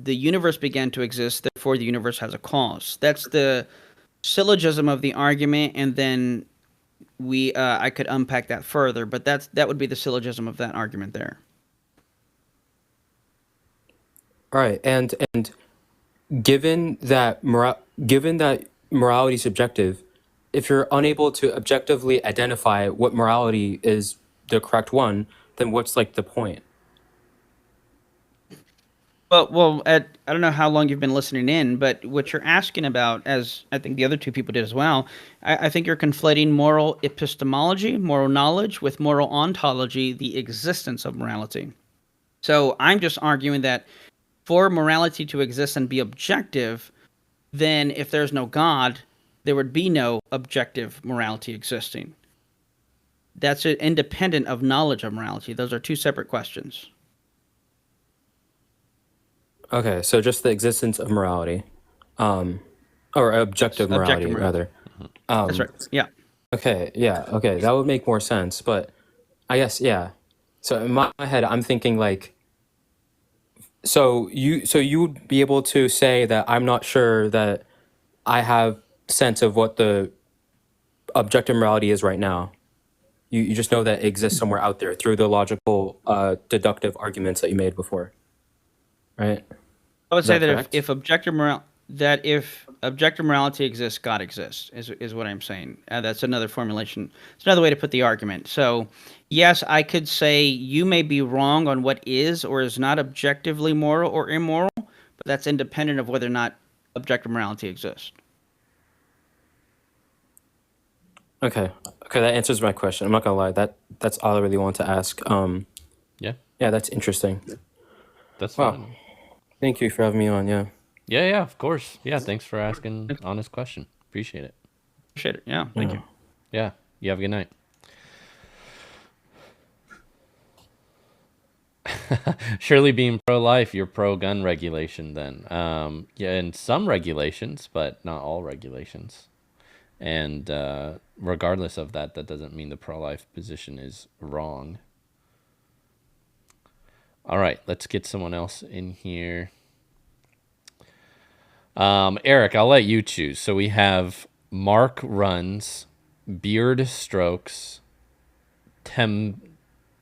The universe began to exist, therefore the universe has a cause. That's the syllogism of the argument, and then I could unpack that further, but that would be the syllogism of that argument there. All right, and given that morality is subjective, if you're unable to objectively identify what morality is the correct one, then what's like the point? Well, I don't know how long you've been listening in, but what you're asking about, as I think the other two people did as well, I think you're conflating moral epistemology, moral knowledge, with moral ontology, the existence of morality. So I'm just arguing that for morality to exist and be objective, then if there's no God, there would be no objective morality existing. That's independent of knowledge of morality. Those are two separate questions. Okay, so just the existence of morality, or objective morality, rather. That's right. Yeah. Okay, yeah, okay, that would make more sense, but I guess, yeah. So in my head, I'm thinking like, so you would be able to say that I'm not sure that I have sense of what the objective morality is right now. You just know that it exists somewhere out there through the logical, deductive arguments that you made before, right? I would say that if objective morality exists, God exists, is what I'm saying. That's another formulation. It's another way to put the argument. So, yes, I could say you may be wrong on what is or is not objectively moral or immoral, but that's independent of whether or not objective morality exists. Okay, that answers my question. I'm not gonna lie. That's all I really want to ask. Yeah, that's interesting. That's fine. Thank you for having me on. Yeah, of course. Yeah, thanks for asking honest question. Appreciate it. Appreciate it. Yeah, thank you. Yeah, you have a good night. Surely being pro-life, you're pro-gun regulation then. Yeah, in some regulations, but not all regulations. And regardless of that, that doesn't mean the pro-life position is wrong. All right, let's get someone else in here. Eric, I'll let you choose. So we have Mark Runs, Beard Strokes,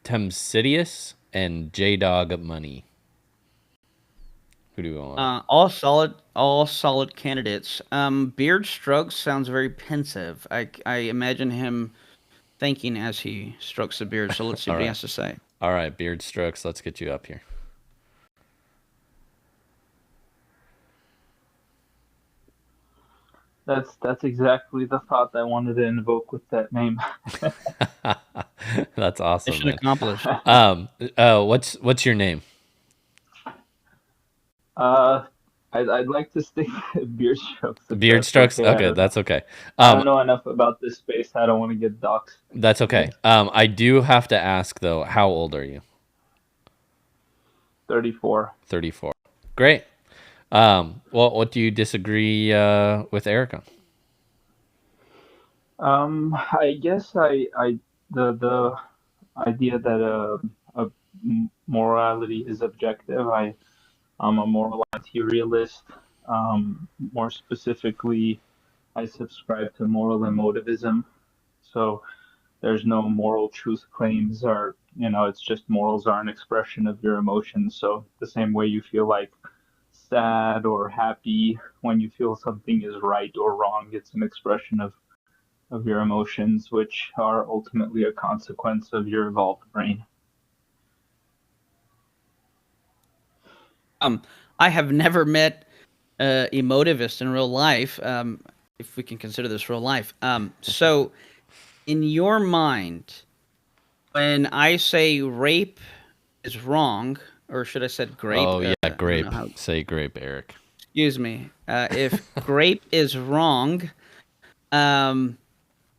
Temsidious, and J-Dog Money. Who do we want? All solid candidates. Beard Strokes sounds very pensive. I imagine him thinking as he strokes the beard. So let's see what he has to say. All right, Beard Strokes, let's get you up here. That's exactly the thought I wanted to invoke with that name. That's awesome. Mission accomplished. What's your name? I'd like to stick to Beard Strokes. Beard Strokes? Okay, that's okay. I don't know enough about this space. I don't want to get doxxed. That's okay. I do have to ask, though, how old are you? 34. 34. Great. Well, what do you disagree with Eric on? I guess the idea that morality is objective. I'm a moral materialist. More specifically, I subscribe to moral emotivism. So there's no moral truth claims, or it's just morals are an expression of your emotions. So the same way you feel like sad or happy when you feel something is right or wrong, it's an expression of your emotions, which are ultimately a consequence of your evolved brain. I have never met emotivist in real life, if we can consider this real life. So in your mind, when I say rape is wrong, or should I said grape? Oh yeah, I don't grape. know how. Say grape, Eric. Excuse me. If grape is wrong, um,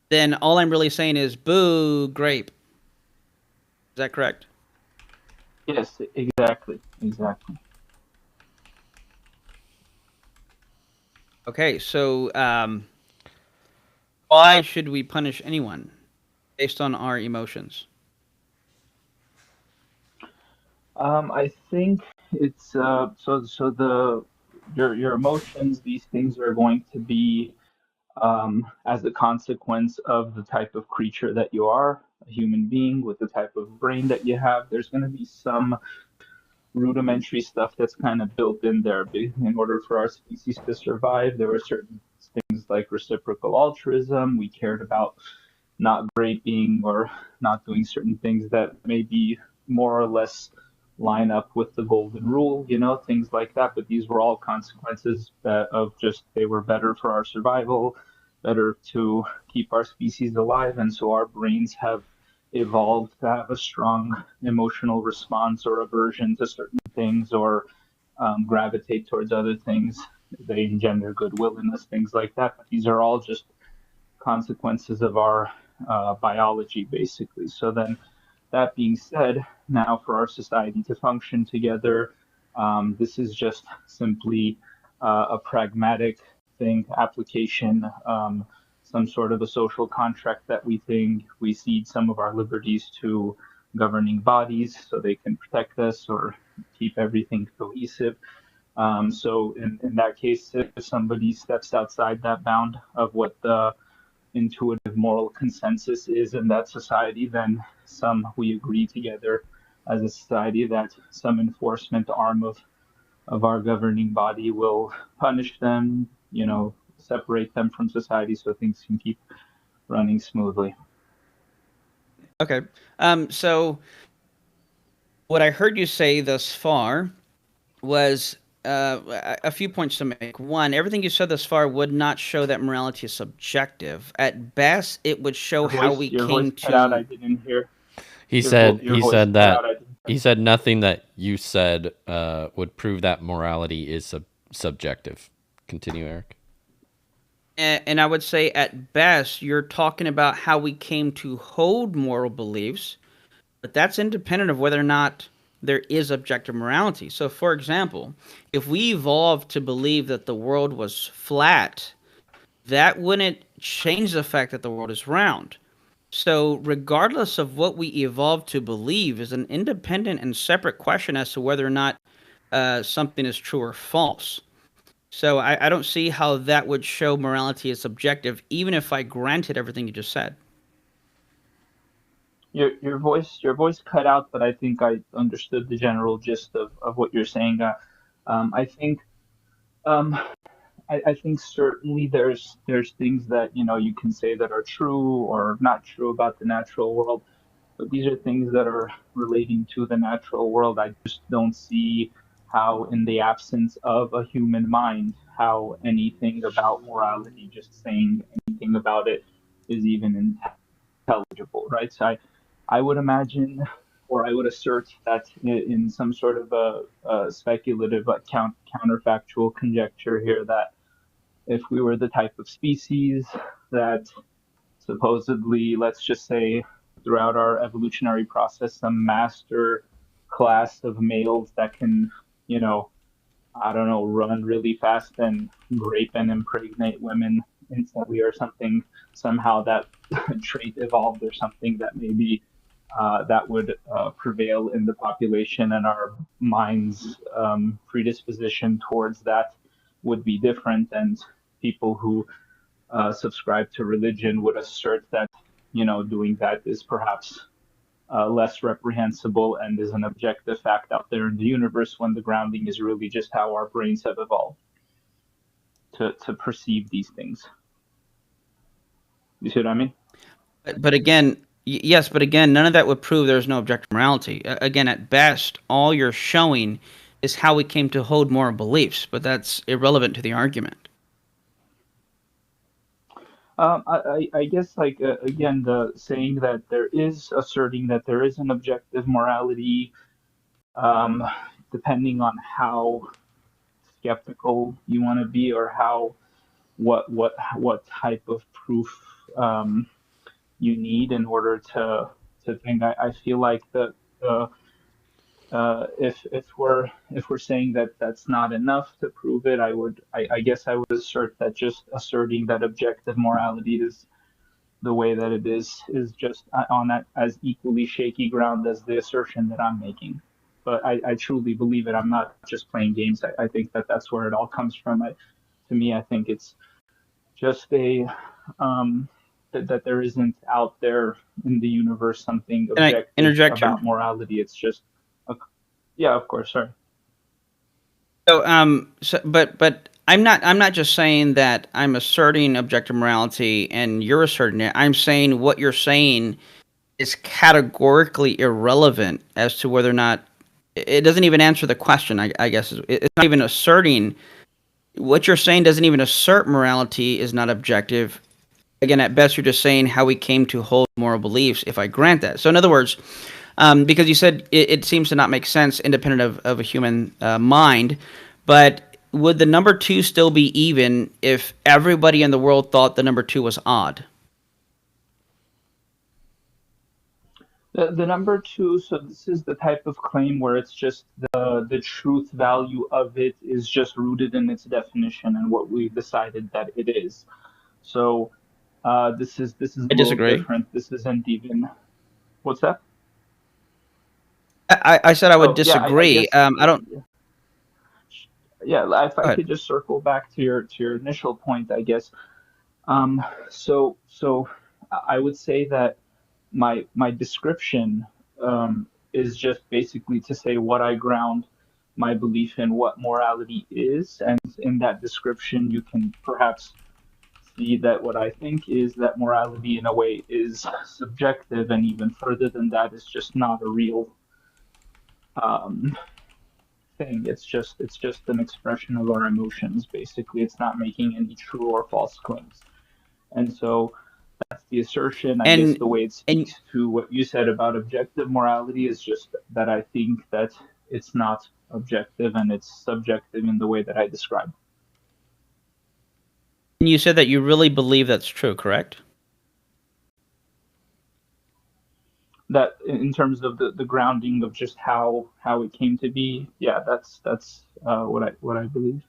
then all I'm really saying is boo grape. Is that correct? Yes, exactly. Okay, so why should we punish anyone based on our emotions? I think it's so the your emotions, these things are going to be as a consequence of the type of creature that you are, a human being with the type of brain that you have. There's going to be some rudimentary stuff that's kind of built in there. In order for our species to survive, there were certain things like reciprocal altruism. We cared about not raping or not doing certain things that maybe more or less line up with the golden rule, things like that. But these were all consequences of just they were better for our survival, better to keep our species alive. And so our brains have evolved to have a strong emotional response or aversion to certain things or gravitate towards other things. They engender goodwill in us, things like that. But these are all just consequences of our biology, basically. So then, that being said, now for our society to function together, this is just simply a pragmatic thing, application, some sort of a social contract that we think we cede some of our liberties to governing bodies so they can protect us or keep everything cohesive. So in that case, if somebody steps outside that bound of what the intuitive moral consensus is in that society, then we agree together as a society that some enforcement arm of our governing body will punish them, separate them from society so things can keep running smoothly. Okay. So what I heard you say thus far was a few points to make. One, everything you said thus far would not show that morality is subjective. At best, it would show how we your came voice cut out. I to. didn't hear. He Your said your he voice said cut that out. I didn't. he said nothing that you said would prove that morality is subjective. Continue, Eric. And I would say, at best, you're talking about how we came to hold moral beliefs, but that's independent of whether or not there is objective morality. So, for example, if we evolved to believe that the world was flat, that wouldn't change the fact that the world is round. So, regardless of what we evolved to believe, is an independent and separate question as to whether or not something is true or false. So, I don't see how that would show morality is subjective, even if I granted everything you just said. Your voice cut out, but I think I understood the general gist of what you're saying. I think um, I think certainly there's things that you can say that are true or not true about the natural world, but these are things that are relating to the natural world. I just don't see how, in the absence of a human mind, how anything about morality, just saying anything about it, is even intelligible, right? So I would imagine, or I would assert that in some sort of a speculative, but counterfactual conjecture here, that if we were the type of species that supposedly, let's just say, throughout our evolutionary process, some master class of males that can, I don't know, run really fast and rape and impregnate women instantly or something, somehow that trait evolved or something that maybe that would prevail in the population, and our mind's predisposition towards that would be different. And people who subscribe to religion would assert that, doing that is perhaps less reprehensible and is an objective fact out there in the universe, when the grounding is really just how our brains have evolved to perceive these things. You see what I mean? But again, yes, but again, none of that would prove there's no objective morality. Again, at best, all you're showing is how we came to hold moral beliefs, but that's irrelevant to the argument. I guess, like, again, the saying that there is asserting that there is an objective morality um, depending on how skeptical you want to be, or how what type of proof um, you need in order to think. I feel like the if we're saying that that's not enough to prove it, I guess I would assert that just asserting that objective morality is the way that it is just on that as equally shaky ground as the assertion that I'm making. But I truly believe it. I'm not just playing games. I think that that's where it all comes from. To me, I think it's just that there isn't out there in the universe something Can I objective interject here? about morality. It's just, a, yeah, of course, sorry. But I'm not just saying that I'm asserting objective morality and you're asserting it. I'm saying what you're saying is categorically irrelevant as to whether or not it doesn't even answer the question. I guess it's not even asserting what you're saying. Doesn't even assert morality is not objective. Again, at best, you're just saying how we came to hold moral beliefs. If I grant that, so in other words, because you said it seems to not make sense independent of a human mind, but would the number two still be even if everybody in the world thought the number two was odd? The number two, so this is the type of claim where it's just the truth value of it is just rooted in its definition and what we decided that it is. So this is a I little disagree. different. This isn't even, what's that? I said I would Oh yeah, I disagree. guess I don't. yeah. If Go I ahead. could just circle back to your initial point, I guess. So I would say that my description is just basically to say what I ground my belief in what morality is, and in that description you can perhaps see that what I think is that morality in a way is subjective, and even further than that is just not a real um, thing. It's just an expression of our emotions. Basically, it's not making any true or false claims. And so that's the assertion. I guess the And way it and speaks to what you said about objective morality is just that I think that it's not objective and it's subjective in the way that I described. you said that you really believe that's true, correct? That in terms of the grounding of just how it came to be, yeah, that's what I believe.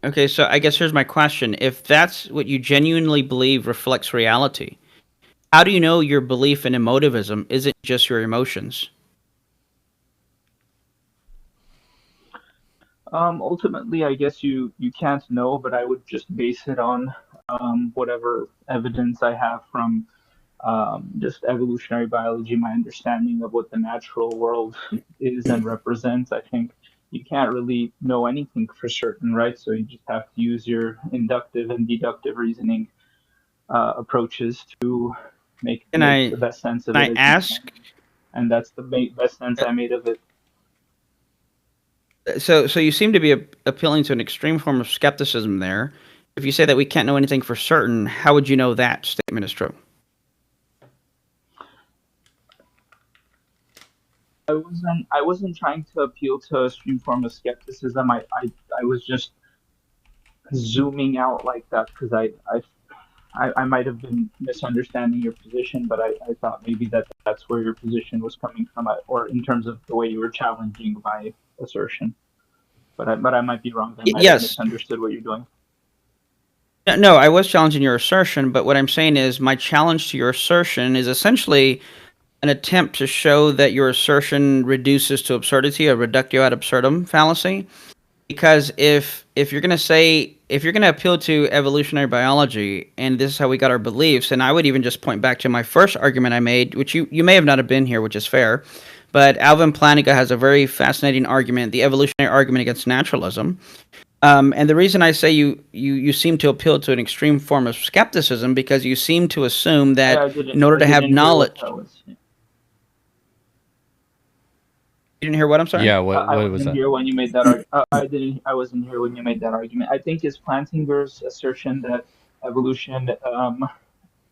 Okay, so I guess here's my question. If that's what you genuinely believe reflects reality, how do you know your belief in emotivism isn't just your emotions? Ultimately, I guess you can't know, but I would just base it on whatever evidence I have from just evolutionary biology, my understanding of what the natural world is and represents. I think you can't really know anything for certain, right? So you just have to use your inductive and deductive reasoning approaches to make Can make I the best sense of can it I as you can, ask? and that's the best sense I made of it. So you seem to be appealing to an extreme form of skepticism there. If you say that we can't know anything for certain, how would you know that statement is true? I wasn't trying to appeal to a extreme form of skepticism. I was just zooming out like that because I might have been misunderstanding your position, but I thought maybe that's where your position was coming from, or in terms of the way you were challenging my assertion. But I might be wrong. I might have Yes. misunderstood what you're doing. No, I was challenging your assertion, but what I'm saying is my challenge to your assertion is essentially an attempt to show that your assertion reduces to absurdity, a reductio ad absurdum fallacy. Because if you're gonna appeal to evolutionary biology and this is how we got our beliefs, and I would even just point back to my first argument I made, which you may have not have been here, which is fair, but Alvin Plantinga has a very fascinating argument, the evolutionary argument against naturalism. And the reason I say you seem to appeal to an extreme form of skepticism because you seem to assume I, that I in didn't order I to have didn't hear what knowledge, that was. you didn't hear what I'm sorry. Yeah, I what was wasn't that? here when you made that argument. I wasn't here when you made that argument. I think it's Plantinger's assertion that evolution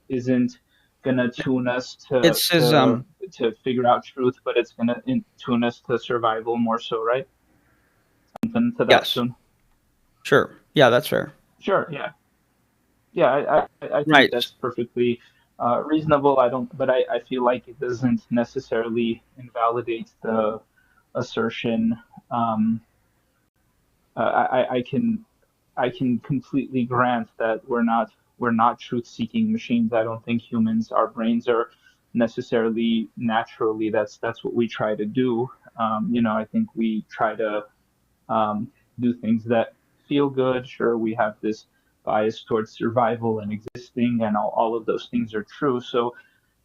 isn't gonna tune us It says to figure out truth, but it's gonna tune us to survival more so, right? Something to that yes, tune. sure, yeah, that's fair. Sure, yeah. Yeah, I think Right. that's perfectly reasonable. But I feel like it doesn't necessarily invalidate the assertion. Um, I can completely grant that we're not truth-seeking machines. I don't think humans, our brains are necessarily naturally. That's what we try to do. I think we try to um, do things that feel good. Sure, we have this bias towards survival and existing, and all of those things are true. So,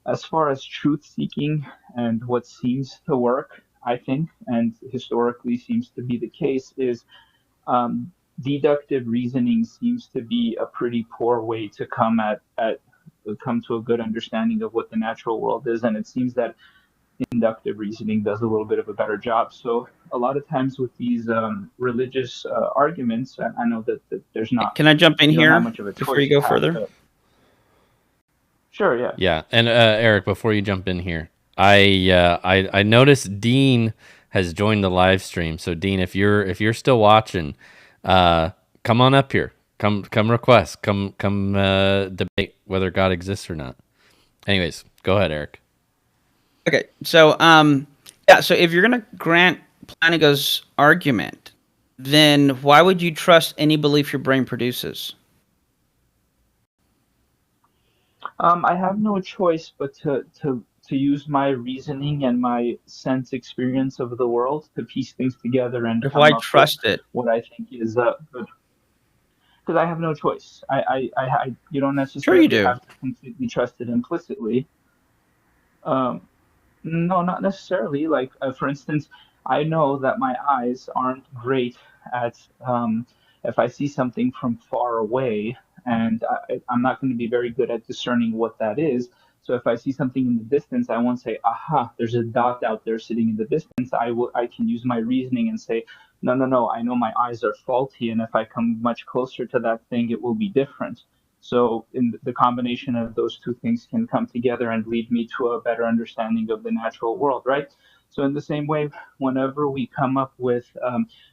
as far as truth seeking and what seems to work, I think, and historically seems to be the case, is um, deductive reasoning seems to be a pretty poor way to come to a good understanding of what the natural world is, and it seems that inductive reasoning does a little bit of a better job. So a lot of times with these religious arguments, I know that there's not, Can I jump in you don't have here much of a before choice. you go have further? Sure, yeah. Yeah, and Eric, before you jump in here, I noticed Dean has joined the live stream. So Dean, if you're still watching, come on up here. Come request. Come debate whether God exists or not. Anyways, go ahead, Eric. Okay, so yeah, so if you're gonna grant Planiga's argument, then why would you trust any belief your brain produces? I have no choice but to use my reasoning and my sense experience of the world to piece things together and Why come up with trust it? what I think is good. Because I have no choice. You don't Sure you necessarily do. have to completely trust it implicitly. Um, No, not necessarily. Like, for instance, I know that my eyes aren't great at if I see something from far away, and I'm not going to be very good at discerning what that is. So if I see something in the distance, I won't say, "Aha, there's a dot out there sitting in the distance." I can use my reasoning and say, "No, no, no. I know my eyes are faulty, and if I come much closer to that thing, it will be different." So in the combination of those two things can come together and lead me to a better understanding of the natural world, right? So in the same way, whenever we come up with,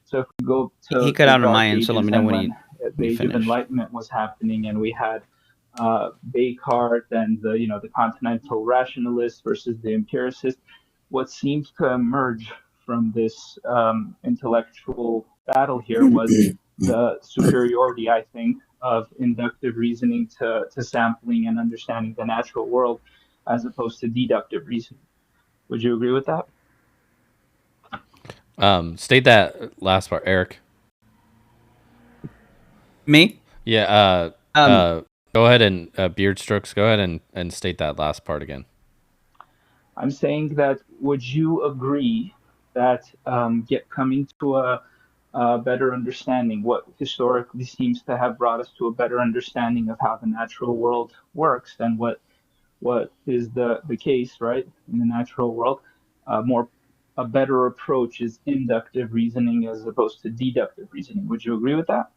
so if we go He to cut the out on Dark my end, so let Ages me know and when when the you Age of finish. Enlightenment was happening, and we had Descartes and the continental rationalists versus the empiricists, what seems to emerge from this intellectual battle here was the superiority, I think, of inductive reasoning to sampling and understanding the natural world as opposed to deductive reasoning. Would you agree with that? State that last part, Eric. Me? Yeah. Go ahead and Beard Strokes. Go ahead and state that last part again. I'm saying that would you agree that coming to a better understanding, what historically seems to have brought us to a better understanding of how the natural world works than what is the case, right, in the natural world, a better approach is inductive reasoning as opposed to deductive reasoning. Would you agree with that?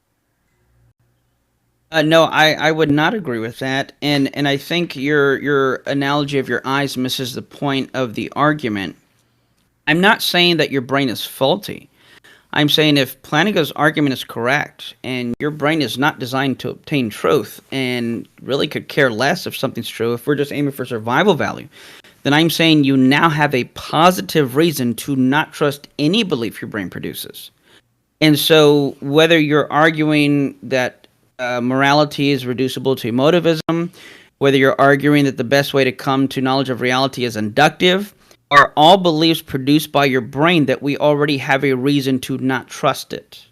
No, I would not agree with that, and I think your analogy of your eyes misses the point of the argument. I'm not saying that your brain is faulty. I'm saying if Planiga's argument is correct and your brain is not designed to obtain truth and really could care less if something's true, if we're just aiming for survival value, then I'm saying you now have a positive reason to not trust any belief your brain produces. And so whether you're arguing that morality is reducible to emotivism, whether you're arguing that the best way to come to knowledge of reality is inductive, are all beliefs produced by your brain that we already have a reason to not trust it.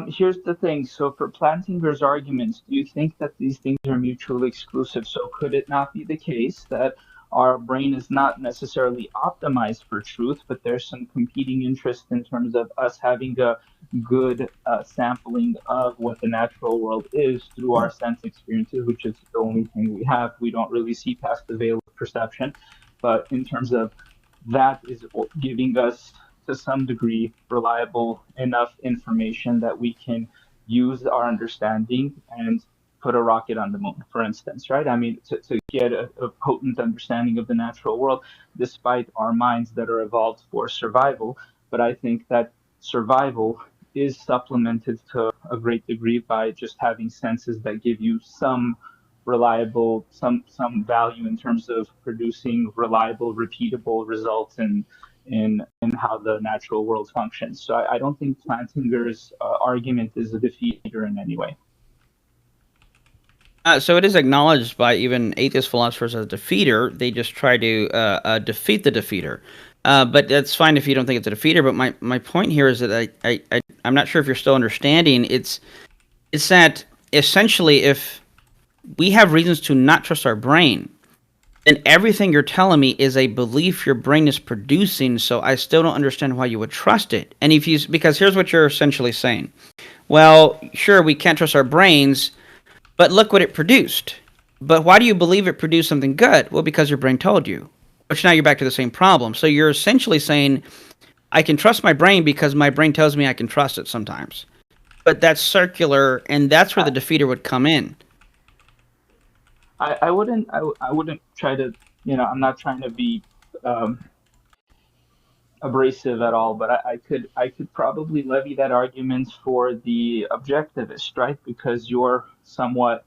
Here's the thing. So for Plantinger's arguments, do you think that these things are mutually exclusive? So could it not be the case that our brain is not necessarily optimized for truth, but there's some competing interest in terms of us having a good sampling of what the natural world is through our sense experiences, which is the only thing we have. We don't really see past the veil of perception. But in terms of that is giving us to some degree reliable enough information that we can use our understanding and put a rocket on the moon, for instance, right? I mean, to get a potent understanding of the natural world, despite our minds that are evolved for survival. But I think that survival is supplemented to a great degree by just having senses that give you some reliable, some value in terms of producing reliable, repeatable results in how the natural world functions. So I don't think Plantinger's argument is a defeater in any way. So it is acknowledged by even atheist philosophers as a defeater. They just try to defeat the defeater. But that's fine if you don't think it's a defeater. But my point here is that I'm not sure if you're still understanding. It's that essentially if we have reasons to not trust our brain, then everything you're telling me is a belief your brain is producing. So I still don't understand why you would trust it. And because here's what you're essentially saying. Well, sure, we can't trust our brains, but look what it produced. But why do you believe it produced something good? Well, because your brain told you. Which now you're back to the same problem. So you're essentially saying, I can trust my brain because my brain tells me I can trust it sometimes. But that's circular, and that's where the defeater would come in. I wouldn't try to, I'm not trying to be abrasive at all, but I could probably levy that argument for the objectivist, right? Because you're somewhat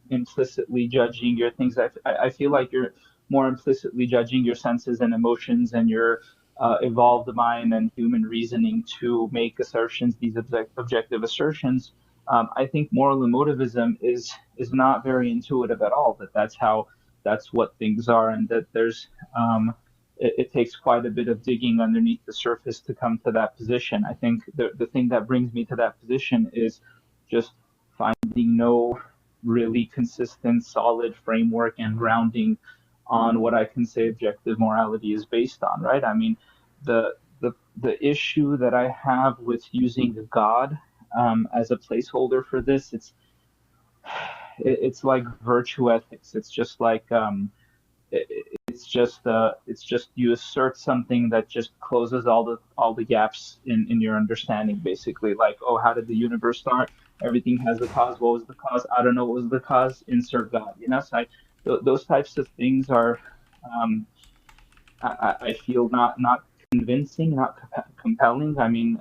implicitly judging your things. I feel like you're more implicitly judging your senses and emotions and your evolved mind and human reasoning to make assertions, these objective assertions. I think moral emotivism is not very intuitive at all. That's what things are, and that there's it takes quite a bit of digging underneath the surface to come to that position. I think the thing that brings me to that position is just finding no really consistent, solid framework and grounding on what I can say objective morality is based on, right? I mean, the issue that I have with using God as a placeholder for this, it's like virtue ethics. It's just like it's just you assert something that just closes all the gaps in your understanding, basically. Like, oh, how did the universe start? Everything has a cause. What was the cause? I don't know what was the cause. Insert God. So those types of things are, I feel not convincing, not compelling. I mean,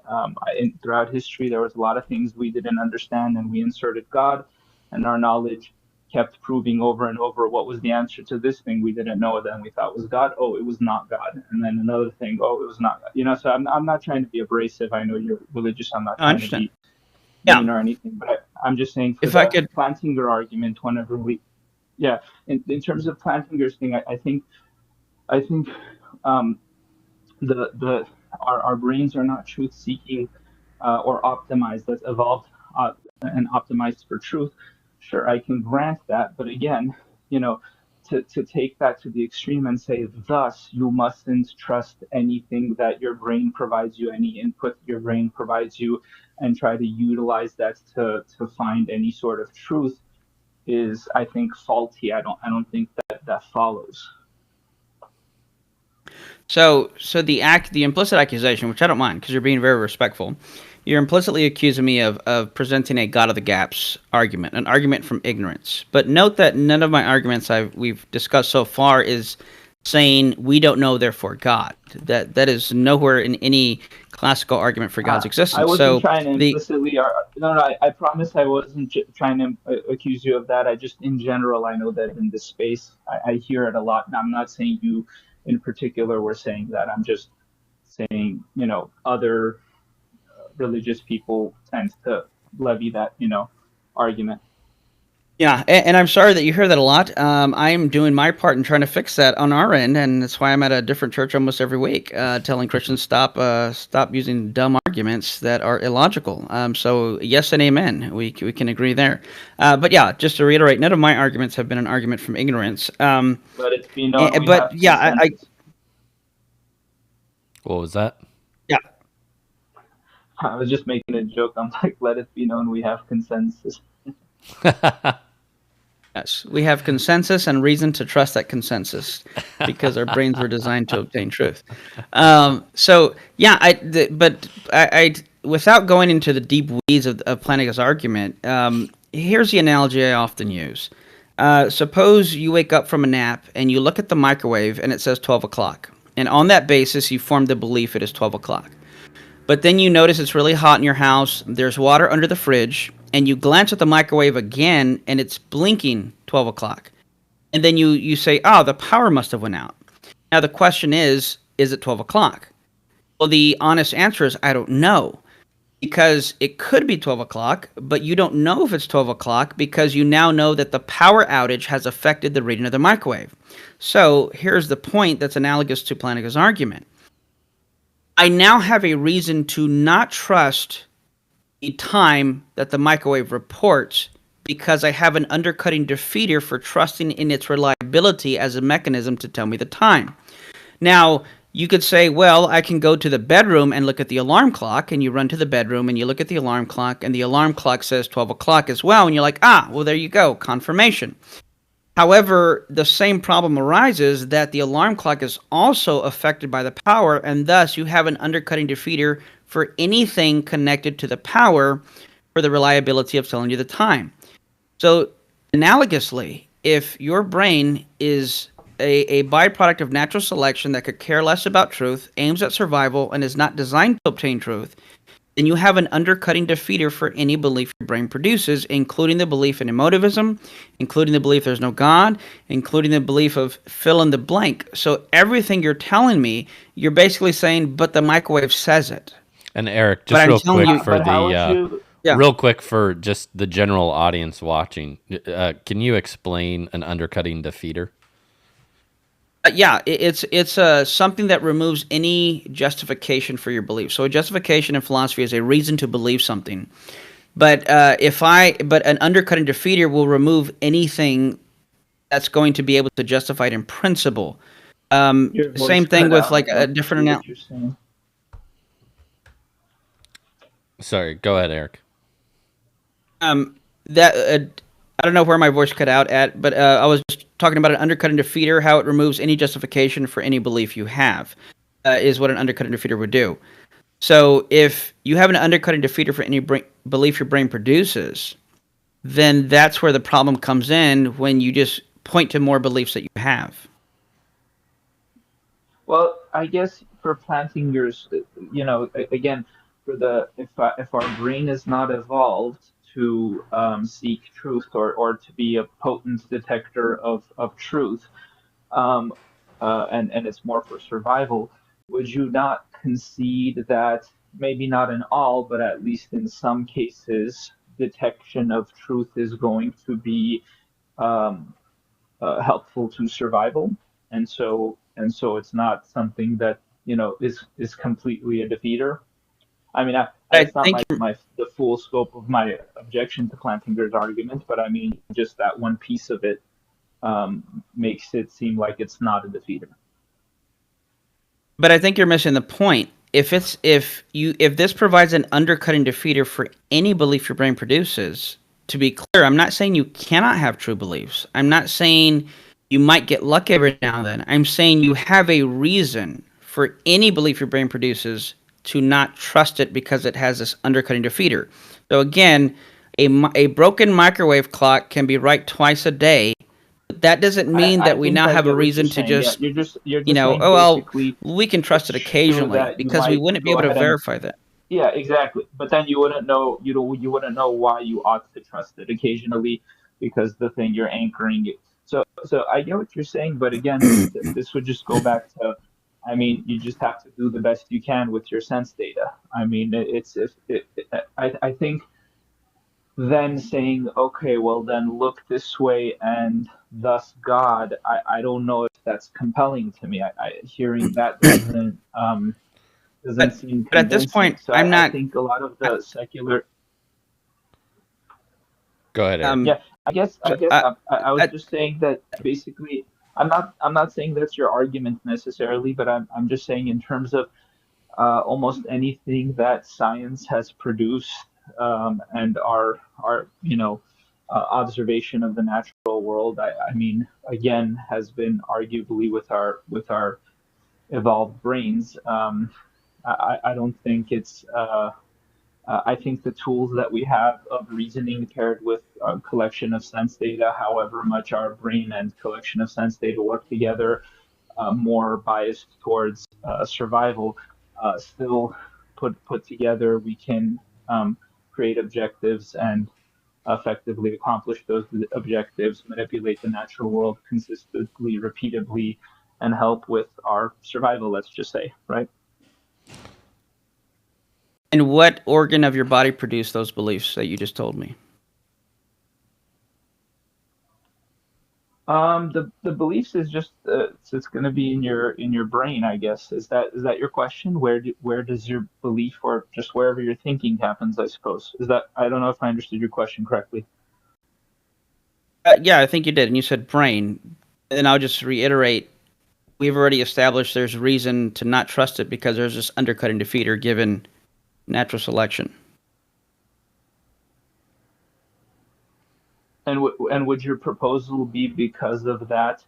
throughout history, there was a lot of things we didn't understand, and we inserted God, and our knowledge kept proving over and over what was the answer to this thing we didn't know, then we thought was God. Oh, it was not God. And then another thing, oh, it was not God. So I'm not trying to be abrasive. I know you're religious. I'm not trying to be mean or anything, but I'm just saying for the Plantinger argument, whenever in terms of Plantinger's thing, I think our brains are not truth seeking or optimized, that's evolved and optimized for truth. Sure, I can grant that, but again, to take that to the extreme and say, thus you mustn't trust anything that your brain provides you, any input your brain provides you, and try to utilize that to find any sort of truth is, I think, faulty. I don't think that follows. So the implicit accusation, which I don't mind because you're being very respectful, you're implicitly accusing me of presenting a God of the gaps argument, an argument from ignorance. But note that none of my arguments we've discussed so far is saying we don't know, therefore God. That is nowhere in any classical argument for God's existence. I wasn't trying to implicitly. I promise I wasn't trying to accuse you of that. I just, in general, I know that in this space, I hear it a lot. And I'm not saying you in particular were saying that. I'm just saying, other religious people tend to levy that, argument. Yeah, and I'm sorry that you hear that a lot. I'm doing my part in trying to fix that on our end, and that's why I'm at a different church almost every week, telling Christians stop using dumb arguments that are illogical. So yes and amen. We can agree there. But yeah, just to reiterate, none of my arguments have been an argument from ignorance. But it's been known. What was that? Yeah. I was just making a joke. I'm like, let it be known we have consensus. Yes, we have consensus and reason to trust that consensus because our brains were designed to obtain truth. So yeah, but without going into the deep weeds of Plantinger's argument, Here's the analogy I often use. Suppose you wake up from a nap and you look at the microwave and it says 12 o'clock. And on that basis, you form the belief it is 12 o'clock. But then you notice it's really hot in your house, there's water under the fridge, and you glance at the microwave again and it's blinking 12 o'clock. And then you say, oh, the power must have went out. Now the question is it 12 o'clock? Well, the honest answer is I don't know. Because it could be 12 o'clock, but you don't know if it's 12 o'clock because you now know that the power outage has affected the reading of the microwave. So here's the point that's analogous to Plantinga's argument. I now have a reason to not trust the time that the microwave reports because I have an undercutting defeater for trusting in its reliability as a mechanism to tell me the time. Now, you could say, well, I can go to the bedroom and look at the alarm clock, and you run to the bedroom and you look at the alarm clock, and the alarm clock says 12 o'clock as well, and you're like, well, there you go, confirmation. However, the same problem arises that the alarm clock is also affected by the power, and thus you have an undercutting defeater for anything connected to the power for the reliability of telling you the time. So, analogously, if your brain is a byproduct of natural selection that could care less about truth, aims at survival, and is not designed to obtain truth, then you have an undercutting defeater for any belief your brain produces, including the belief in emotivism, including the belief there's no God, including the belief of fill in the blank. So everything you're telling me, you're basically saying, but the microwave says it. And Eric, just real quick for Yeah. real quick for just the general audience watching, can you explain an undercutting defeater? It's something that removes any justification for your belief. So a justification in philosophy is a reason to believe something. But an undercutting defeater will remove anything that's going to be able to justify it in principle. Same thing with like a different analogy. Sorry, go ahead, Eric. I don't know where my voice cut out at, but I was just talking about an undercutting defeater, how it removes any justification for any belief you have, is what an undercutting defeater would do. So if you have an undercutting defeater for any belief your brain produces, then that's where the problem comes in when you just point to more beliefs that you have. Well, I guess for Plantinga's, again, if our brain is not evolved to seek truth or to be a potent detector of truth, and it's more for survival, would you not concede that maybe not in all, but at least in some cases, detection of truth is going to be helpful to survival, and so it's not something that is completely a defeater. I mean, that's not the full scope of my objection to Plantinga's argument, but I mean, just that one piece of it makes it seem like it's not a defeater. But I think you're missing the point. If this provides an undercutting defeater for any belief your brain produces, to be clear, I'm not saying you cannot have true beliefs. I'm not saying you might get lucky every now and then. I'm saying you have a reason for any belief your brain produces to not trust it because it has this undercutting defeater. So again, a broken microwave clock can be right twice a day. That doesn't mean that we now have a reason to just, we can trust it occasionally because we wouldn't be able to verify that. Yeah, exactly. But then you wouldn't know, you wouldn't know why you ought to trust it occasionally because the thing you're anchoring it. So I get what you're saying, but again, this would just go back to, I mean, you just have to do the best you can with your sense data. I mean, I think then saying, okay, well then look this way and thus God, I don't know if that's compelling to me. Hearing that doesn't seem convincing. But at this point, so I'm not. I think a lot of the secular. Go ahead, Eric. Yeah, I guess I was just saying that basically, I'm not saying that's your argument necessarily, but I'm just saying in terms of almost anything that science has produced and our observation of the natural world, I mean, again, has been arguably with our evolved brains. I don't think it's I think the tools that we have of reasoning paired with a collection of sense data, however much our brain and collection of sense data work together, more biased towards survival, still put together, we can create objectives and effectively accomplish those objectives, manipulate the natural world consistently, repeatedly, and help with our survival, let's just say, right? And what organ of your body produced those beliefs that you just told me? The beliefs is just it's going to be in your brain, I guess. Is that your question? Where does your belief, or just wherever your thinking happens, I suppose? Is that, I don't know if I understood your question correctly. Yeah, I think you did, and you said brain. And I'll just reiterate: we've already established there's reason to not trust it because there's this undercutting defeater given natural selection. And would your proposal be because of that?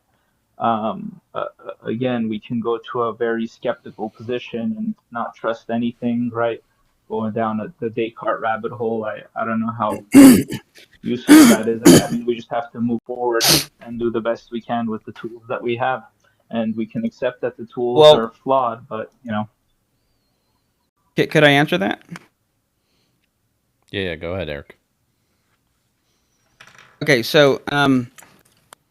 Again, we can go to a very skeptical position and not trust anything, right? Going down the Descartes rabbit hole. I don't know how useful that is. I mean, we just have to move forward and do the best we can with the tools that we have. And we can accept that the tools are flawed, but, Could I answer that? Yeah, go ahead, Eric. Okay, so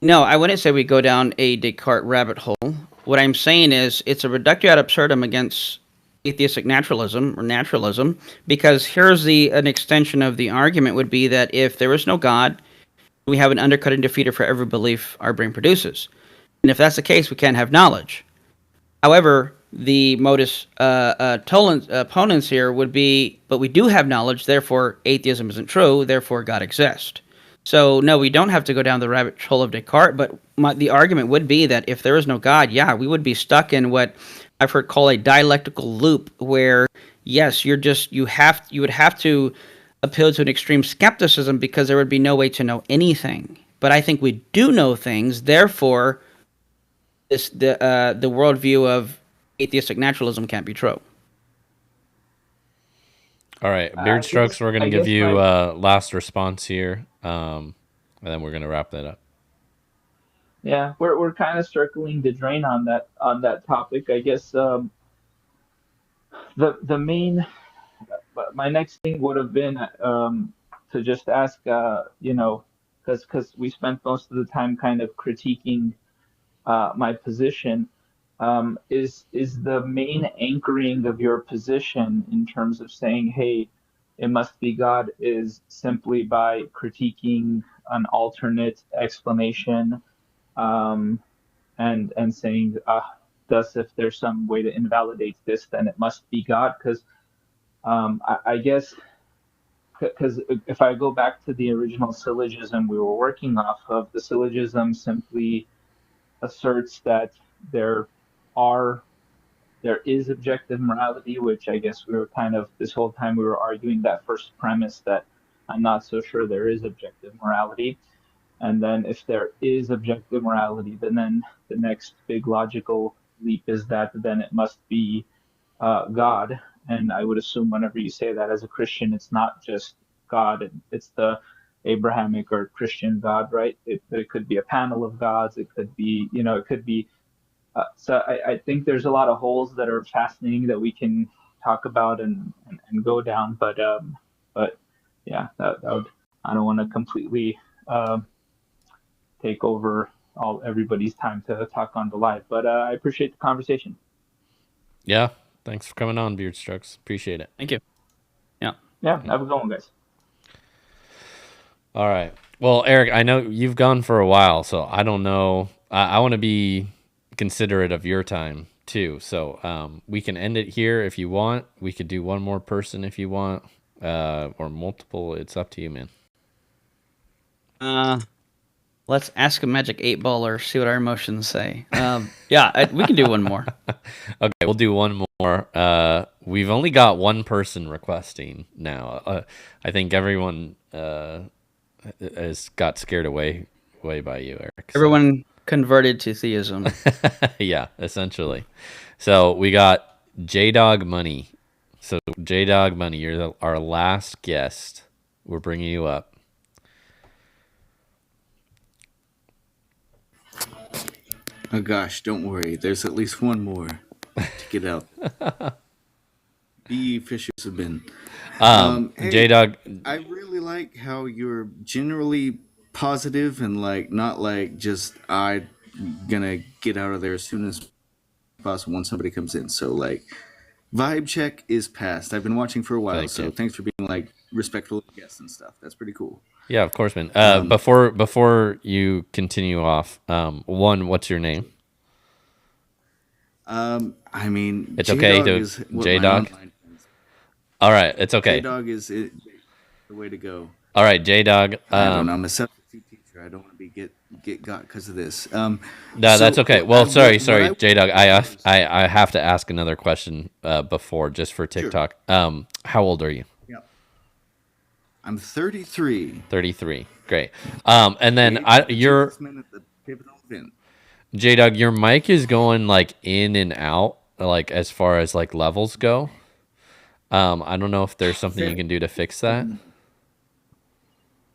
no, I wouldn't say we go down a Descartes rabbit hole. What I'm saying is it's a reductio ad absurdum against atheistic naturalism or naturalism, because here's an extension of the argument would be that if there is no God, we have an undercutting defeater for every belief our brain produces. And if that's the case, we can't have knowledge. However, the modus opponents here would be, but we do have knowledge, therefore atheism isn't true, therefore God exists. So, no, we don't have to go down the rabbit hole of Descartes, but the argument would be that if there is no God, yeah, we would be stuck in what I've heard called a dialectical loop, where, yes, you would have to appeal to an extreme skepticism because there would be no way to know anything. But I think we do know things, therefore, the worldview of atheistic naturalism can't be true. All right, Beard Strokes, we're going to give you last response here, and then we're going to wrap that up. Yeah, we're kind of circling the drain on that topic. I guess the main, my next thing would have been to just ask, because we spent most of the time kind of critiquing my position. Is the main anchoring of your position in terms of saying, hey, it must be God, is simply by critiquing an alternate explanation, and saying, thus, if there's some way to invalidate this, then it must be God? Because I guess, because if I go back to the original syllogism we were working off of, the syllogism simply asserts that there is objective morality, which I guess we were kind of, this whole time we were arguing that first premise that I'm not so sure there is objective morality. And then if there is objective morality, then the next big logical leap is that then it must be God. And I would assume whenever you say that as a Christian, it's not just God, it's the Abrahamic or Christian God, right? It could be a panel of gods. It could be, it could be. So I think there's a lot of holes that are fascinating that we can talk about and go down. But yeah, that would, I don't want to completely take over everybody's time to talk on the live. But I appreciate the conversation. Yeah, thanks for coming on, Beard Strokes. Appreciate it. Thank you. Yeah, have a good one, guys. All right. Well, Eric, I know you've gone for a while, so I don't know. I want to be considerate of your time too. So we can end it here if you want. We could do one more person if you want, or multiple. It's up to you, man. Let's ask a magic 8-ball or see what our emotions say. Yeah, we can do one more. Okay, we'll do one more. We've only got one person requesting now. I think everyone has got scared away by you, Eric. So. Everyone converted to theism. Yeah, essentially. So we got J-Dog Money. So J Dog Money, you're our last guest. We're bringing you up. Oh gosh, don't worry. There's at least one more to get out. The fishers have been. Hey, J Dog, I really like how you're generally positive and like not like just I gonna get out of there as soon as possible when somebody comes in. So like vibe check is passed. I've been watching for a while, Thank you. thanks for being like respectful of guests and stuff. That's pretty cool. yeah, of course, man. Before you continue off, one, what's your name? I mean, It's okay J-Dog to is what J my Dog. online friends- All right, it's okay. J-Dog is the way to go. All right, J Dog. I don't know. I'm a substitute teacher. I don't want to be get got because of this. No, that's okay. Well, sorry, what J Dog. I have to ask another question before, just for TikTok. How old are you? Yeah. I'm 33. 33. Great. And then your At the pivotal event. J Dog, your mic is going like in and out, like as far as like levels go. I don't know if there's something you can do to fix that.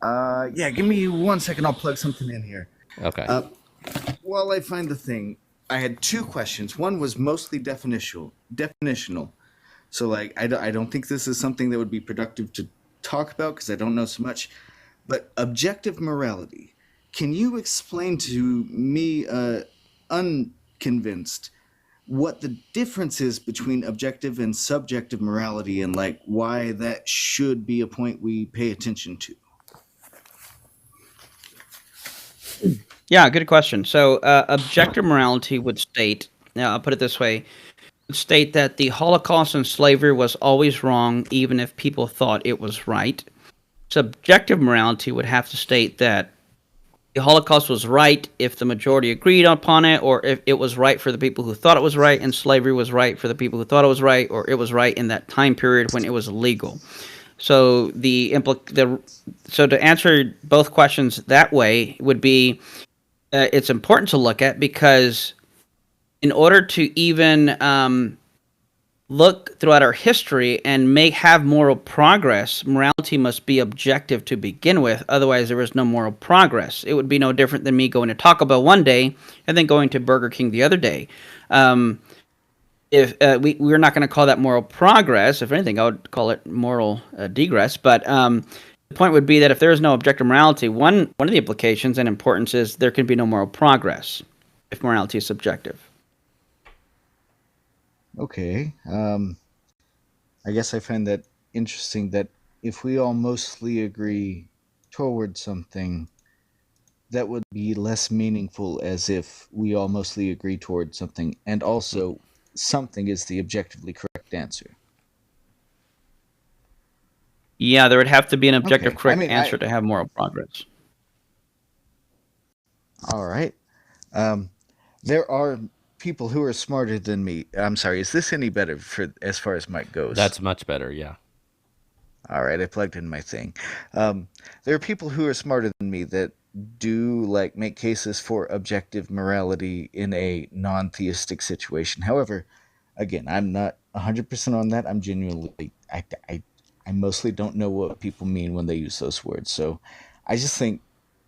Yeah. Give me 1 second. I'll plug something in here. Okay. While I find the thing, I had two questions. One was mostly definitional. So like, I don't think this is something that would be productive to talk about because I don't know so much. But objective morality. Can you explain to me, unconvinced, what the difference is between objective and subjective morality and like why that should be a point we pay attention to? Yeah, good question. So, objective morality would state, now I'll put it this way, would state that the Holocaust and slavery was always wrong, even if people thought it was right. Subjective morality would have to state that the Holocaust was right if the majority agreed upon it, or if it was right for the people who thought it was right, and slavery was right for the people who thought it was right, or it was right in that time period when it was illegal. So so to answer both questions that way would be it's important to look at because in order to even look throughout our history and have moral progress, morality must be objective to begin with. Otherwise, there is no moral progress. It would be no different than me going to Taco Bell one day and then going to Burger King the other day. If we're not going to call that moral progress. If anything, I would call it moral degress. But the point would be that if there is no objective morality, one of the implications and importance is there can be no moral progress if morality is subjective. Okay. I guess I find that interesting that if we all mostly agree toward something, that would be less meaningful as if we all mostly agree toward something, and also something is the objectively correct answer. Yeah, there would have to be an objective Okay. correct answer to have moral progress. All right. There are people who are smarter than me. I'm sorry, is this any better for as far as mic goes? That's much better, yeah. All right, I plugged in my thing. There are people who are smarter than me that do like make cases for objective morality in a non-theistic situation. However, again, I'm not 100% on that. I'm genuinely, I mostly don't know what people mean when they use those words. So I just think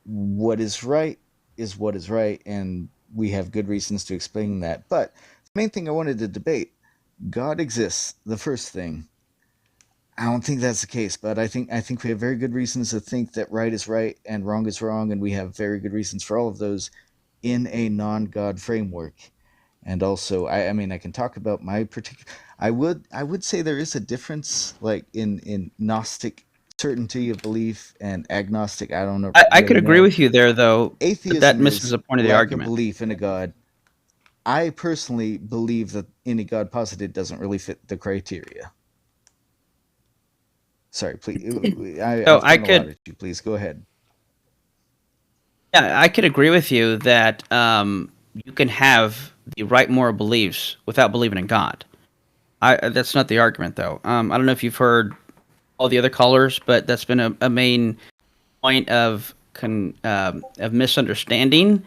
what is right is what is right, and we have good reasons to explain that. But the main thing I wanted to debate, God exists, the first thing. I don't think that's the case, but I think we have very good reasons to think that right is right and wrong is wrong, and we have very good reasons for all of those in a non-God framework. And also, I mean, I can talk about my particular. I would say there is a difference, like in Gnostic certainty of belief and agnostic. I don't know. I could agree with you there, though. Atheism But that misses the point of the lack argument. belief in a God. I personally believe that any God posited doesn't really fit the criteria. Sorry, please. I could. You. Please go ahead. Yeah, I could agree with you that you can have the right moral beliefs without believing in God. That's not the argument, though. I don't know if you've heard all the other callers, but that's been a main point of misunderstanding.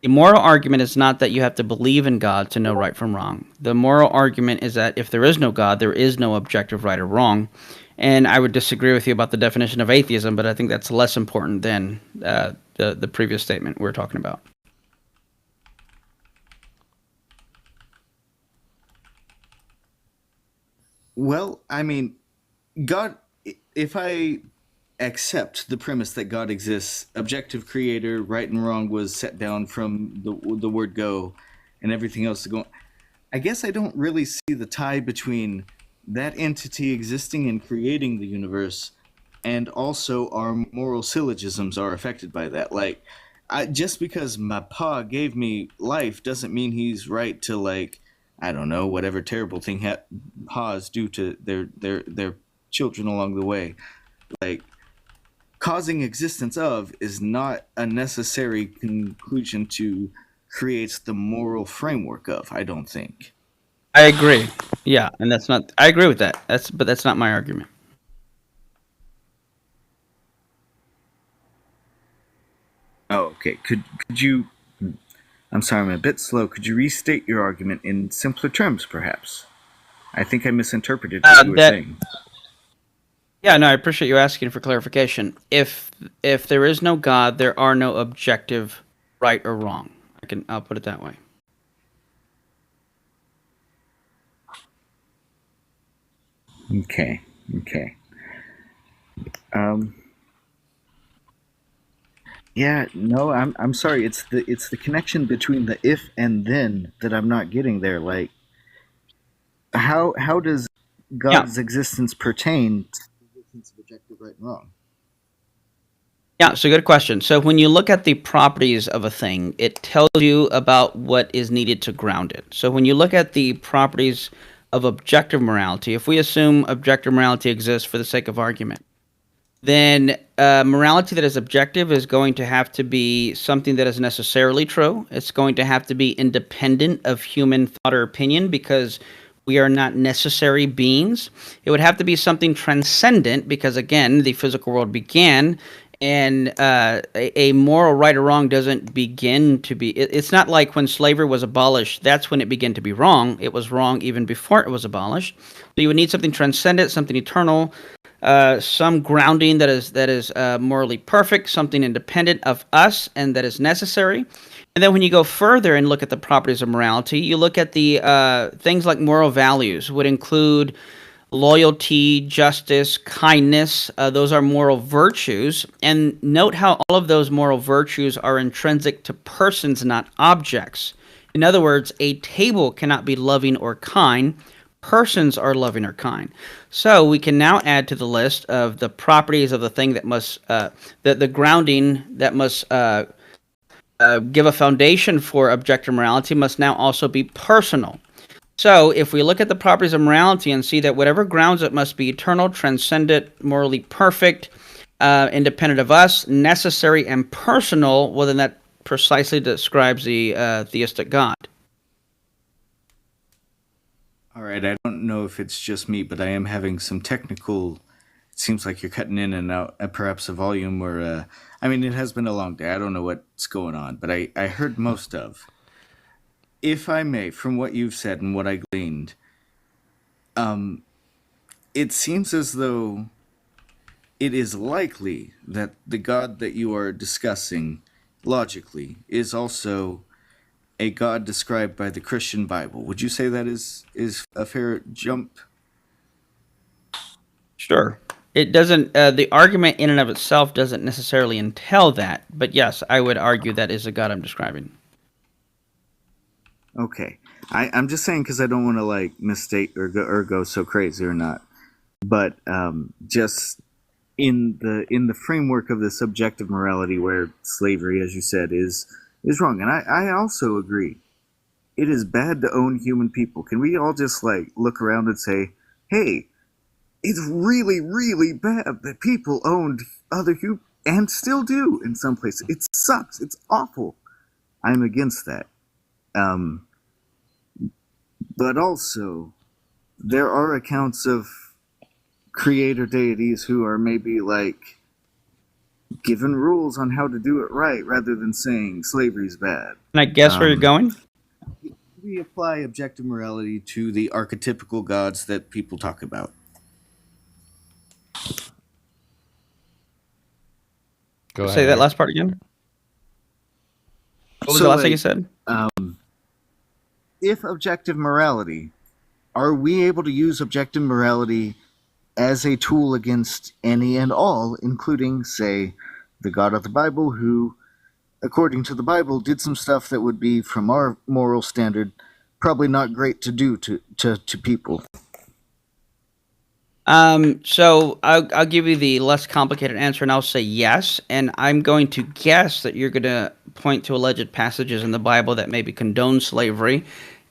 The moral argument is not that you have to believe in God to know right from wrong. The moral argument is that if there is no God, there is no objective right or wrong. And I would disagree with you about the definition of atheism, but I think that's less important than the previous statement we're talking about. Well, I mean, God, if I accept the premise that God exists, objective creator, right and wrong was set down from the word go, and everything else to go. I guess I don't really see the tie between that entity existing and creating the universe, and also our moral syllogisms are affected by that. Like, just because my pa gave me life doesn't mean he's right to, like, I don't know, whatever terrible thing pa's do to their children along the way. Like, causing existence of is not a necessary conclusion to create the moral framework of, I don't think. I agree. Yeah, and that's not. I agree with that. But that's not my argument. Oh, okay. Could you? I'm sorry, I'm a bit slow. Could you restate your argument in simpler terms, perhaps? I think I misinterpreted what you were saying. Yeah, no, I appreciate you asking for clarification. If there is no God, there are no objective right or wrong. I'll put it that way. Okay. Yeah, no, I'm sorry. It's the connection between the if and then that I'm not getting there. Like, how does God's existence pertain to the existence of objective right and wrong? Yeah, so good question. So when you look at the properties of a thing, it tells you about what is needed to ground it. So when you look at the properties of objective morality, if we assume objective morality exists for the sake of argument, then morality that is objective is going to have to be something that is necessarily true. It's going to have to be independent of human thought or opinion because we are not necessary beings. It would have to be something transcendent because, again, the physical world began, and a moral right or wrong doesn't begin to be. It's not like when slavery was abolished, that's when it began to be wrong. It was wrong even before it was abolished. So you would need something transcendent, something eternal, some grounding that is morally perfect, something independent of us and that is necessary. And then when you go further and look at the properties of morality, you look at the things like moral values would include loyalty, justice, kindness. Those are moral virtues. And note how all of those moral virtues are intrinsic to persons, not objects. In other words, a table cannot be loving or kind. Persons are loving or kind. So we can now add to the list of the properties of the thing that must, the grounding that must give a foundation for objective morality must now also be personal. So if we look at the properties of morality and see that whatever grounds it must be eternal, transcendent, morally perfect, independent of us, necessary, and personal, well, then that precisely describes the theistic God. All right, I don't know if it's just me, but I am having some technical. It seems like you're cutting in and out, perhaps a volume or. I mean, it has been a long day. I don't know what's going on, but I heard most of. If I may, from what you've said and what I gleaned, it seems as though it is likely that the God that you are discussing logically is also a God described by the Christian Bible. Would you say that is a fair jump? Sure. It doesn't, the argument in and of itself doesn't necessarily entail that, but yes, I would argue that is the God I'm describing. Okay. I'm just saying because I don't want to like mistake or go so crazy or not. But just in the framework of the subjective morality where slavery, as you said, is wrong. And I also agree. It is bad to own human people. Can we all just like look around and say, hey, it's really, really bad that people owned other humans and still do in some places. It sucks. It's awful. I'm against that. But also, there are accounts of creator deities who are maybe like given rules on how to do it right rather than saying slavery's bad. Can I guess where you're going? We apply objective morality to the archetypical gods that people talk about. Go ahead. Say that Eric. last part again. What was So, the last thing like, you said? If objective morality, are we able to use objective morality as a tool against any and all, including, say, the God of the Bible, who, according to the Bible, did some stuff that would be, from our moral standard, probably not great to do to people? So I'll give you the less complicated answer, and I'll say yes. And I'm going to guess that you're going to point to alleged passages in the Bible that maybe condone slavery.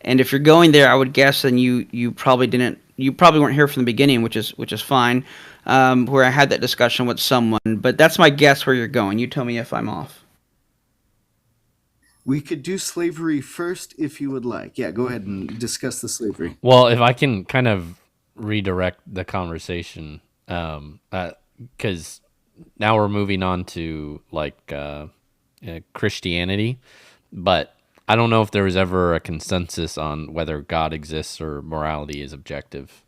And if you're going there, I would guess then you probably weren't here from the beginning, which is fine. Where I had that discussion with someone, but that's my guess where you're going. You tell me if I'm off. We could do slavery first if you would like. Yeah, go ahead and discuss the slavery. Well, if I can kind of redirect the conversation, because now we're moving on to like Christianity, but I don't know if there was ever a consensus on whether God exists or morality is objective.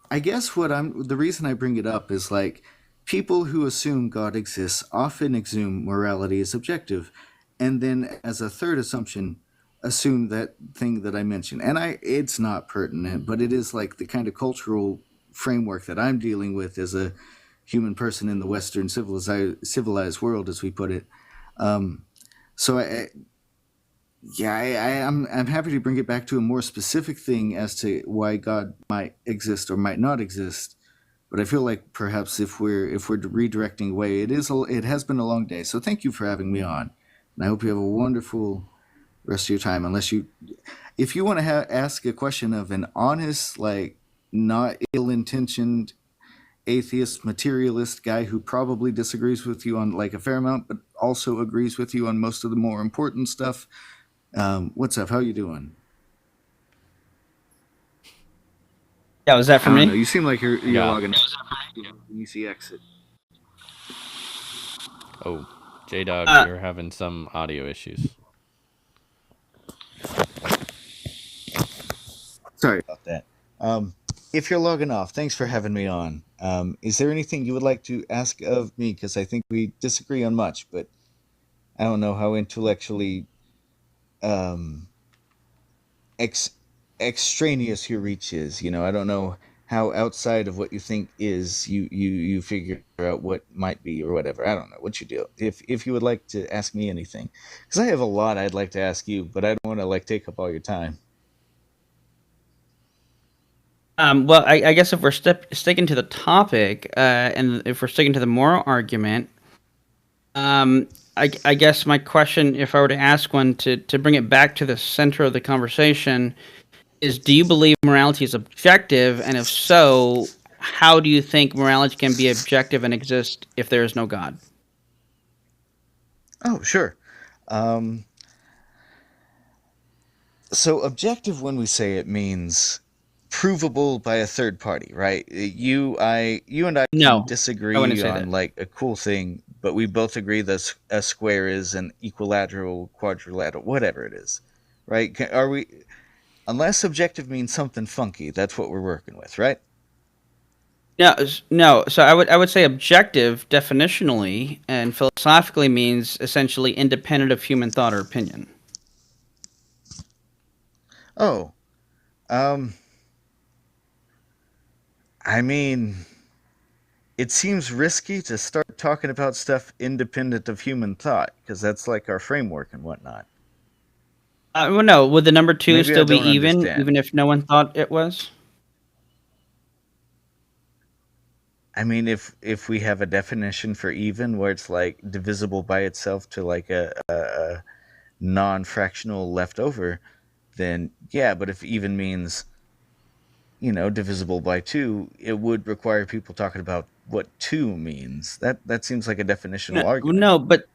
I guess the reason I bring it up is like people who assume God exists often assume morality is objective, and then as a third assumption, assume that thing that I mentioned. And it's not pertinent, but it is like the kind of cultural framework that I'm dealing with as a human person in the Western civilized world, as we put it. So I'm happy to bring it back to a more specific thing as to why God might exist or might not exist. But I feel like perhaps if we're redirecting away, it has been a long day. So thank you for having me on, and I hope you have a wonderful rest of your time. If you want to ask a question of an honest, like not ill-intentioned atheist materialist guy who probably disagrees with you on like a fair amount, but also agrees with you on most of the more important stuff. What's up? How you doing? Yeah, was that for me? Know. You seem like you're logging. You see exit. Oh, J-Dog, you're having some audio issues. Sorry about that. If you're logging off, thanks for having me on. Is there anything you would like to ask of me? Because I think we disagree on much, but I don't know how intellectually extraneous your reach is. I don't know how outside of what you think is you figure out what might be or whatever. I don't know what you do. If you would like to ask me anything, because I have a lot I'd like to ask you, but I don't want to like take up all your time. Well, I guess if we're sticking to the topic, and if we're sticking to the moral argument, I guess my question, if I were to ask one to bring it back to the center of the conversation, is do you believe morality is objective? And if so, how do you think morality can be objective and exist if there is no God? Oh, sure. So objective, when we say it, means provable by a third party, right? You and I can disagree on like a cool thing, but we both agree that a square is an equilateral, quadrilateral, whatever it is, right? Are we? Unless objective means something funky, that's what we're working with, right? No. So I would say objective, definitionally and philosophically, means essentially independent of human thought or opinion. Oh, I mean, it seems risky to start talking about stuff independent of human thought, because that's like our framework and whatnot. Well, no. Would the number 2 Maybe still be even if no one thought it was? I mean, if we have a definition for even where it's like divisible by itself to like a non-fractional leftover, then yeah. But if even means, divisible by 2, it would require people talking about what 2 means. That seems like a definitional argument. No, but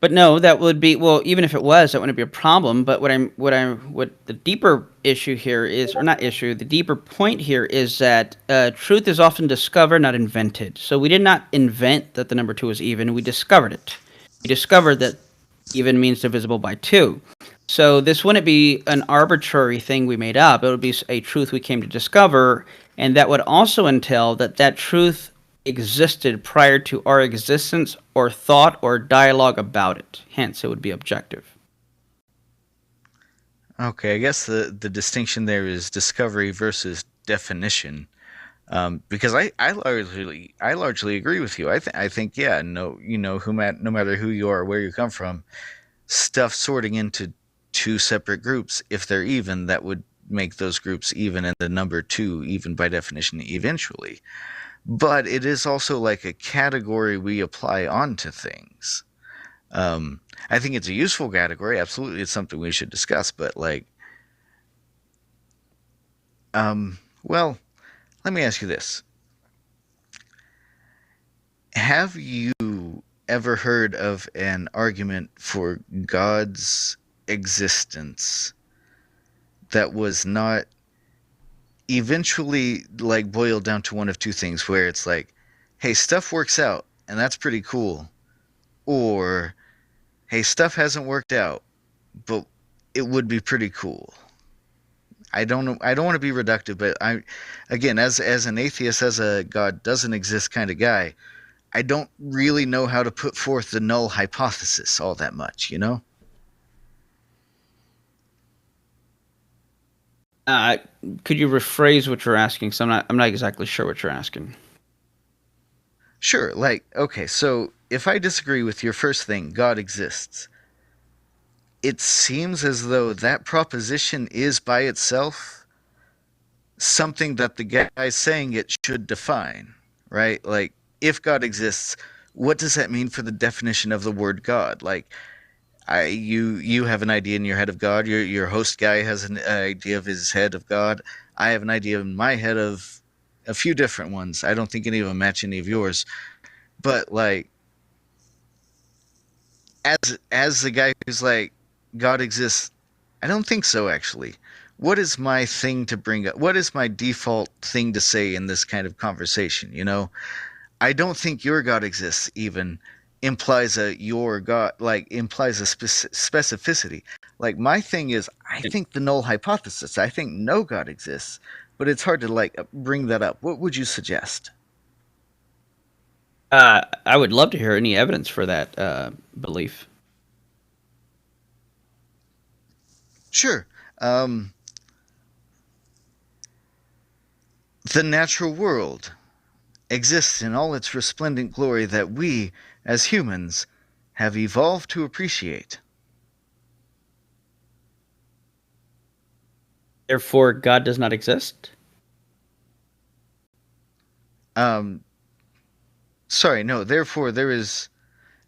But no, that would be, well, even if it was, that wouldn't be a problem. But what the deeper issue here is, or not issue, the deeper point here is that truth is often discovered, not invented. So we did not invent that the number 2 is even. We discovered it. We discovered that even means divisible by 2. So this wouldn't be an arbitrary thing we made up. It would be a truth we came to discover, and that would also entail that that truth existed prior to our existence or thought or dialogue about it. Hence, it would be objective. Okay, I guess the distinction there is discovery versus definition. Because I largely agree with you. I think yeah, no, no matter who you are, where you come from, stuff sorting into two separate groups, if they're even, that would make those groups even, and the number 2 even by definition eventually. But it is also like a category we apply onto things. I think it's a useful category. Absolutely, it's something we should discuss. But well, let me ask you this: have you ever heard of an argument for God's existence that was not eventually boiled down to one of two things, where it's like, hey, stuff works out and that's pretty cool, or hey, stuff hasn't worked out but it would be pretty cool? I don't know, I don't want to be reductive, but again, as an atheist, as a God doesn't exist kind of guy, I don't really know how to put forth the null hypothesis all that much, Could you rephrase what you're asking? So I'm not exactly sure what you're asking. Sure. Okay, so if I disagree with your first thing, God exists, it seems as though that proposition is by itself something that the guy saying it should define, right? Like, if God exists, what does that mean for the definition of the word God? You have an idea in your head of God. Your host guy has an idea of his head of God. I have an idea in my head of a few different ones. I don't think any of them match any of yours. But as the guy who's like, God exists, I don't think so, actually. What is my thing to bring up? What is my default thing to say in this kind of conversation? I don't think your God exists even implies your God, implies a specificity. My thing is, I think the null hypothesis, I think no God exists, but it's hard to bring that up. What would you suggest? I would love to hear any evidence for that belief. Sure. The natural world exists in all its resplendent glory that we, as humans, have evolved to appreciate. Therefore, God does not exist? Sorry, no. Therefore, there is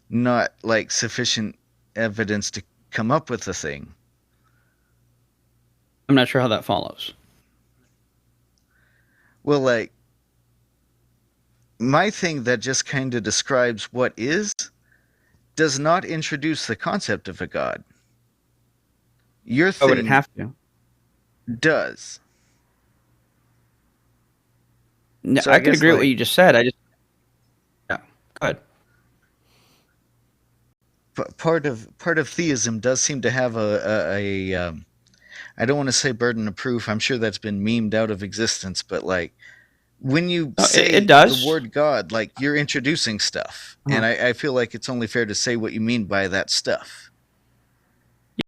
not sufficient evidence to come up with a thing. I'm not sure how that follows. Well, my thing that just kind of describes what is does not introduce the concept of a God. Your thing would it have to? Does. No, So I could agree with what you just said. Yeah, go ahead. Part of theism does seem to have a I don't want to say burden of proof. I'm sure that's been memed out of existence, but when you say it does. the word God, you're introducing stuff, and I feel like it's only fair to say what you mean by that stuff.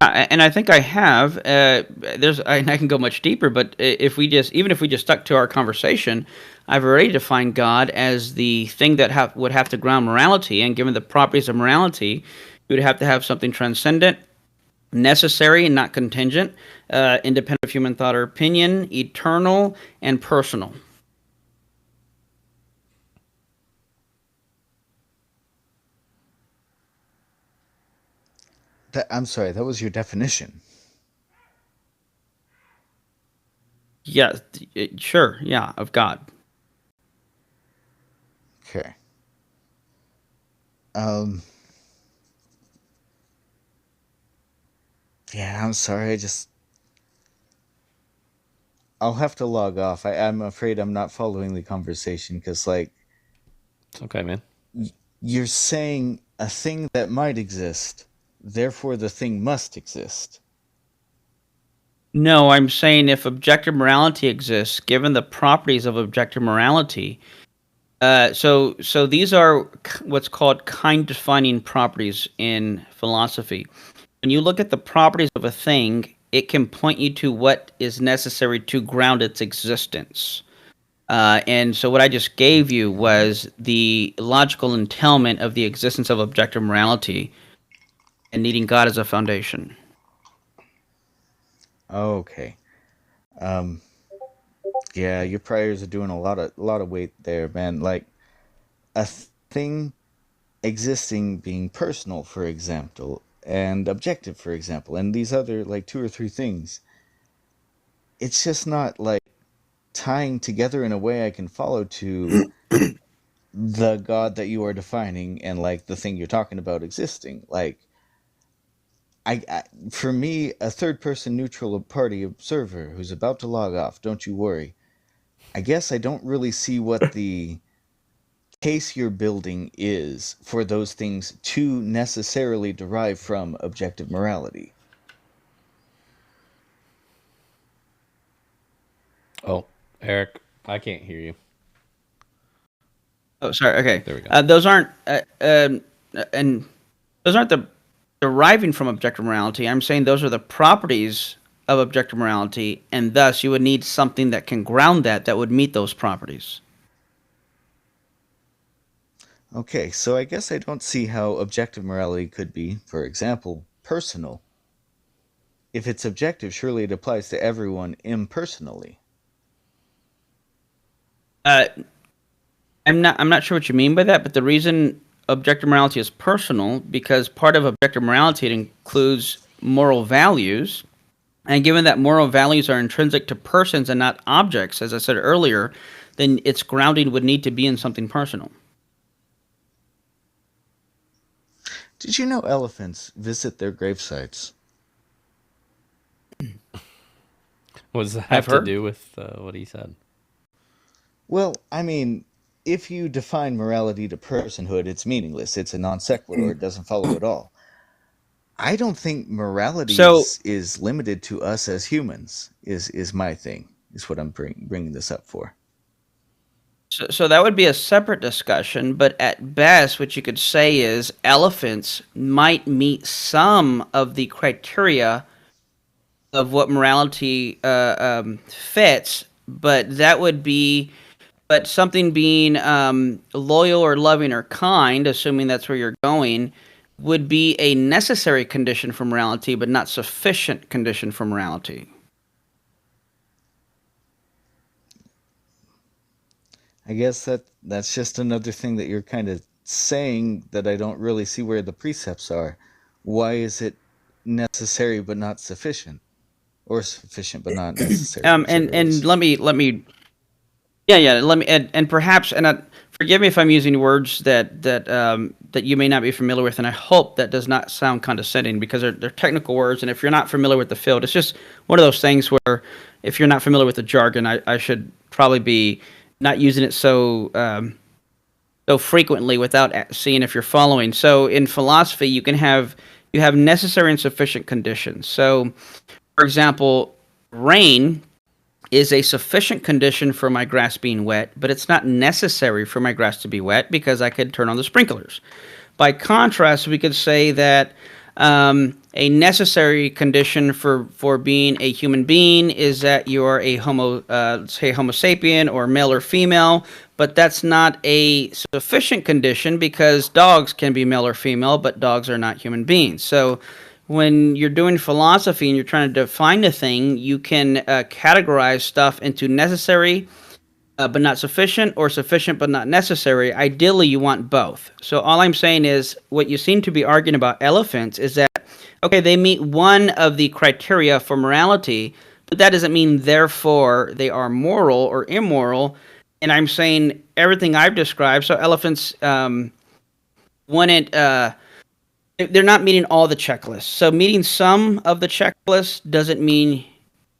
Yeah, and I think I have. I can go much deeper, but even if we just stuck to our conversation, I've already defined God as the thing that would have to ground morality, and given the properties of morality, you would have to have something transcendent, necessary and not contingent, independent of human thought or opinion, eternal, and personal. I'm sorry, that was your definition. Yeah, sure, yeah, of God. Okay. Yeah, I'm sorry. I'll have to log off. I'm afraid I'm not following the conversation because, like, It's okay, man. you're saying a thing that might exist, therefore the thing must exist. No, I'm saying if objective morality exists, given the properties of objective morality, so these are what's called kind-defining properties in philosophy. When you look at the properties of a thing, it can point you to what is necessary to ground its existence. And so what I just gave you was the logical entailment of the existence of objective morality and needing God as a foundation. Okay. Um, yeah, your priors are doing a lot of weight there, man. Like a thing existing being personal, for example, and objective, for example, and these other like two or three things. It's just not like tying together in a way I can follow to the God that you are defining and like the thing you're talking about existing. Like for me, a third person neutral party observer who's about to log off, don't you worry. I guess I don't really see what the case you're building is for those things to necessarily derive from objective morality. Oh, Eric, I can't hear you. Oh, sorry. Okay. There we go. Those aren't and those aren't the deriving from objective morality. I'm saying those are the properties of objective morality, and thus you would need something that can ground that would meet those properties. Okay, so I guess I don't see how objective morality could be, for example, personal. If it's objective, surely it applies to everyone impersonally. I'm not sure what you mean by that, but the reason objective morality is personal because part of objective morality it includes moral values, and given that moral values are intrinsic to persons and not objects, as I said earlier, then its grounding would need to be in something personal. Did you know elephants visit their gravesites? What does that I've have to heard. do with what he said? Well, I mean, if you define morality to personhood, it's meaningless. It's a non sequitur. It doesn't follow at all. I don't think morality So is limited to us as humans. Is my thing. Is what I'm bringing this up for. So that would be a separate discussion, but at best, what you could say is elephants might meet some of the criteria of what morality fits, but that would be, but something being loyal or loving or kind, assuming that's where you're going, would be a necessary condition for morality, but not sufficient condition for morality. I guess that's just another thing that you're kind of saying that I don't really see where the precepts are. Why is it necessary but not sufficient, or sufficient but not necessary? And let me let me and perhaps forgive me if I'm using words that you may not be familiar with, and I hope that does not sound condescending because they're technical words, and if you're not familiar with the field, it's just one of those things where if you're not familiar with the jargon, I should probably be not using it so frequently without seeing if you're following. So in philosophy, you have necessary and sufficient conditions. So, for example, rain is a sufficient condition for my grass being wet, but it's not necessary for my grass to be wet because I could turn on the sprinklers. By contrast, we could say that a necessary condition for being a human being is that you are a Homo sapien or male or female, but that's not a sufficient condition because dogs can be male or female, but dogs are not human beings. So when you're doing philosophy and you're trying to define a thing, you can categorize stuff into necessary but not sufficient, or sufficient but not necessary. Ideally, you want both. So all I'm saying is what you seem to be arguing about elephants is that, okay, they meet one of the criteria for morality, but that doesn't mean therefore they are moral or immoral. And I'm saying everything I've described, so elephants wouldn't they're not meeting all the checklists. So meeting some of the checklists doesn't mean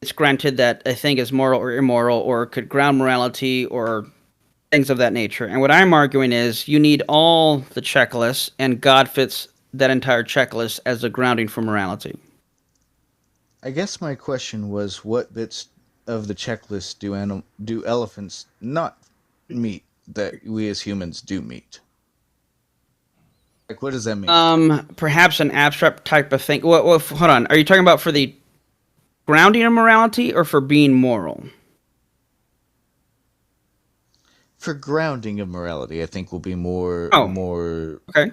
it's granted that a thing is moral or immoral or could ground morality or things of that nature. And what I'm arguing is you need all the checklists, and God fits that entire checklist as a grounding for morality. I guess my question was, what bits of the checklist do elephants not meet that we as humans do meet? Like, what does that mean? Perhaps an abstract type of thing. Well, hold on. Are you talking about for the grounding of morality or for being moral? For grounding of morality, I think will be more okay.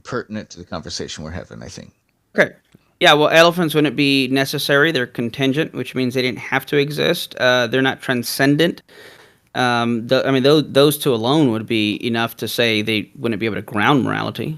pertinent to the conversation we're having, I think. Okay. Yeah, well, elephants wouldn't be necessary. They're contingent, which means they didn't have to exist. They're not transcendent. Those two alone would be enough to say they wouldn't be able to ground morality.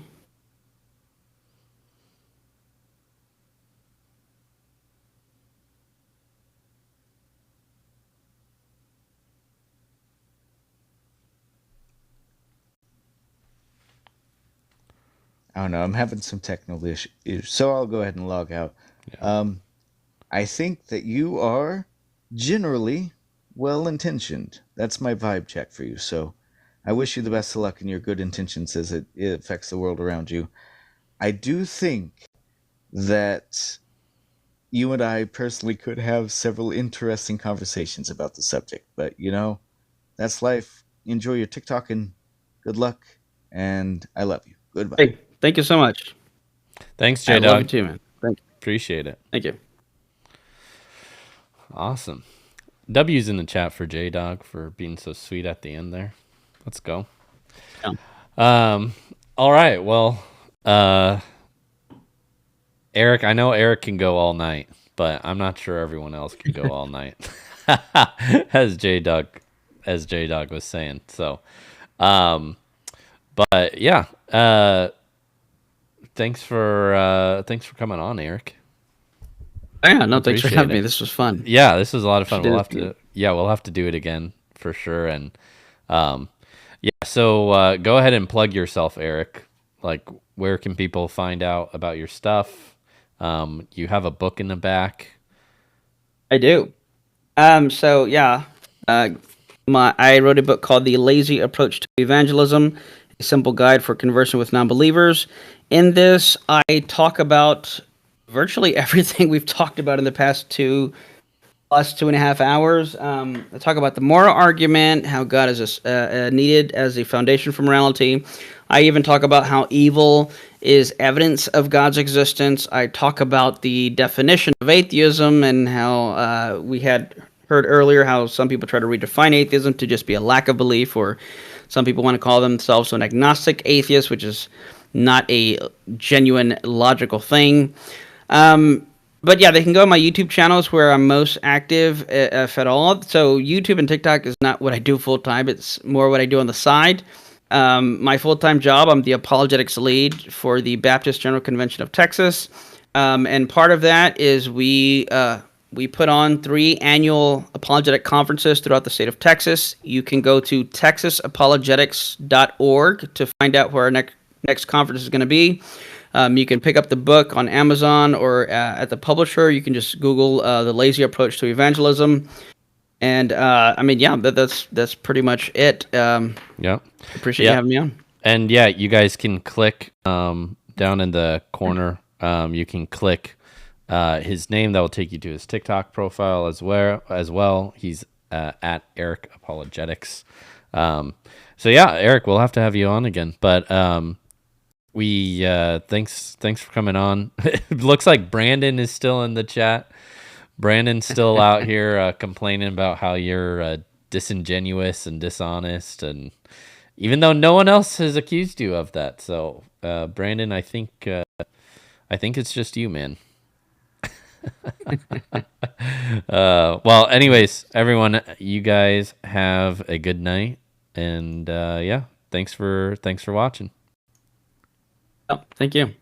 I don't know. I'm having some technical issues, so I'll go ahead and log out. Yeah. I think that you are generally well-intentioned. That's my vibe check for you. So I wish you the best of luck in your good intentions as it affects the world around you. I do think that you and I personally could have several interesting conversations about the subject. But, that's life. Enjoy your TikTok and good luck. And I love you. Goodbye. Hey, thank you so much. Thanks, J-Dog. I love you too, man. Thank you. Appreciate it. Thank you. Awesome. W's in the chat for J-Dog for being so sweet at the end there. Let's go. Yeah. All right. Well, Eric, I know Eric can go all night, but I'm not sure everyone else can go all night. as J-Dog was saying. So, but yeah, thanks for coming on, Eric. Yeah, no, thanks for having me. This was fun. Yeah, this was a lot of fun. We'll have to do it again for sure. And so go ahead and plug yourself, Eric. Like, where can people find out about your stuff? You have a book in the back. I do. I wrote a book called The Lazy Approach to Evangelism, a simple guide for conversing with non-believers. In this, I talk about virtually everything we've talked about in the past 2.5 hours. I talk about the moral argument, how God is needed as a foundation for morality. I even talk about how evil is evidence of God's existence. I talk about the definition of atheism and how we had heard earlier how some people try to redefine atheism to just be a lack of belief, or some people want to call themselves an agnostic atheist, which is not a genuine logical thing. But yeah, they can go to my YouTube channels where I'm most active, if at all. So YouTube and TikTok is not what I do full time. It's more what I do on the side. My full-time job, I'm the apologetics lead for the Baptist General Convention of Texas. And part of that is we put on 3 annual apologetic conferences throughout the state of Texas. You can go to texasapologetics.org to find out where our next conference is going to be. You can pick up the book on Amazon or at the publisher. You can just Google The Lazy Approach to Evangelism. And that's pretty much it. Appreciate you having me on. And yeah, you guys can click down in the corner. You can click his name. That will take you to his TikTok profile as well. He's at Eric Apologetics. So yeah, Eric, we'll have to have you on again. But thanks for coming on. It looks like Brandon is still in the chat. Brandon's still out here complaining about how you're disingenuous and dishonest, and even though no one else has accused you of that. So, Brandon, I think it's just you, man. Well, anyways, everyone, you guys have a good night, and thanks for watching. Oh, thank you.